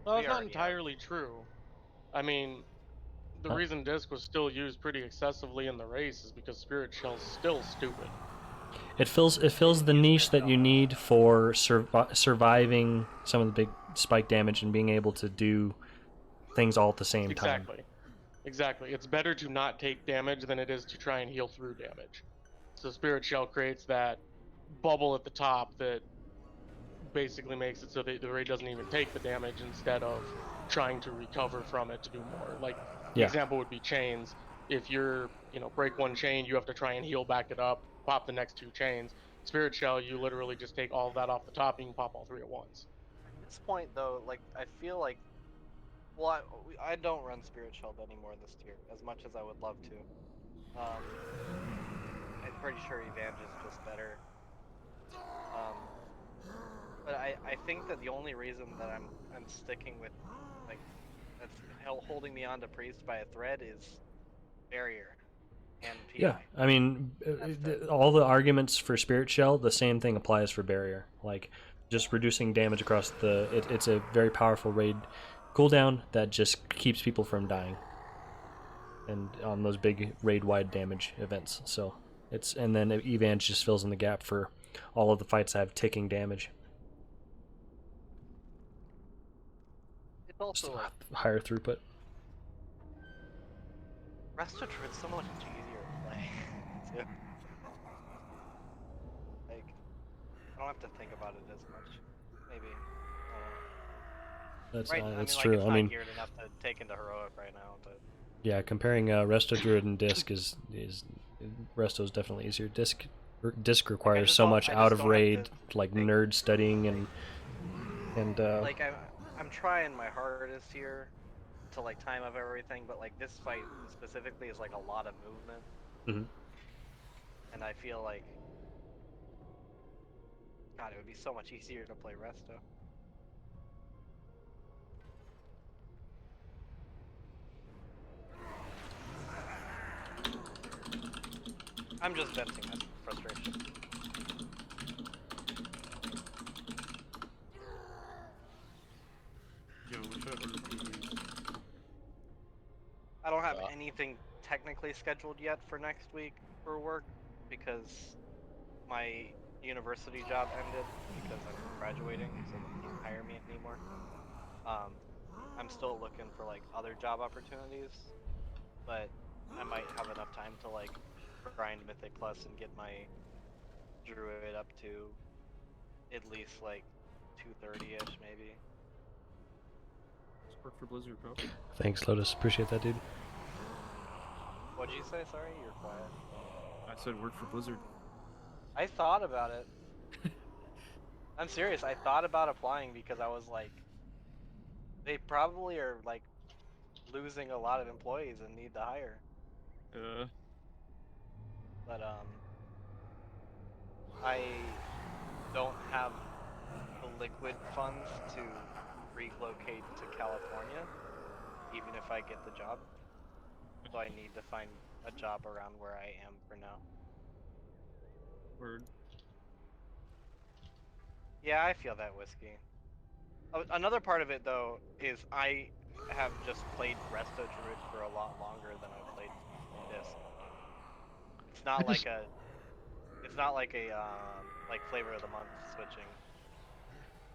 Well, we that's not already have. entirely true. I mean, the Huh? reason Disc was still used pretty excessively in the race is because Spirit Shell's still stupid. It fills the niche that you need for surviving some of the big spike damage and being able to do things all at the same time. Exactly. It's better to not take damage than it is to try and heal through damage. So Spirit Shell creates that bubble at the top that basically makes it so that the raid doesn't even take the damage instead of trying to recover from it to do more. Like the Yeah. example would be chains. If you're, break one chain, you have to try and heal back it up, pop the next two chains. Spirit Shell, you literally just take all of that off the top, and you can pop all three at once. At this point, though, like I feel like, well, I don't run Spirit Shield anymore this tier as much as I would love to. I'm pretty sure Evangel is just better. But I think that the only reason that I'm sticking with, like, that's holding me on to Priest by a thread is barrier and PI. Yeah, I mean, all the arguments for Spirit Shell, the same thing applies for Barrier. Like, just reducing damage across it's a very powerful raid cooldown that just keeps people from dying. And on those big raid-wide damage events, so and then Evange just fills in the gap for all of the fights that have ticking damage. It's also like higher throughput. Resto Druid's so much easier to play too. Like, I don't have to think about it as much. Maybe. That's right. that's I mean, true. Like, it's I not mean, geared enough to take into heroic right now, but yeah, comparing Resto Druid and Disc is Resto's definitely easier. Disc requires so much out of raid, like nerd studying and like I'm trying my hardest here to like time up everything, but like this fight specifically is like a lot of movement, and I feel like, God, it would be so much easier to play Resto. I'm just venting my frustration. I don't have anything technically scheduled yet for next week for work because my university job ended because I'm graduating, so they can't hire me anymore. I'm still looking for like other job opportunities, but I might have enough time to like grind Mythic Plus and get my Druid up to at least like 230-ish maybe. Just work for Blizzard, bro. Thanks, Lotus. Appreciate that, dude. What'd you say? Sorry, you're quiet. I said work for Blizzard. I thought about it. I'm serious. I thought about applying because I was like, they probably are like losing a lot of employees and need to hire. But I don't have the liquid funds to relocate to California, even if I get the job. So I need to find a job around where I am for now. Word. Yeah, I feel that, Whiskey. Another part of it, though, is I have just played Resto Druid for a lot longer than I played Disc. It's not like a like flavor of the month switching.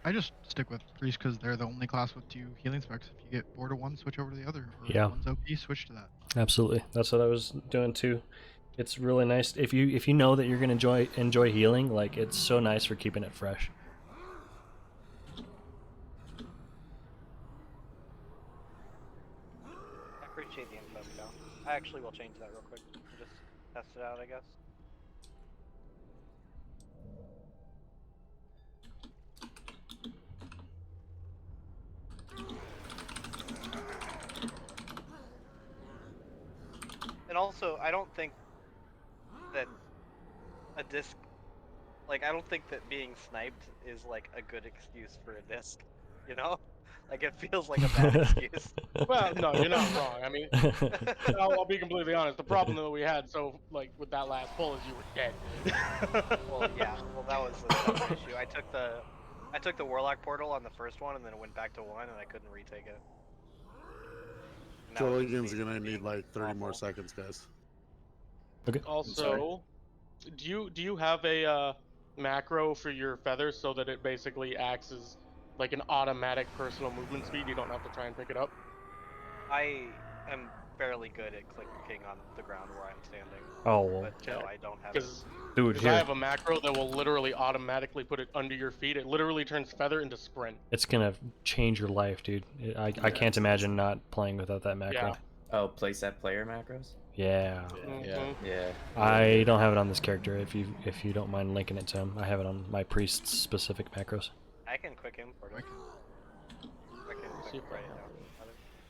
I just stick with Priest because they're the only class with 2 healing specs. If you get bored of one, switch over to the other. Or Yeah. if one's OP, switch to that. Absolutely, that's what I was doing too. It's really nice if you know that you're gonna enjoy healing. Like, it's so nice for keeping it fresh. I appreciate the info, Miguel. I actually will change that real quick and just test it out, I guess. And also, I don't think that a disc, like, I don't think that being sniped is like a good excuse for a disc, you know? Like it feels like a bad excuse. Well, no, you're not wrong. I mean, I'll be completely honest. The problem that we had with that last pull is you were dead. Well, yeah. Well, that was a separate issue. I took the Warlock portal on the first one, and then it went back to 1, and I couldn't retake it. And that was just Jolligan's me gonna need being like 30 more awful. seconds, guys. Okay. Also, do you have a macro for your feathers so that it basically acts as like an automatic personal movement speed? You don't have to try and pick it up. I am fairly good at clicking on the ground where I'm standing. Oh, well. But no, I don't have it. Dude, Because here. I have a macro that will literally automatically put it under your feet. It literally turns feather into sprint. It's gonna change your life, dude. I can't imagine not playing without that macro. Yeah. Oh, playset player macros? Yeah. Yeah. I don't have it on this character. If you don't mind linking it to him, I have it on my priest specific macros. I can quick import it. I can quick write it down.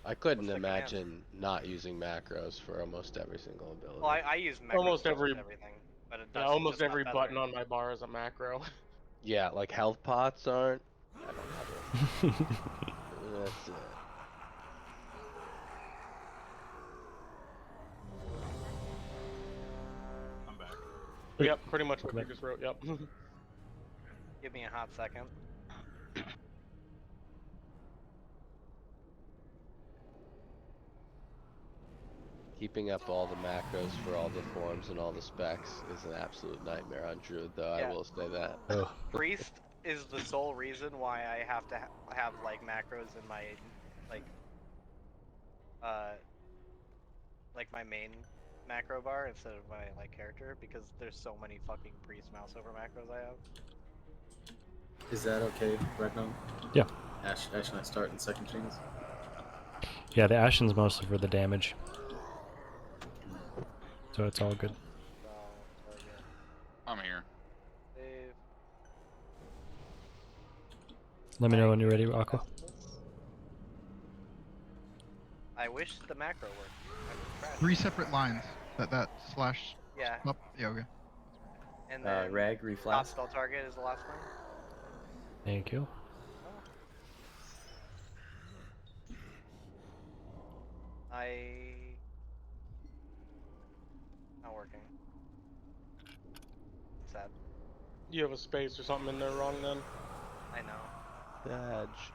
I couldn't imagine not using macros for almost every single ability. Well, I use macros Almost for every everything, but it Yeah, does almost just not every feather. button on my bar is a macro. Yeah, like health pots aren't. I don't have it. That's it. I'm back. Yep, pretty much what you just wrote. Yep. Give me a hot second. Keeping up all the macros for all the forms and all the specs is an absolute nightmare on Druid, though. Yeah. I will say that. Priest is the sole reason why I have to have like macros in my like my main macro bar instead of my like character, because there's so many fucking priest mouse over macros I have. Is that okay, Redno? Yeah. Ash and I start in second chains. Yeah, the Ashen's mostly for the damage. So it's all good. I'm here. Save. Let me know when you're ready, Aqua. I wish the macro worked. 3 separate lines. That slash. Yeah. Up. Yeah. Okay. And then Rag, top reflex. spell target is the last one. Thank you. Not working. Sad. You have a space or something in there wrong then. I know. Badge.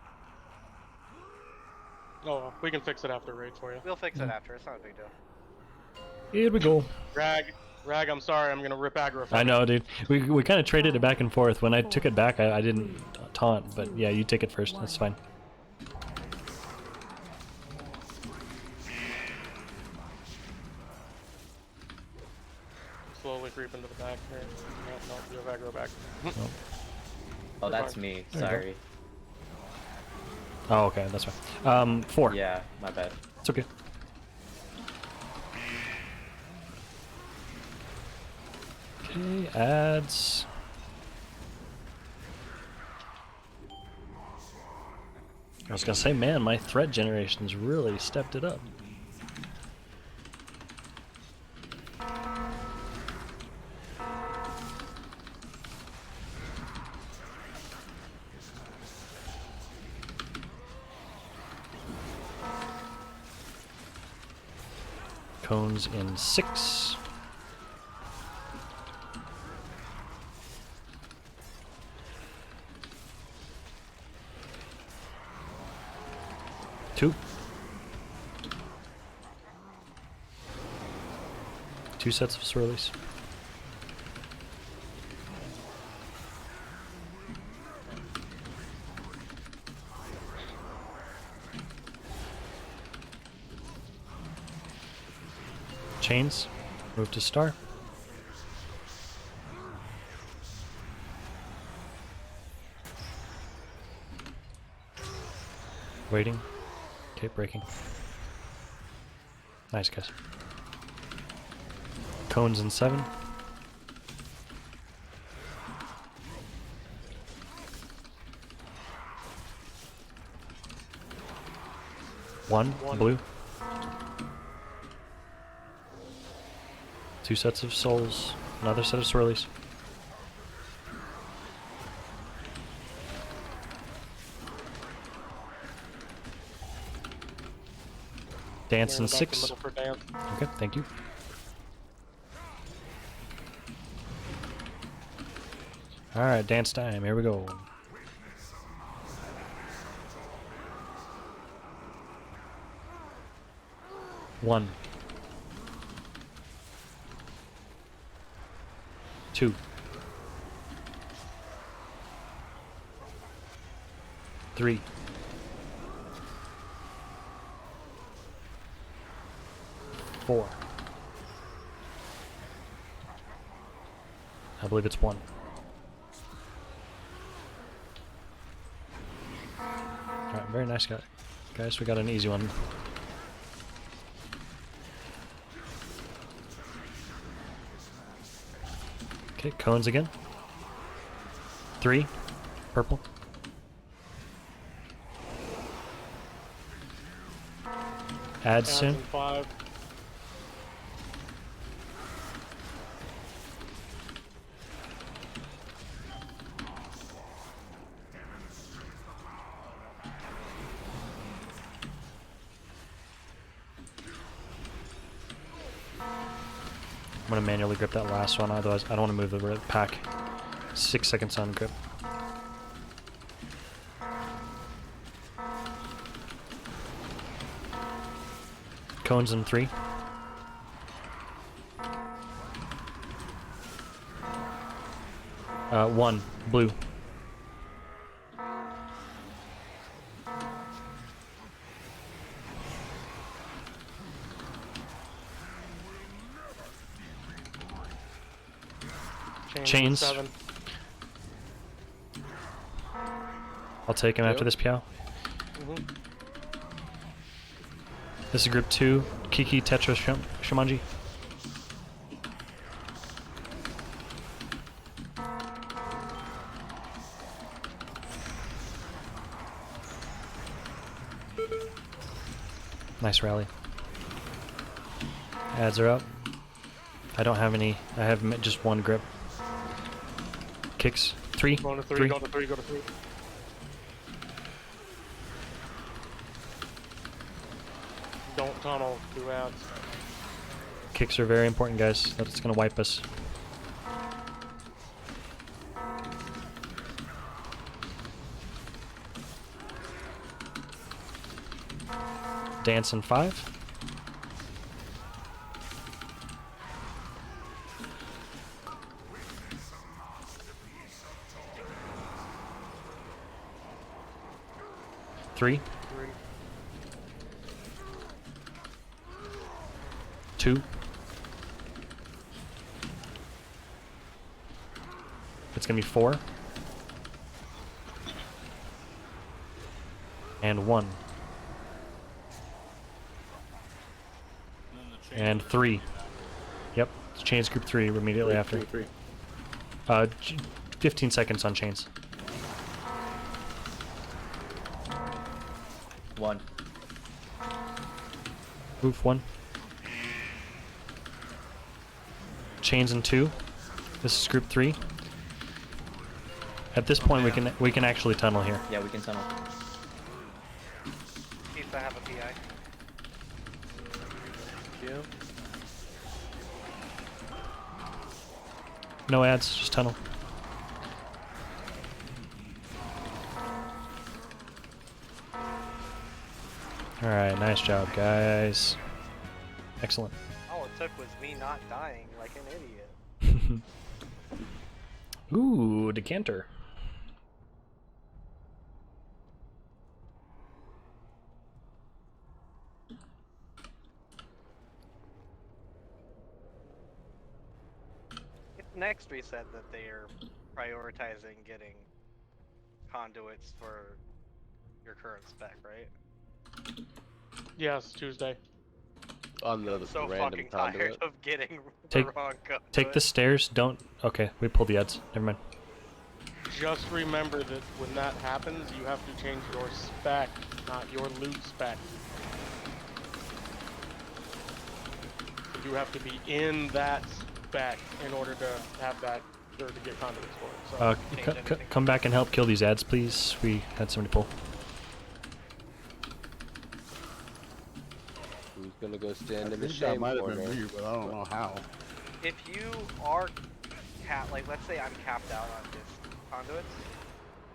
Oh, well, we can fix it after raid for you. We'll fix it after. It's not a big deal. Here we go. Rag, I'm sorry. I'm gonna rip aggro. I know, dude. We kind of traded it back and forth. When I took it back, I didn't taunt, but yeah, you take it first. That's fine. Slowly creep into the back here. No, you have aggro back. Oh, that's me. Sorry. Oh, okay, that's fine. 4. Yeah, my bad. It's okay. Okay, adds. I was gonna say, man, my threat generation's really stepped it up. Cones in 6. Two. 2 sets of swirlies. Chains. Move to star. Waiting. Okay, breaking. Nice, guys. Cones in 7. One, blue. 2 sets of souls. Another set of swirlies. Dance in Near about the 6. middle for dance. Okay, thank you. Alright, dance time. Here we go. One. 2. 3. 4. I believe it's 1. Alright, very nice guy. Guys, we got an easy one. Okay, cones again. 3. Purple. Add soon. 5. I'm gonna manually grip that last one, otherwise I don't want to move the pack. 6 seconds on grip. Cones in 3. One. Blue. Chains. 7. I'll take him after this PO. This is group 2. Kiki, Tetra, Shimanji. Nice rally. Ads are up. I don't have any. I have just 1 grip. Kicks. 3. Go to 3, 3. go to 3, go to 3. Don't tunnel, 2 ads. Kicks are very important, guys. That's gonna wipe us. Dance in 5. Three. 2. It's gonna be 4. And 1. And 3. Yep, chains group 3 immediately after. 3. 15 seconds on chains. 1. Move 1. Chains in 2. This is group 3. At this point, we can actually tunnel here. Yeah, we can tunnel. Keith, I have a PI. No ads, just tunnel. Alright, nice job, guys. Excellent. All it took was me not dying like an idiot. Ooh, decanter. Next we said that they are prioritizing getting conduits for your current spec, right? Yes, Tuesday. On the So random fucking conduit. tired of getting Take, the wrong conduit. take the stairs, don't... Okay, we pulled the ads. Never mind. Just remember that when that happens, you have to change your spec, not your loot spec. You have to be in that spec in order to have that, or to get conduits for it. So. Come back and help kill these ads, please. We had somebody pull. to go stand I in the think that shame might have corner. been me, but I don't know how. If you are like let's say I'm capped out on disc conduits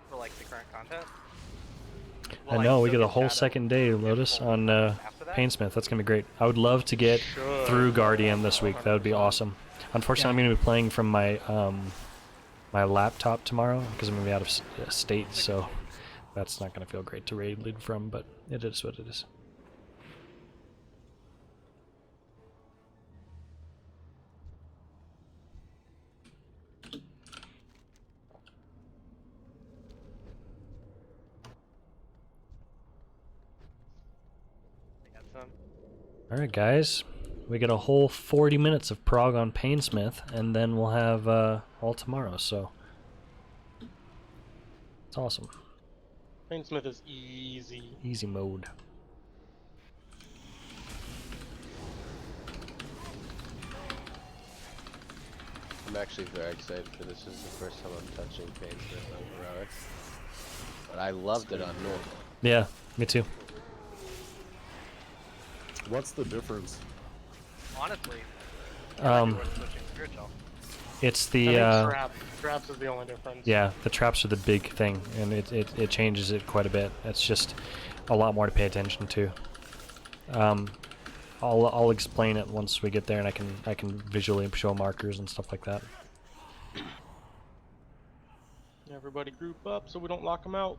for like the current content. I know, we get a whole second day, Lotus, on Painsmith. That's going to be great. I would love to get through Guardian this week. That would be awesome. Unfortunately, I'm going to be playing from my my laptop tomorrow because I'm going to be out of state, so that's not going to feel great to raid lead from, but it is what it is. Alright guys, we get a whole 40 minutes of prog on Painsmith, and then we'll have all tomorrow, so it's awesome. Painsmith is easy. Easy mode. I'm actually very excited for this. This is the first time I'm touching Painsmith on Heroic. But I loved it on normal. Yeah, me too. What's the difference? Honestly, it's the traps is the only difference. yeah, the traps are the big thing, and it changes it quite a bit. It's just a lot more to pay attention to. I'll explain it once we get there, and I can visually show markers and stuff like that. Everybody group up so we don't lock them out.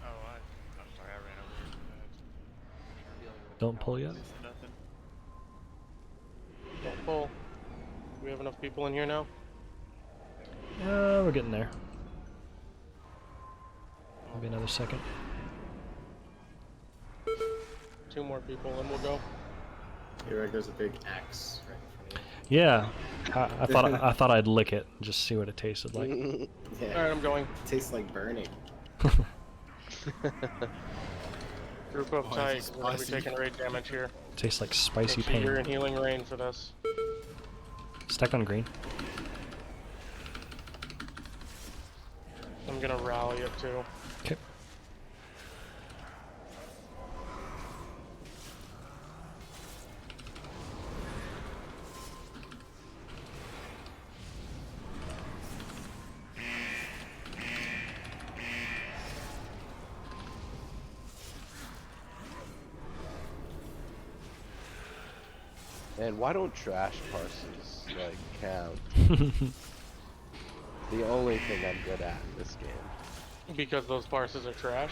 I'm sorry, I ran over that. Don't pull yet. Nothing. Don't pull. Do we have enough people in here now? We're getting there. Maybe another second. 2 more people, and we'll go. Here, there's a big axe right in front of you. Yeah, I thought I'd lick it and just see what it tasted like. Yeah. Alright, I'm going. It tastes like burning. Group up tight. We're gonna be taking raid damage here. Tastes like spicy Make sure pain. you're in healing rain for this. Stack on green. I'm gonna rally it too. Okay. And why don't trash parses like count? The only thing I'm good at in this game. Because those parses are trash?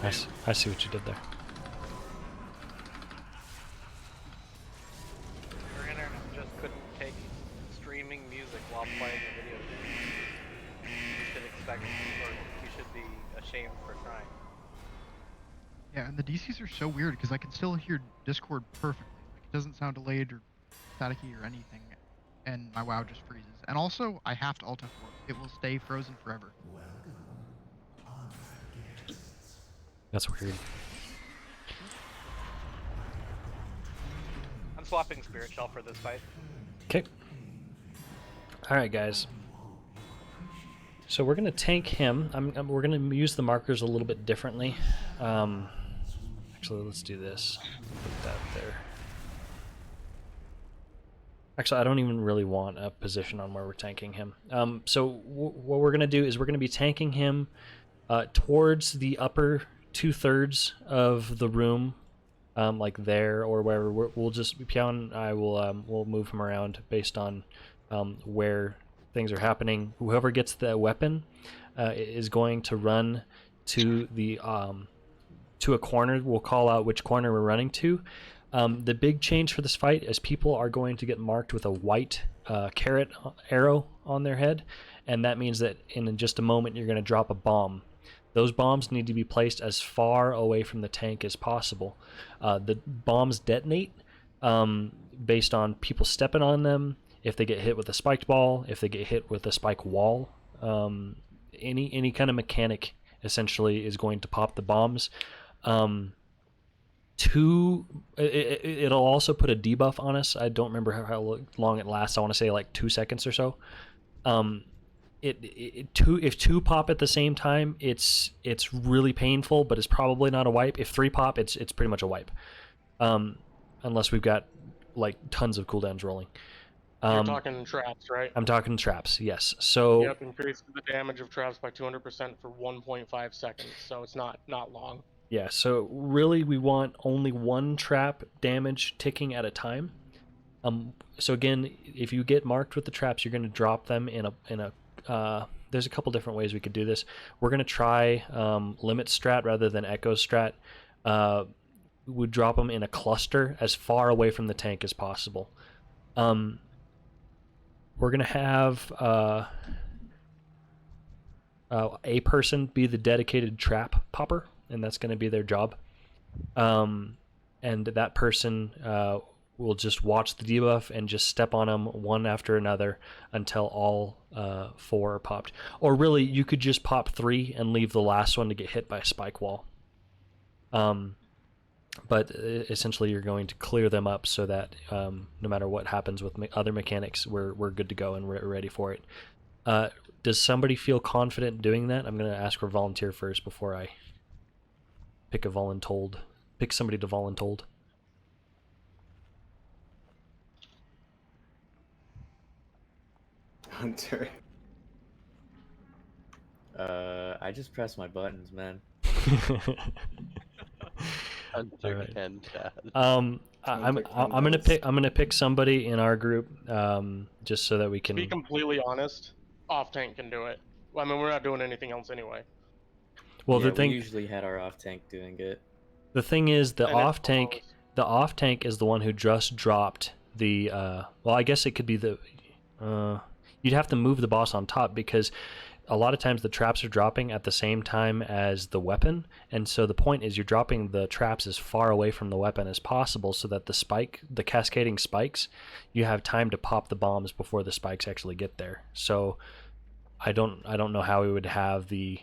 I see what you did there. Your internet just couldn't take streaming music while playing a video game. You should expect, or you should be ashamed for trying. Yeah, and the DCs are so weird because I can still hear Discord perfectly. Like, it doesn't sound delayed or staticky or anything, and my WoW just freezes. And also, I have to Alt F4. It will stay frozen forever. That's weird. I'm swapping Spirit Shell for this fight. Okay. Alright guys. So we're going to tank him. We're going to use the markers a little bit differently. Actually, let's do this. Put that there. Actually, I don't even really want a position on where we're tanking him. So what we're going to do is we're going to be tanking him towards the upper 2/3 of the room, like there or wherever. We'll just, Piao and I will we'll move him around based on where things are happening. Whoever gets the weapon is going to run to the to a corner. We'll call out which corner we're running to. The big change for this fight is people are going to get marked with a white carrot arrow on their head, and that means that in just a moment you're going to drop a bomb. Those bombs need to be placed as far away from the tank as possible. The bombs detonate based on people stepping on them, if they get hit with a spiked ball, if they get hit with a spike wall. Any kind of mechanic essentially is going to pop the bombs. It'll also put a debuff on us. I don't remember how long it lasts. I want to say like 2 seconds or so. if two pop at the same time, it's really painful, but it's probably not a wipe. If three pop, it's pretty much a wipe, unless we've got like tons of cooldowns rolling. You're talking traps, right? I'm talking traps, yes. So Yep, increase the damage of traps by 200% for 1.5 seconds, so it's not long. yeah, so really we want only one trap damage ticking at a time. So again, if you get marked with the traps, you're going to drop them in a there's a couple different ways we could do this. We're going to try limit strat rather than echo strat. We would drop them in a cluster as far away from the tank as possible. We're going to have a person be the dedicated trap popper, and that's going to be their job. And that person will just watch the debuff and just step on them one after another until all 4 are popped. Or really, you could just pop 3 and leave the last one to get hit by a spike wall. But essentially, you're going to clear them up so that no matter what happens with other mechanics, we're good to go and we're ready for it. Does somebody feel confident doing that? I'm going to ask for volunteer first before I pick somebody to voluntold. Hunter. I just press my buttons, man. Hunter Alright. can chat. I'm gonna pick somebody in our group, just so that we To be can. completely honest, off tank can do it. Well, I mean, we're not doing anything else anyway. Well, yeah, the thing. we usually had our off tank doing it. The thing is, the And it's off tank. The off tank is the one who just dropped the. Well, I guess it could be the. You'd have to move the boss on top because a lot of times the traps are dropping at the same time as the weapon, and so the point is you're dropping the traps as far away from the weapon as possible so that the cascading spikes, you have time to pop the bombs before the spikes actually get there. So I don't know how we would have the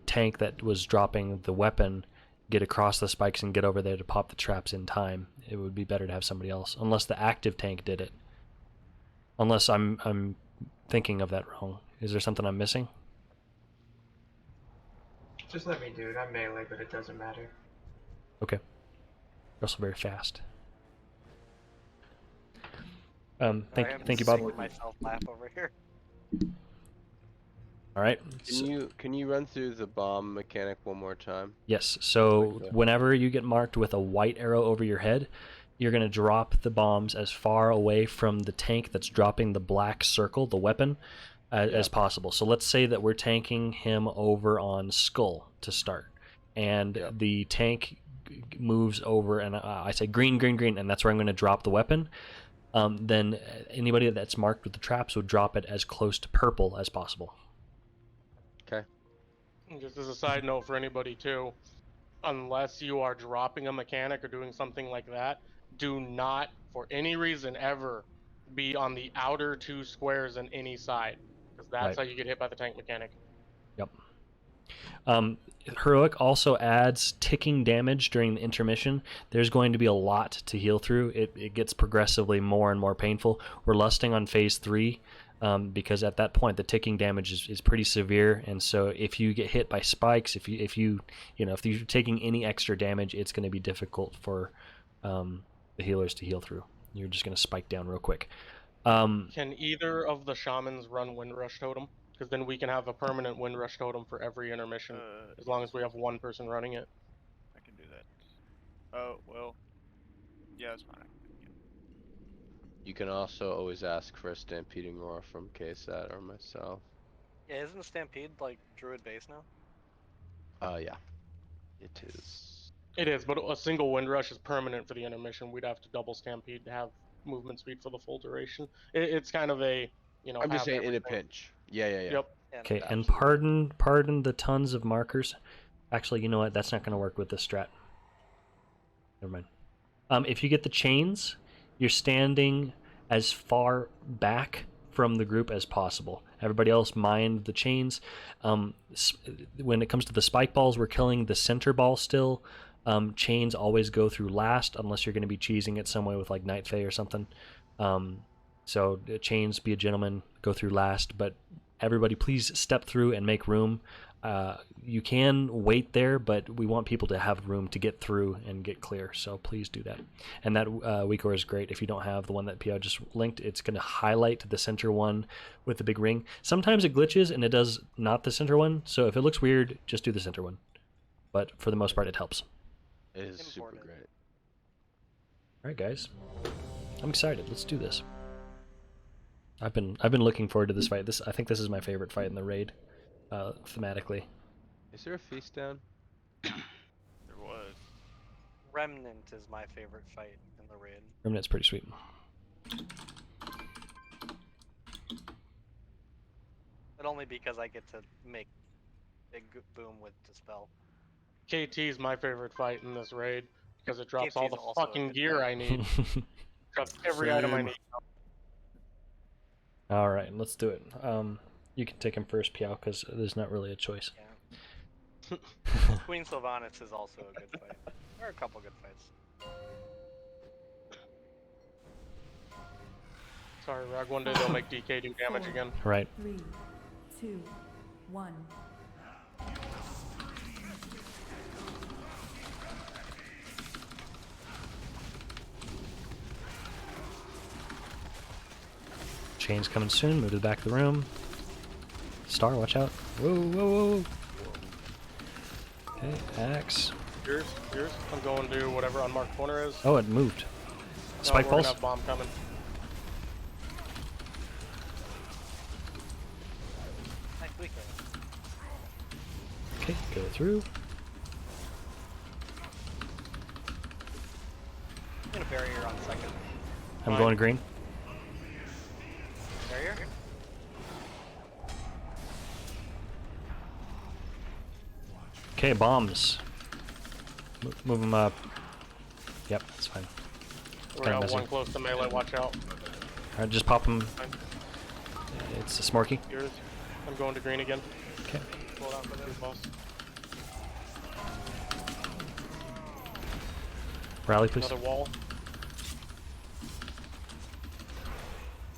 tank that was dropping the weapon get across the spikes and get over there to pop the traps in time. It would be better to have somebody else, unless the active tank did it. Unless I'm thinking of that wrong. Is there something I'm missing? Just let me do it. I'm melee, but it doesn't matter. Okay. You're also very fast. Thank you, Bob. Making myself laugh over here. All right. Can you run through the bomb mechanic one more time? Yes. So whenever you get marked with a white arrow over your head, you're going to drop the bombs as far away from the tank that's dropping the black circle, the weapon, as possible. So let's say that we're tanking him over on Skull to start, and the tank moves over, and I say green, green, green, and that's where I'm going to drop the weapon. Then anybody that's marked with the traps would drop it as close to purple as possible. Okay. Just as a side note for anybody too, unless you are dropping a mechanic or doing something like that, do not, for any reason, ever be on the outer 2 squares on any side, because that's how you get hit by the tank mechanic. Yep. Heroic also adds ticking damage during the intermission. There's going to be a lot to heal through. It gets progressively more and more painful. We're lusting on phase 3, because at that point the ticking damage is pretty severe, and so if you get hit by spikes, if you're taking any extra damage, it's going to be difficult for the healers to heal through. You're just going to spike down real quick. Can either of the shamans run Windrush Totem? Because then we can have a permanent Windrush Totem for every intermission, as long as we have one person running it. I can do that. Oh, well. Yeah, it's fine. You can also always ask for a Stampeding Roar from KSAT or myself. Yeah, isn't Stampede like Druid base now? Yeah. It is. It is, but a single Windrush is permanent for the intermission. We'd have to double Stampede to have movement speed for the full duration. It's kind of a, I'm just saying in a pinch. Yeah. Yep. Okay, and pardon the tons of markers. Actually, you know what? That's not going to work with this strat. Never mind. If you get the chains, you're standing as far back from the group as possible. Everybody else mind the chains. When it comes to the spike balls, we're killing the center ball still. Chains always go through last, unless you're going to be cheesing it some way with like Night Fae or something. So chains, be a gentleman, go through last, but everybody please step through and make room. You can wait there, but we want people to have room to get through and get clear, so please do that. And that WeakOr is great. If you don't have the one that PO just linked, it's going to highlight the center one with the big ring. Sometimes it glitches and it does not the center one, so if it looks weird, just do the center one. But for the most part, it helps. It is super great. Alright guys, I'm excited. Let's do this. I've been looking forward to this fight. I think this is my favorite fight in the raid, thematically. Is there a feast down? There was. Remnant is my favorite fight in the raid. Remnant's pretty sweet. But only because I get to make big boom with Dispel. KT is my favorite fight in this raid because it drops KT all is the also a fucking good gear fight. I need. Drops every item I Same. need. Alright, let's do it. You can take him first, Piao, because there's not really a choice. Yeah. Queen Sylvanas is also a good fight. There are a couple good fights. Sorry, Rag. One day they'll make DK do damage again. Right. 3, 2, 1. Chain's coming soon. Move to the back of the room. Star, watch out. Whoa, whoa, whoa. Okay, axe. Yours. I'm going to whatever unmarked corner is. Oh, it moved. Spike we're gonna falls. have bomb coming. Nice weak Okay, go through. I'm gonna barrier on second. I'm going green. Barrier? Okay, bombs. Move them up. Yep, that's fine. We're Kinda out messy. one close to melee, watch out. Alright, just pop them. It's a Smorky. Yours. I'm going to green again. Okay. Hold on for this, boss. Rally, please. Another wall.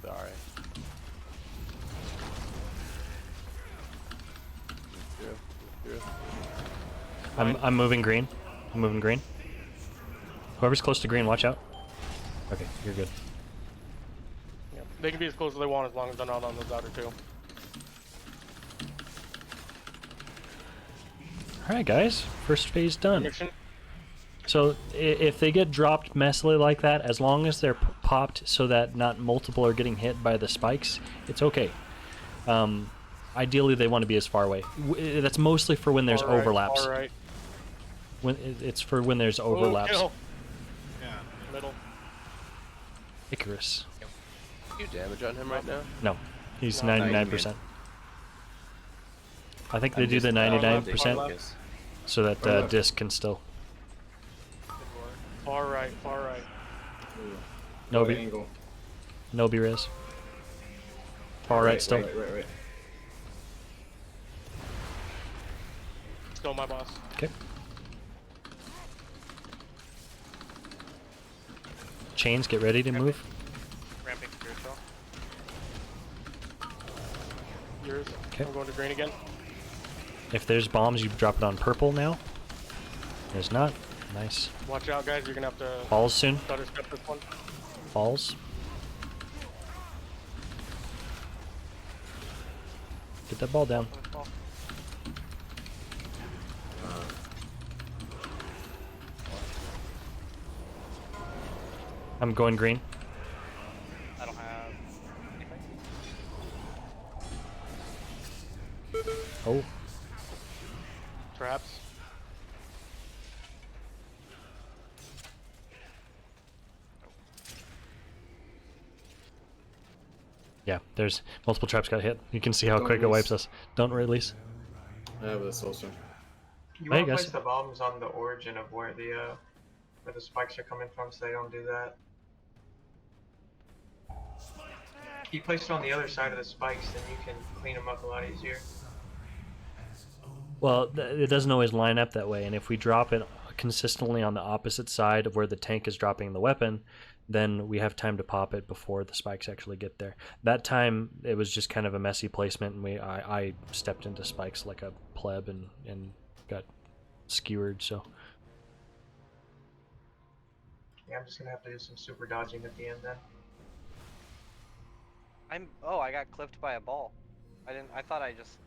Sorry. I'm moving green. I'm moving green. Whoever's close to green, watch out. Okay, you're good. Yeah. They can be as close as they want as long as they're not on those outer two. Alright guys, first phase done. Mission. So if they get dropped messily like that, as long as they're popped so that not multiple are getting hit by the spikes, it's okay. Ideally they want to be as far away. That's mostly for when there's overlaps. Alright. When it's for when there's overlaps. Oh, yeah, middle. Icarus. You damage on him right now? No, he's No, 99%. I think they I'm do the just 99% so that disc can still. Far right. Nobi. Nobi res. Far right still. Right. Still my boss. Okay. Chains, get ready to move. Ramping to yourself. Yours. Okay. I'm going to green again. If there's bombs, you drop it on purple now. There's not. Nice. Watch out, guys. You're gonna have to. Falls soon. Stutter step this one. Falls. Get that ball down. I'm going green. I don't have anything. Oh. Traps. Yeah, there's multiple traps got hit. You can see how Don't quick it release. wipes us. Don't release. I have a soul stone. You Hey, want to guys. place the bombs on the origin of where the spikes are coming from, so they don't do that. If you place it on the other side of the spikes, then you can clean them up a lot easier. Well, it doesn't always line up that way, and if we drop it consistently on the opposite side of where the tank is dropping the weapon, then we have time to pop it before the spikes actually get there. That time, it was just kind of a messy placement, and I stepped into spikes like a pleb and got skewered, so... Yeah, I'm just gonna have to do some super dodging at the end then. Oh, I got clipped by a ball. I thought I just...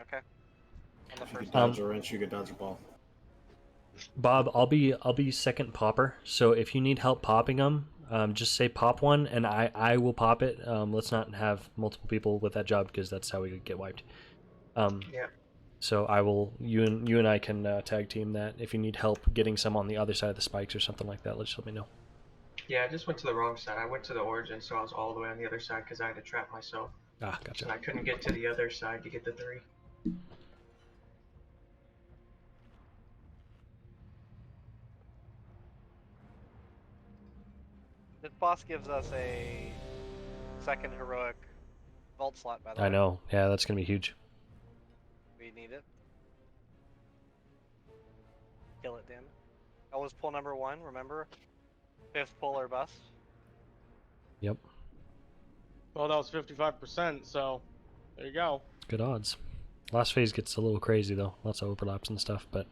Okay. On the If you first could dodge a wrench, you could dodge a ball. Bob, I'll be second popper, so if you need help popping them, just say pop one, and I will pop it. Let's not have multiple people with that job, because that's how we get wiped. Yeah. So I will. You and I can tag team that. If you need help getting some on the other side of the spikes or something like that, just let me know. Yeah, I just went to the wrong side. I went to the origin, so I was all the way on the other side because I had to trap myself. Ah, gotcha. And I couldn't get to the other side to get the 3. This boss gives us a second heroic vault slot, by the way. I know. Yeah, that's gonna be huge. We need it. Kill it, damn it. Always pull number 1, remember? 5th pull or bust. Yep. Well, that was 55%, so there you go. Good odds. Last phase gets a little crazy though. Lots of overlaps and stuff, but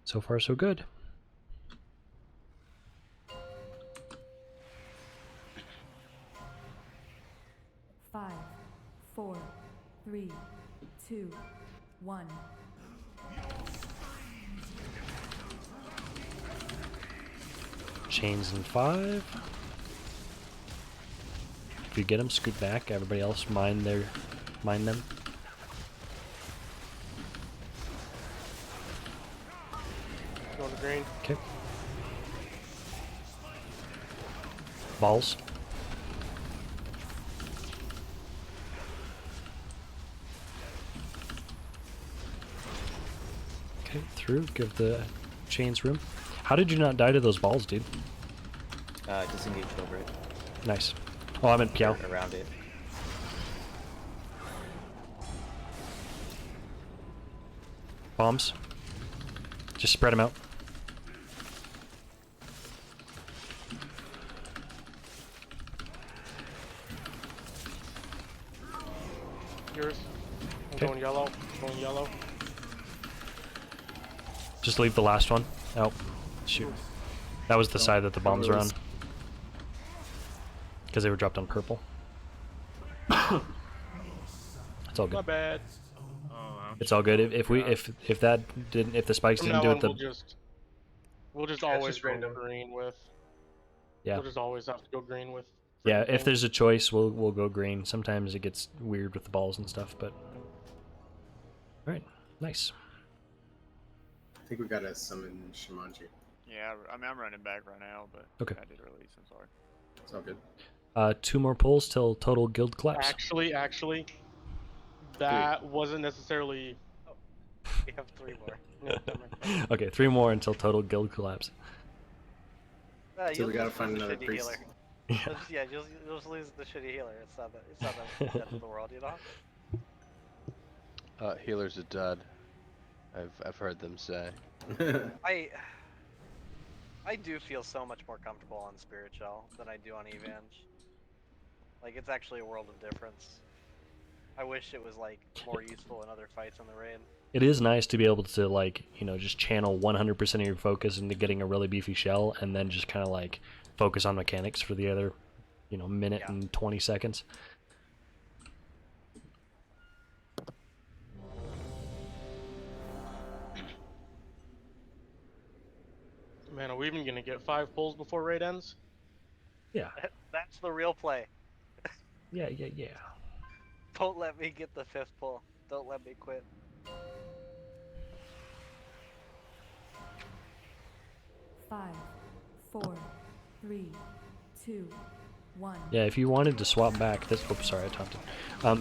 so far so good. Five, 4, 3, 2, 1. Chains in 5. If you get them, scoot back. Everybody else mine them. Go to green. Okay. Balls. Okay, through. Give the chains room. How did you not die to those balls, dude? Disengaged over it. Nice. Oh, I meant Piao. Around it. Bombs. Just spread them out. Yours. I'm Okay. going yellow. Going yellow. Just leave the last one. Oh, shoot. That was the side that the bombs were on. Because they were dropped on purple. It's all My good. bad. It's all good. If the spikes From didn't now do on, it, we'll just Yeah, it's always just go random. green with. Yeah. We'll just always have to go green with. yeah, certain if things. there's a choice, we'll go green. Sometimes it gets weird with the balls and stuff, but all right, nice. I think we gotta summon Shimanji. Yeah, I mean, I'm running back right now, but Okay. I did release. I'm sorry. It's all good. 2 more pulls till total guild collapse. Actually, that wasn't necessarily. We have 3 more. No, never mind. Okay, 3 more until total guild collapse. So You'll we gotta just find lose the another shitty priest. healer. Yeah, you'll just lose the shitty healer. It's not the end of the world, you know? Healers are dead. I've heard them say. I do feel so much more comfortable on Spirit Shell than I do on Evenge. Like, it's actually a world of difference. I wish it was, like, more useful in other fights on the raid. It is nice to be able to, like, you know, just channel 100% of your focus into getting a really beefy shell, and then just kind of, like, focus on mechanics for the other, you know, minute and 20 seconds. Man, are we even gonna get 5 pulls before raid ends? Yeah. That's the real play. Yeah. Don't let me get the 5th pull. Don't let me quit. Five, 4, 3, 2, 1. Yeah, if you wanted to swap back, this. Oops, sorry, I taunted.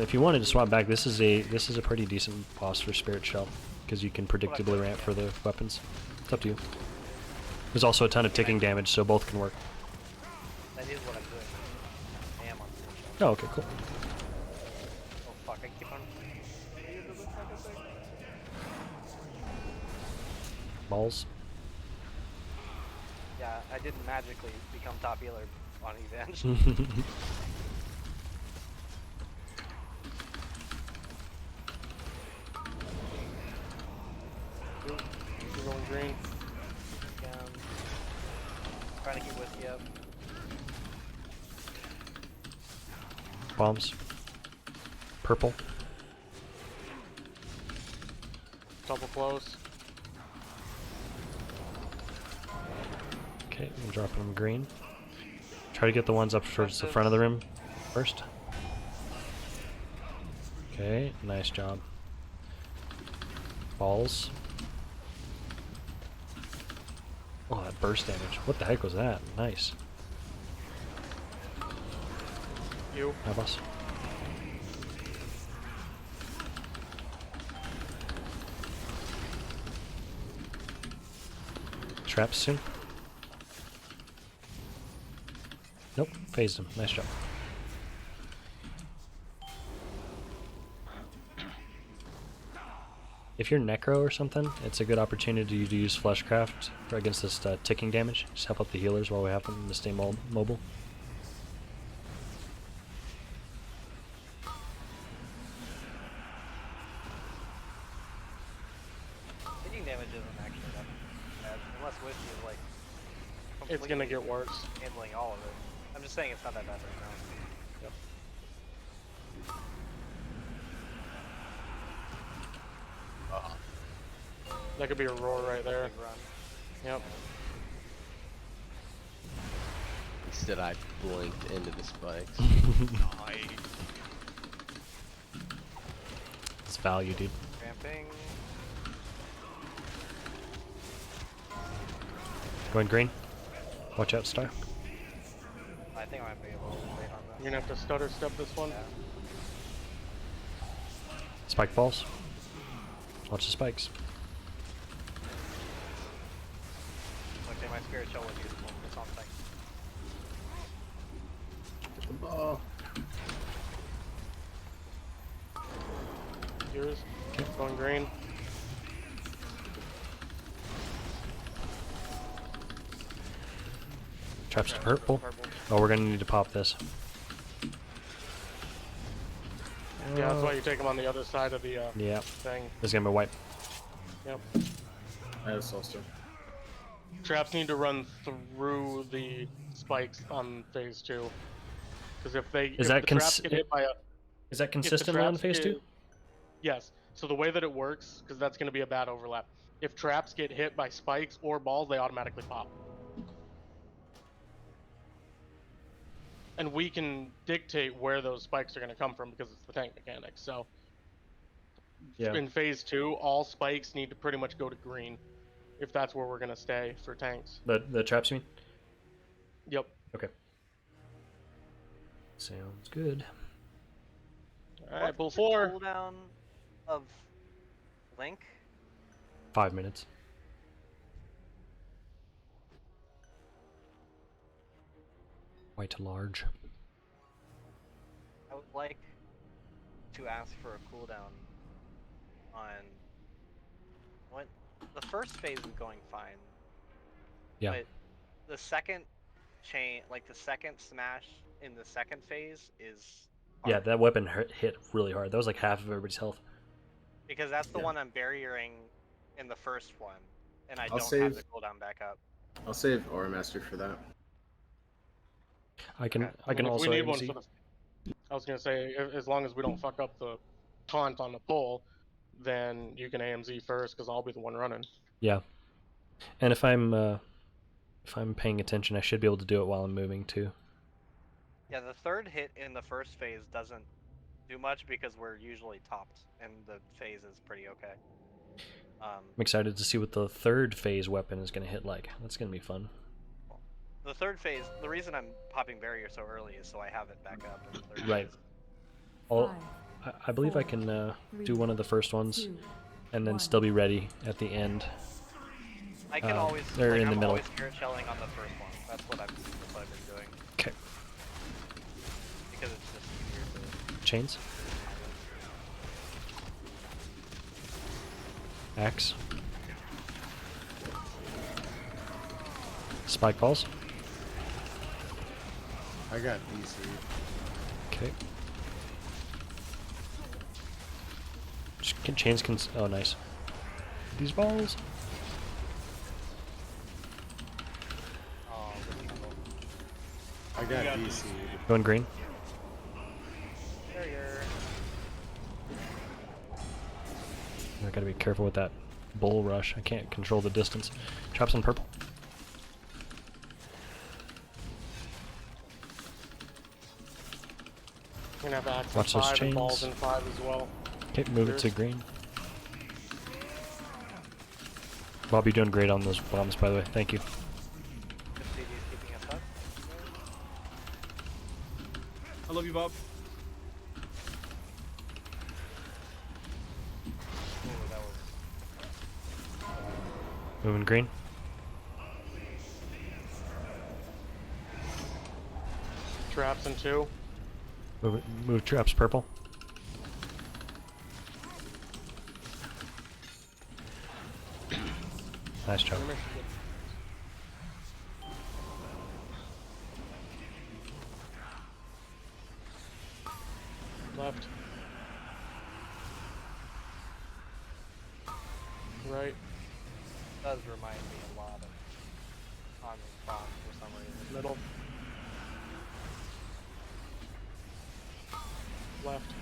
If you wanted to swap back, this is a pretty decent boss for Spirit Shell, because you can predictably ramp for the weapons. It's up to you. There's also a ton of ticking damage, so both can work. That is what I'm doing. I am on Spirit Shell. Oh, okay, cool. Oh fuck, I keep on... balls. Yeah, I didn't magically become top healer on Evenge. You're going green. Trying to get whiskey up. Bombs. Purple. Double close. Okay, I'm dropping them green. Try to get the ones up towards the front of the rim first. Okay, nice job. Balls. Oh, that burst damage. What the heck was that? Nice. You. Hi, boss. Traps soon. Nope, phased him. Nice job. If you're Necro or something, it's a good opportunity to use Fleshcraft against this ticking damage. Just help out the healers while we have them to stay mobile. Taking damage isn't actually that bad, unless whiskey is like It's gonna get worse. handling all of it. I'm just saying it's not that bad right now. Yep. That could be a roar right there. Yep. Instead, I blinked into the spikes. It's value, dude. Ramping. Going green. Watch out, Star. I think I might be able to wait on that. You're gonna have to stutter step this one. Spike balls. Watch the spikes. Okay, my spirit shell was useful for something. Get the ball. Yours. Going green. Traps to purple. Oh, we're gonna need to pop this. Yeah, that's why you take them on the other side of the Yeah. thing. This is gonna be a wipe. Yep. I have Soulstone. Traps need to run through the spikes on phase 2. Because if they Is that traps get hit by a Is that if the consistently on traps phase get- 2? Yes. So the way that it works, because that's going to be a bad overlap. If traps get hit by spikes or balls, they automatically pop. And we can dictate where those spikes are going to come from because it's the tank mechanics. So Yeah. in phase 2, all spikes need to pretty much go to green, if that's where we're going to stay for tanks. The traps, you mean? Yep. Okay. Sounds good. Alright, pull What's 4. the cooldown of Link? 5 minutes. Quite large. I would like to ask for a cooldown on what the first phase is going fine. Yeah. But the second chain, like the second smash in the second phase, is Yeah, that weapon hit really hard. That was like half of everybody's health. because that's the Yeah. one I'm barriering in the first one, and I I'll don't have save- the cooldown back up. I'll save Aura Master for that. I can Okay. I can mean, if also we need one AMC. for the, I was gonna say, as long as we don't fuck up the taunt on the pull, then you can AMZ first, because I'll be the one running. Yeah. And if I'm paying attention, I should be able to do it while I'm moving too. Yeah, the third hit in the first phase doesn't do much because we're usually topped, and the phase is pretty okay. I'm excited to see what the third phase weapon is going to hit like. That's going to be fun. The third phase, the reason I'm popping barrier so early is so I have it back up in the third Right. phase. I believe I can do one of the first ones and then still be ready at the end. I can always, They're like, in the I'm middle. always spirit shelling on the first one. That's what I've been doing. Okay. Because it's just easier to... Chains. Spike balls. I got DC. Okay. Chains can. Oh, nice. These balls. I got DC. Going green. I gotta be careful with that bull rush. I can't control the distance. Traps in purple. We're gonna have access Watch those 5 and balls chains. in 5 as well. Okay, move it to green. Bob, you're doing great on those bombs, by the way. Thank you. I love you, Bob. Moving green. Traps in 2. Move traps purple. Nice job. Left. Right. Does remind me a lot of on the bomb for some reason. Middle. Left.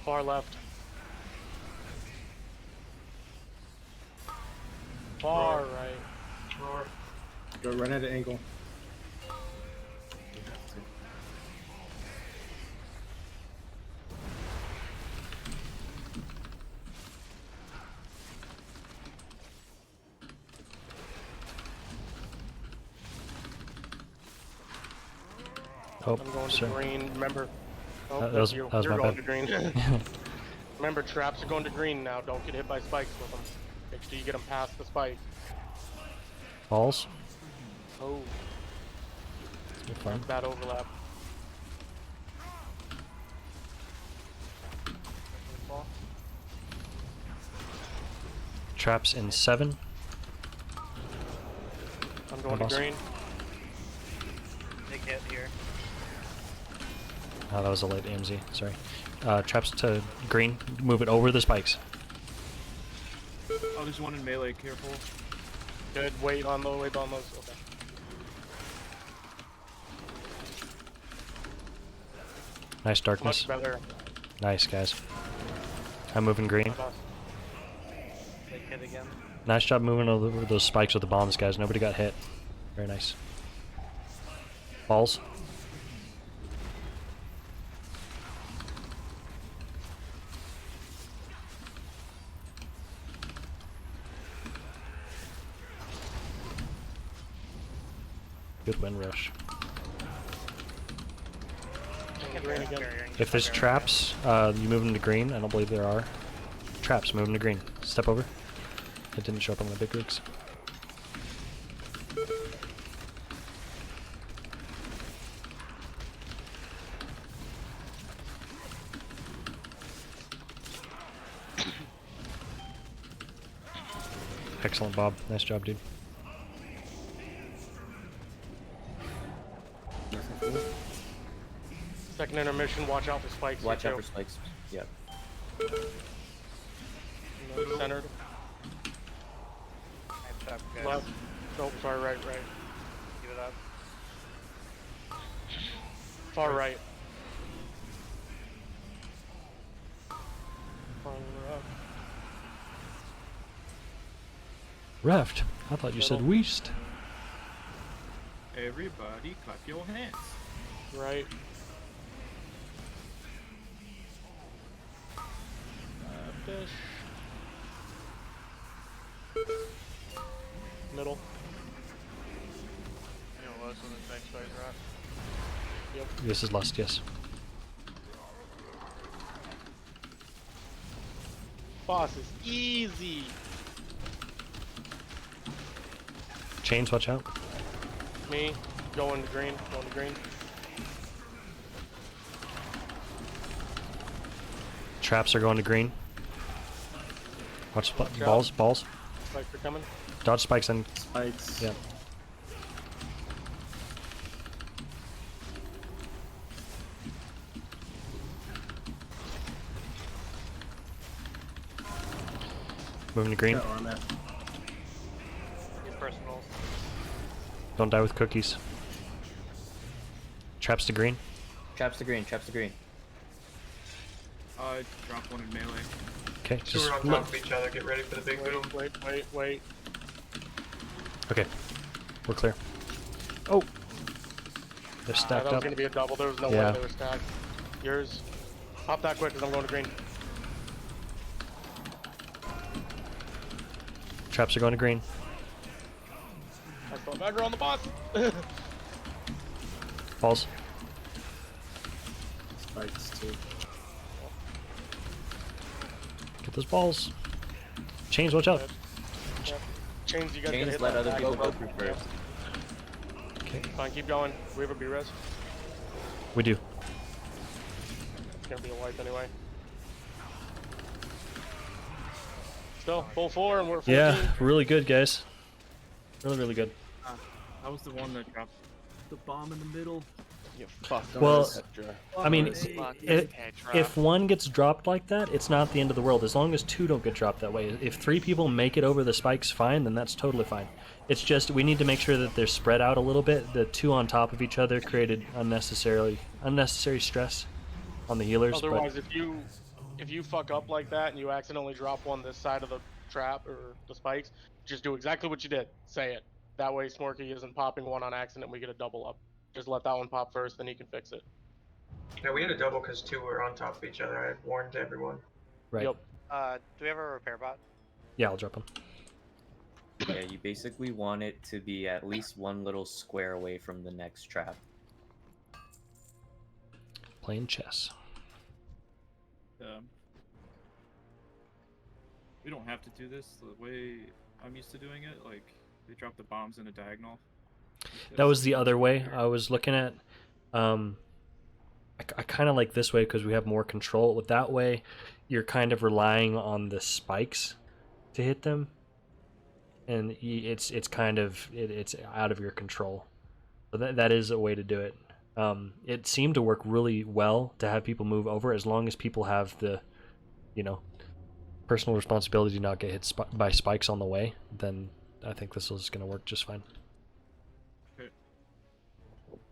Far left. Far right. Go run at an angle. Oh, I'm going to sorry. green. Remember. Oh, That that's was- you. that was You're my going bad. to green. Remember, traps are going to green now. Don't get hit by spikes with them. Make sure you get them past the spike. Balls. Oh. It's good fun. That overlap. Traps in 7. I'm going to Balls. green. Big hit here. Oh, that was a late AMZ. Sorry. Traps to green. Move it over the spikes. Oh, there's one in melee. Careful. Good. Wait on those. Wait on those. Okay. Nice darkness. Much better. Nice, guys. I'm moving green. Big hit again. Nice job moving over those spikes with the bombs, guys. Nobody got hit. Very nice. Balls. Good win rush. Green again. If there's traps, you move them to green. I don't believe there are. Traps, move them to green. Step over. It didn't show up on the big leagues. Excellent, Bob. Nice job, dude. Second intermission. Watch out for spikes. Watch out for spikes. Yep. No, centered. Nice job, guys. Left. Nope. Sorry. Right. Give it up. Far right. Far left. Reft. I thought you said Weast. Everybody, clap your hands. Right. Fish. Middle. You know, less than this next phase, right? Yep. This is lust, yes. Boss is easy. Chains, watch out. Me. Going to green. Going to green. Traps are going to green. Watch Watch out. balls, balls. Spikes are coming. Dodge spikes and Spikes. yeah. Moving to green. Yeah, on that. Use personals. Don't die with cookies. Traps to green. Traps to green, traps to green. Drop one in melee. Okay, Two just are on look. top of each other. Get ready for the big boom. Wait. Okay, we're clear. Oh, they're That stacked was up. gonna be a double. There was no Yeah. way they were stacked. Yours. Hop that quick, because I'm going to green. Traps are going to green. I saw Dagger on the boss. Balls. Spikes too. Get those balls. Chains, watch out. Yep. Chains, you guys Chains, gotta hit let that other dagger. people go through first. Okay. Fine, keep going. We have a B-res. We do. It's gonna be a wipe anyway. Still, full 4 and we're 14. Yeah, really good, guys. Really, really good. That was the one that dropped the bomb in the middle. You fucked Well, up. I mean, if one gets dropped like that, it's not the end of the world. As long as 2 don't get dropped that way. If 3 people make it over the spikes fine, then that's totally fine. It's just we need to make sure that they're spread out a little bit. The 2 on top of each other created unnecessary stress on the healers. Otherwise, if you fuck up like that and you accidentally drop one this side of the trap or the spikes, just do exactly what you did. Say it. That way Smorky isn't popping one on accident, we get a double up. Just let that one pop first, then he can fix it. Yeah, we had a double because 2 were on top of each other. I had warned everyone. Right. Yep. Do we have a repair bot? Yeah, I'll drop them. Yeah, you basically want it to be at least one little square away from the next trap. Playing chess. We don't have to do this the way I'm used to doing it. Like, they drop the bombs in a diagonal. That was the other way I was looking at. I kind of like this way because we have more control. With that way, you're kind of relying on the spikes to hit them, and it's kind of it's out of your control. So that is a way to do it. It seemed to work really well to have people move over as long as people have the, personal responsibility to not get hit by spikes on the way. Then I think this is going to work just fine.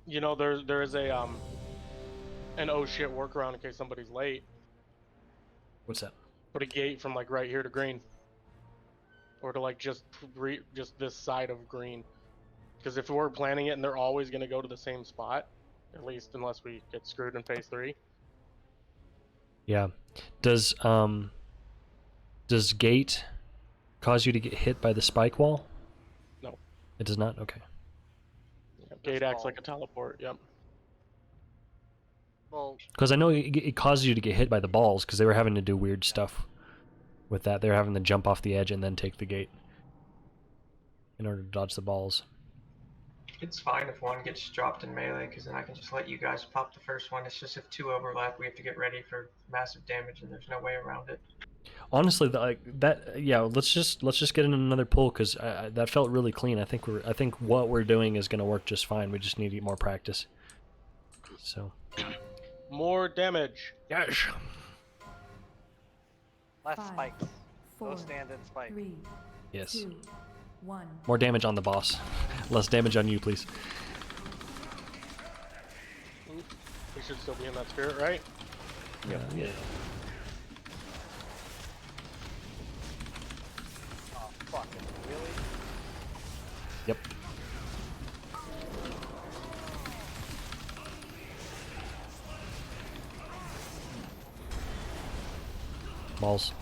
You know, there is a an oh shit workaround in case somebody's late. What's that? Put a gate from like right here to green, or to like just this side of green. Because if we're planning it and they're always going to go to the same spot, at least unless we get screwed in phase 3. Yeah. Does gate cause you to get hit by the spike wall? No. It does not? Okay. Gate acts like a teleport, yep. Well, Because I know it causes you to get hit by the balls because they were having to do weird stuff with that. They were having to jump off the edge and then take the gate in order to dodge the balls. It's fine if one gets dropped in melee, because then I can just let you guys pop the first one. It's just if 2 overlap, we have to get ready for massive damage, and there's no way around it. Honestly, yeah. Let's just get in another pull because that felt really clean. I think what we're doing is going to work just fine. We just need to get more practice. So. More damage. Yes. Less 5, spikes. 4, Go stand and spike. 3, Yes. 2, 1. More damage on the boss. Less damage on you, please. We should still be in that spirit, right? Yeah. Oh, fucking really? Yep. Balls.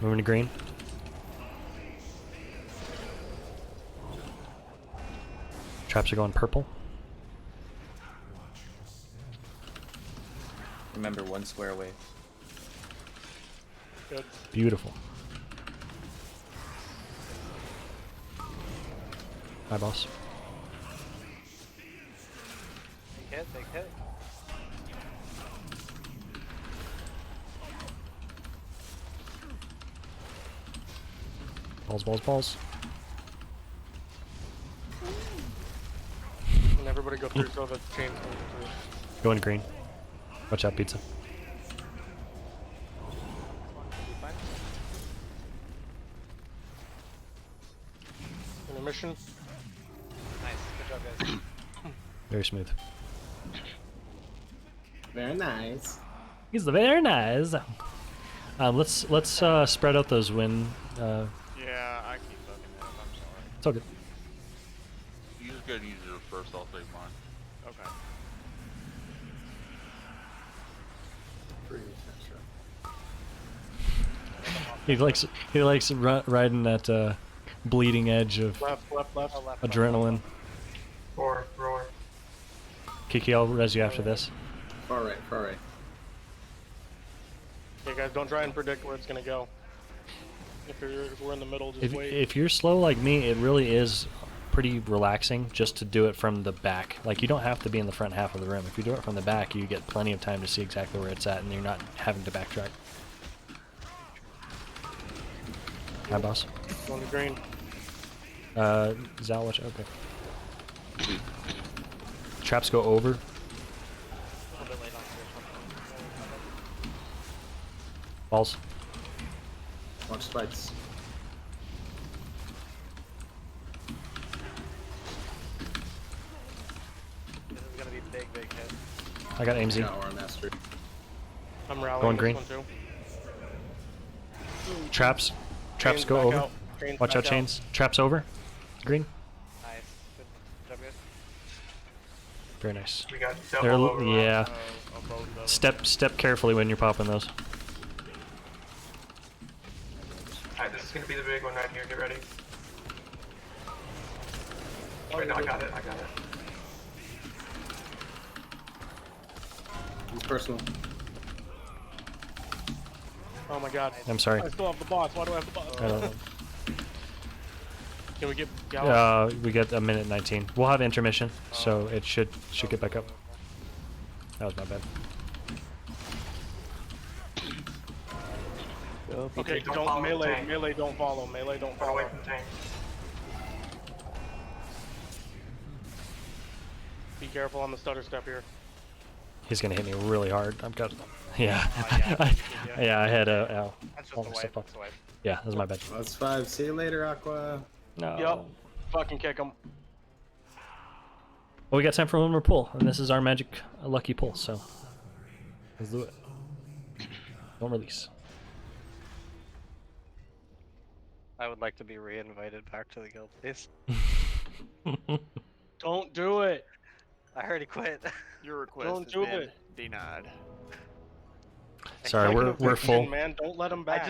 Moving to green. Traps are going purple. Remember, one square away. Good. Beautiful. Hi, boss. Take hit, take hit. Balls, balls, balls. And everybody go through so the chains go through. Going green. Watch out, pizza. Intermission. Nice, good job, guys. Very smooth. Very nice. He's very nice. Let's spread out those win. Yeah, I keep fucking it up. I'm sorry. It's all good. You just gotta use your first, I'll take mine. Okay. He likes riding that bleeding edge of Left, left, left. adrenaline. Roar, roar. Kiki, I'll res you after this. Far right, far right. Okay, guys, don't try and predict where it's gonna go. If we're in the middle, just wait. If you're slow like me, it really is pretty relaxing just to do it from the back. Like, you don't have to be in the front half of the room. If you do it from the back, you get plenty of time to see exactly where it's at, and you're not having to backtrack. Hi, boss. On the green. Zal, watch. Okay. Traps go over. Balls. Watch spikes. This is gonna be big, big hit. I got AMZ. Yeah, or mastery. I'm rallying Going this green. one too. Traps. Traps Chains go back over. out. Chains Watch back out, out. chains. Traps over. Green. Nice. Good job, guys. Very nice. We got They're double overlap. yeah. On both of them. Step carefully when you're popping those. Alright, this is gonna be the big one right here. Get ready. Oh, Wait, no, I you're got good. it. I got it. It's personal. Oh my god. I'm sorry. I still have the boss. Why do I have the boss? I don't know. Can we get Gallop? We get a minute 19. We'll have intermission, so it should get back up. That was my bad. Okay, Don't don't follow the melee. tank. Melee don't follow. Melee don't Run follow. away from tank. Be careful on the stutter step here. He's gonna hit me really hard. I've got. Yeah. Yeah, I had a. Ow. That's just All the my wipe. stuff up. That's the wipe. Yeah, that was my bad. That's 5. See you later, Aqua. No. Yup. Fucking kick him. Well, we got time for one more pull, and this is our magic lucky pull, so let's do it. Don't release. I would like to be re-invited back to the guild, please. Don't do it. I already quit. Your request Don't has do been it. denied. Sorry, Second we're eviction, full. Man, don't let him back.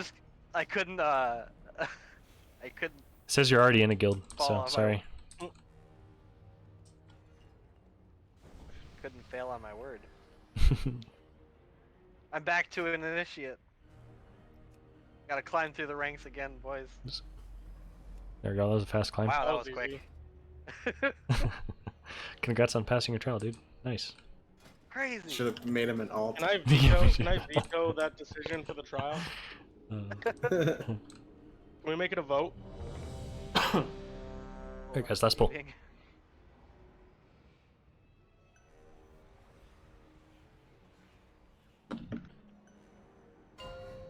I couldn't, I couldn't. It says you're already in a guild, Follow so my- sorry. Couldn't fail on my word. I'm back to an initiate. Gotta climb through the ranks again, boys. There we go. That was a fast climb. Wow, that That was was quick. Congrats on passing your trial, dude. Nice. Crazy. Should have made him an alt. Can I veto that decision for the trial? Can we make it a vote? Hey guys, last pull.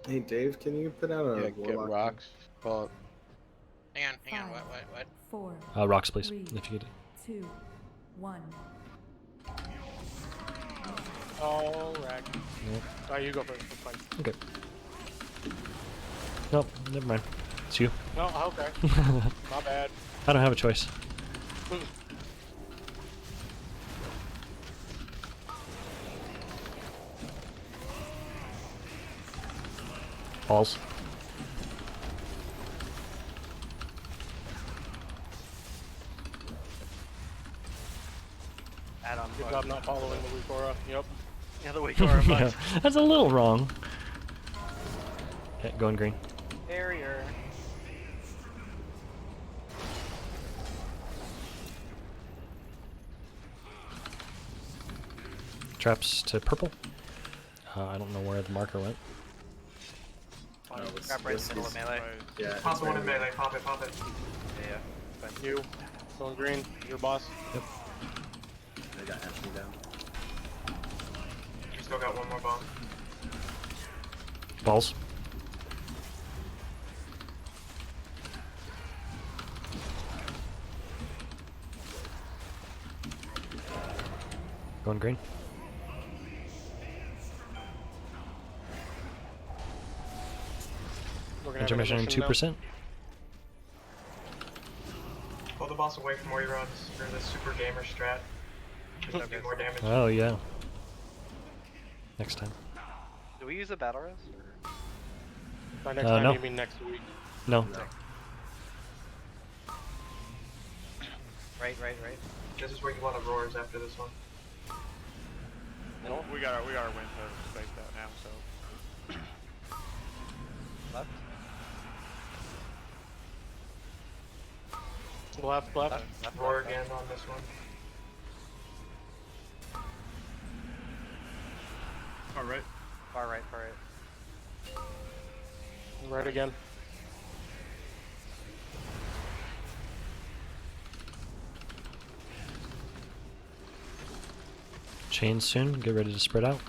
Hey, Dave, can you put out a Yeah, get warlock? rocks. Call Hang on, what? 4. Rocks, please, 3, if you get it. 2, 1. Oh, rack. Yep. Alright, you go first. That's fine. Okay. Nope, never mind. It's you. No, okay. My bad. I don't have a choice. Balls. Add-on Good bug. job not following the Wikora. Yep. Yeah, the Wikora Yeah, bugs. that's a little wrong. Okay, going green. Barrier. Traps to purple. I don't know where the marker went. Grab right in the middle of melee. Yeah, Pop it's the one in right melee. Pop it. Pop it. Yeah. Fine. You. Going green. Your boss. Yep. I got Ashley down. You still got one more bomb. Balls. Going green. We're gonna have Intermission intermission now. 2%. Pull the boss away from where he runs for the super gamer strat. Just do more damage. Oh yeah. Next time. Do we use a battle res? By next time no. you mean next week. No. Right. This is where you want to roars after this one. Well, we got our win total spaced out now, so. Left. Left. Roar again on this one. All right. Far right. Right again. Chains soon. Get ready to spread out.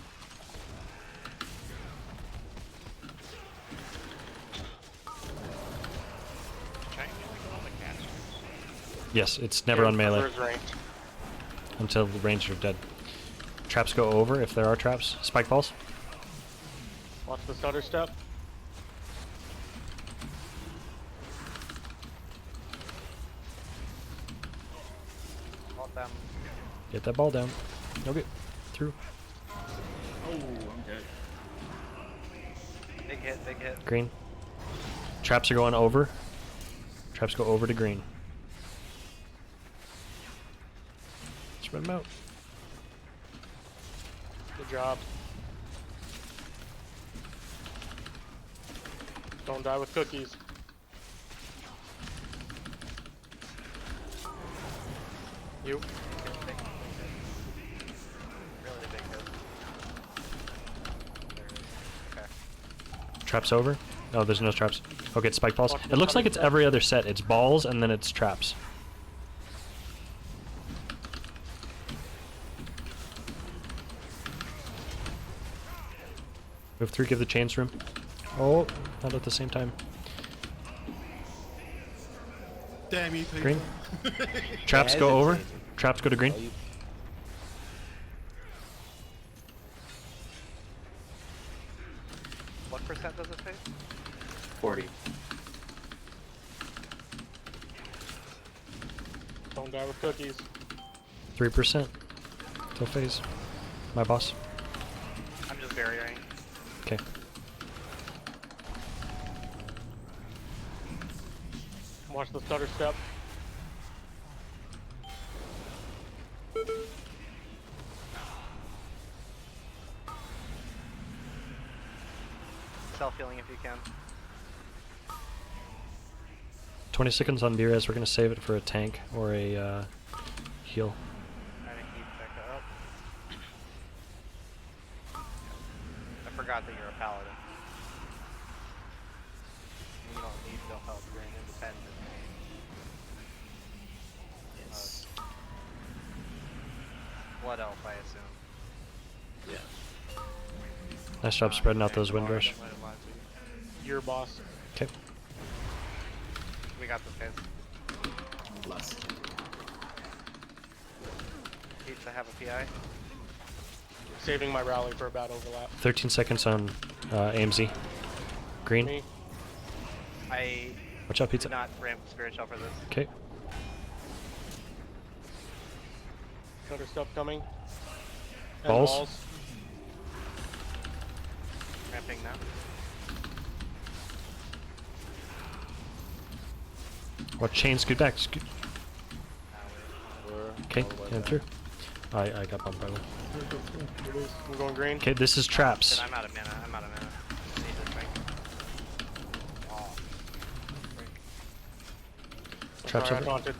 Yes, it's never on melee until the rangers are dead. Traps go over if there are traps. Spike balls. Watch the stutter step. Hold them. Get that ball down. Okay. Through. Oh, I'm dead. Big hit. Green. Traps are going over. Traps go over to green. Spread them out. Good job. Don't die with cookies. You. Really big hit. Okay. Traps over. Oh, there's no traps. Okay, it's spike balls. It looks like it's every other set. It's balls and then it's traps. Move through, give the chains room. Oh, not at the same time. Damn you, people. Green. Traps go over. Traps go to green. What percent does it face? 40. Don't die with cookies. 3%. Till phase. My boss. I'm just barriering. Okay. Watch the stutter step. Self-healing if you can. 20 seconds on B-res. We're gonna save it for a tank or a heal. Trying to keep back up. I forgot that you're a paladin. You don't need no help. You're an independent. Yes. Blood elf, I assume. Yeah. Nice job spreading out those wind rush. Your boss. Okay. We got the fizz. Less. Needs to have a PI. Saving my rally for a bad overlap. 13 seconds on AMZ. Green. Me. I Watch out, pizza. did not ramp spirit shell for this. Okay. Stutter step coming. And Balls. Ramping now. Watch chain scoot back. Scoot. Okay, and through. I got bumped by one. I'm going green. Okay, this is traps. Shit, I'm out of mana. I need this thing. Oh. Traps Sorry, I over. taunted.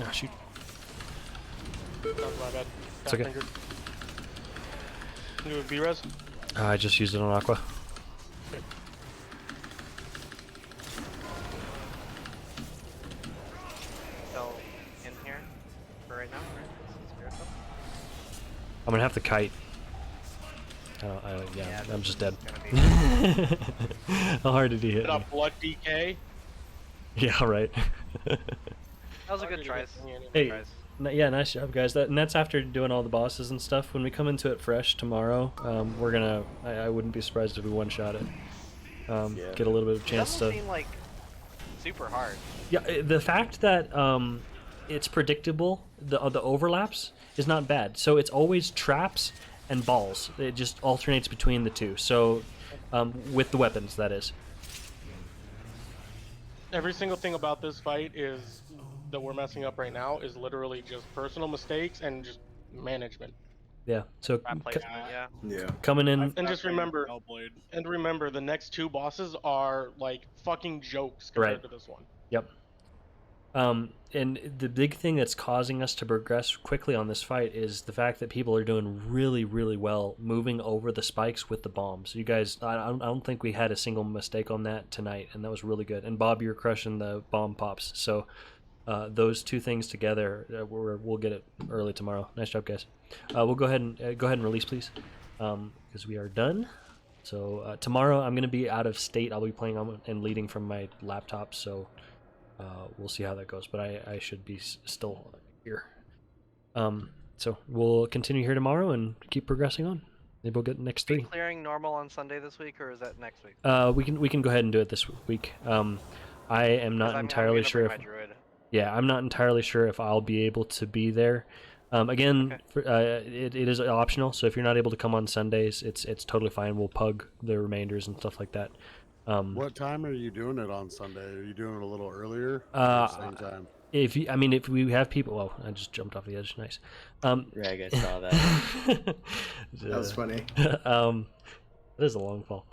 Ah, shoot. That was my bad. It's okay. You have B-res? I just used it on Aqua. So, in here for right now, right? This is Miracle. I'm gonna have to kite. Yeah, I'm just dead. How hard did he hit Hit me? up blood DK. Yeah, right. That was a good try. Hey, yeah, nice job, guys. And that's after doing all the bosses and stuff. When we come into it fresh tomorrow, we're gonna. I wouldn't be surprised if we one-shot it. Get a little bit of chance It to. doesn't seem like super hard. Yeah, the fact that it's predictable, the overlaps is not bad. So it's always traps and balls. It just alternates between the two. So with the weapons, that is. Every single thing about this fight is that we're messing up right now is literally just personal mistakes and just management. Yeah. So Yeah. coming in. And just remember, the next two bosses are like fucking jokes compared to this one. Yep. And the big thing that's causing us to progress quickly on this fight is the fact that people are doing really, really well moving over the spikes with the bombs. You guys, I don't think we had a single mistake on that tonight, and that was really good. And Bob, you're crushing the bomb pops. So those two things together, we'll get it early tomorrow. Nice job, guys. We'll go ahead and release, please, because we are done. So tomorrow I'm going to be out of state. I'll be playing on and leading from my laptop. So. We'll see how that goes, but I should be still here. So we'll continue here tomorrow and keep progressing on. Maybe we'll get next 3. Clearing normal on Sunday this week, or is that next week? We can go ahead and do it this week. I am not entirely sure if. Yeah, I'm not entirely sure if I'll be able to be there. Again, it is optional, so if you're not able to come on Sundays, it's totally fine. We'll pug the remainders and stuff like that. What time are you doing it on Sunday? Are you doing it a little earlier? Same time. If we have people, well, I just jumped off the edge. Nice. Greg, I saw that. That was funny. That is a long fall.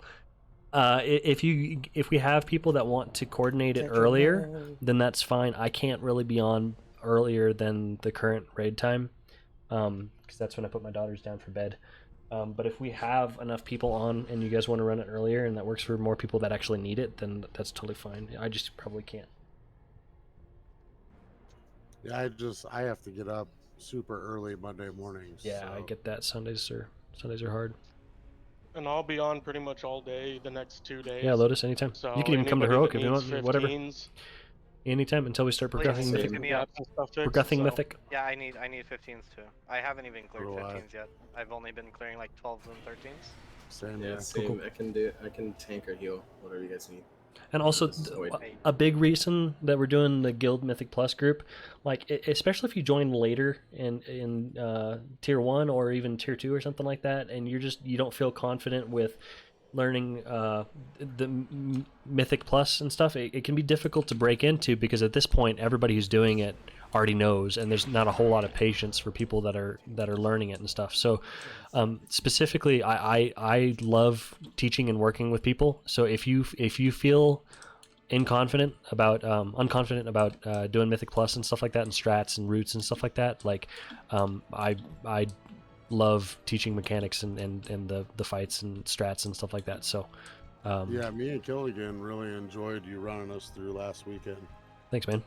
If we have people that want to coordinate it earlier, then that's fine. I can't really be on earlier than the current raid time, because that's when I put my daughters down for bed. But if we have enough people on and you guys want to run it earlier and that works for more people that actually need it, then that's totally fine. I just probably can't. Yeah, I have to get up super early Monday mornings. Yeah, so. I get that. Sundays are hard. And I'll be on pretty much all day the next 2 days. Yeah, Lotus, anytime. So you can even come to Heroic if you want, 15s, whatever. Anytime until we start progressing Mythic. Progressing Mythic. Yeah, I need 15s too. I haven't even cleared 15s yet. I've only been clearing like 12s and 13s. Same. Yeah, same. Cool. I can tank or heal, whatever you guys need. And also, a big reason that we're doing the Guild Mythic Plus group, like especially if you join later in Tier 1 or even Tier 2 or something like that, and you don't feel confident with learning the Mythic Plus and stuff, it can be difficult to break into, because at this point everybody who's doing it already knows, and there's not a whole lot of patience for people that are learning it and stuff. So specifically, I love teaching and working with people. So if you feel unconfident about doing Mythic Plus and stuff like that, and strats and roots and stuff like that, like I love teaching mechanics and the fights and strats and stuff like that. So yeah, me and Killigan really enjoyed you running us through last weekend. Thanks, man.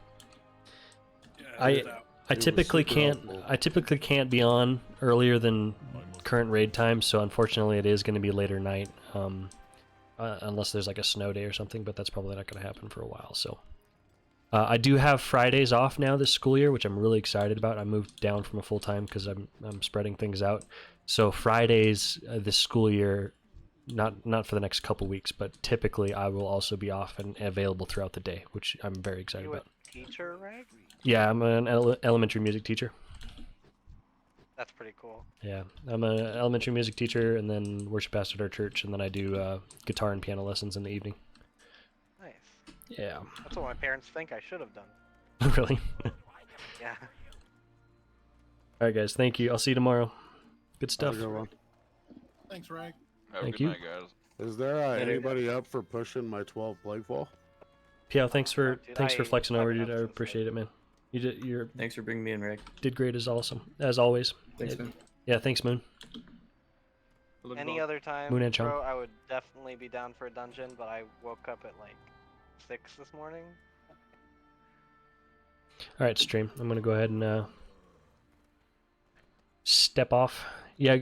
Yeah, I typically can't be on earlier than current raid time, so unfortunately it is going to be later night, unless there's like a snow day or something, but that's probably not going to happen for a while. So I do have Fridays off now this school year, which I'm really excited about. I moved down from a full-time because I'm spreading things out. So Fridays this school year, not for the next couple weeks, but typically I will also be off and available throughout the day, which I'm very excited about. Teacher, right? Yeah, I'm an elementary music teacher. That's pretty cool. Yeah, I'm an elementary music teacher and then worship pastor at our church, and then I do guitar and piano lessons in the evening. Nice. Yeah. That's what my parents think I should have done. Really? Yeah. All right, guys. Thank you. I'll see you tomorrow. Good stuff. Thanks, Rag. Thank you. Is there anybody up for pushing my 12 Plaguefall? Pio, thanks for Dude, flexing over, dude. I since appreciate it, man. You're Thanks for bringing me in, Rick. did great as always. Thanks, man. Yeah, thanks, Moon. Any other time, Moon and Chong. bro, I would definitely be down for a dungeon, but I woke up at like 6 this morning. All right, stream. I'm gonna go ahead and step off. Yeah,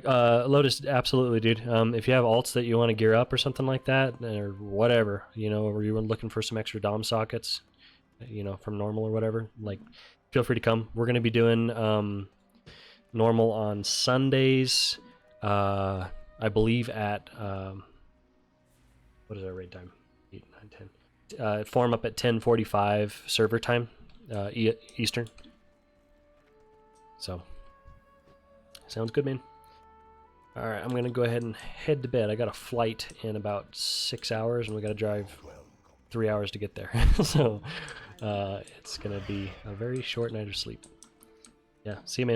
Lotus, absolutely, dude. If you have alts that you want to gear up or something like that, or whatever, you know, or you were looking for some extra DOM sockets, you know, from normal or whatever, like, feel free to come. We're gonna be doing normal on Sundays. I believe at what is our raid time? 8, 9, 10. Form up at 10:45 server time, Eastern. So, sounds good, man. All right, I'm gonna go ahead and head to bed. I got a flight in about 6 hours, and we gotta drive 3 hours to get there. So, it's gonna be a very short night of sleep. Yeah, see you, man.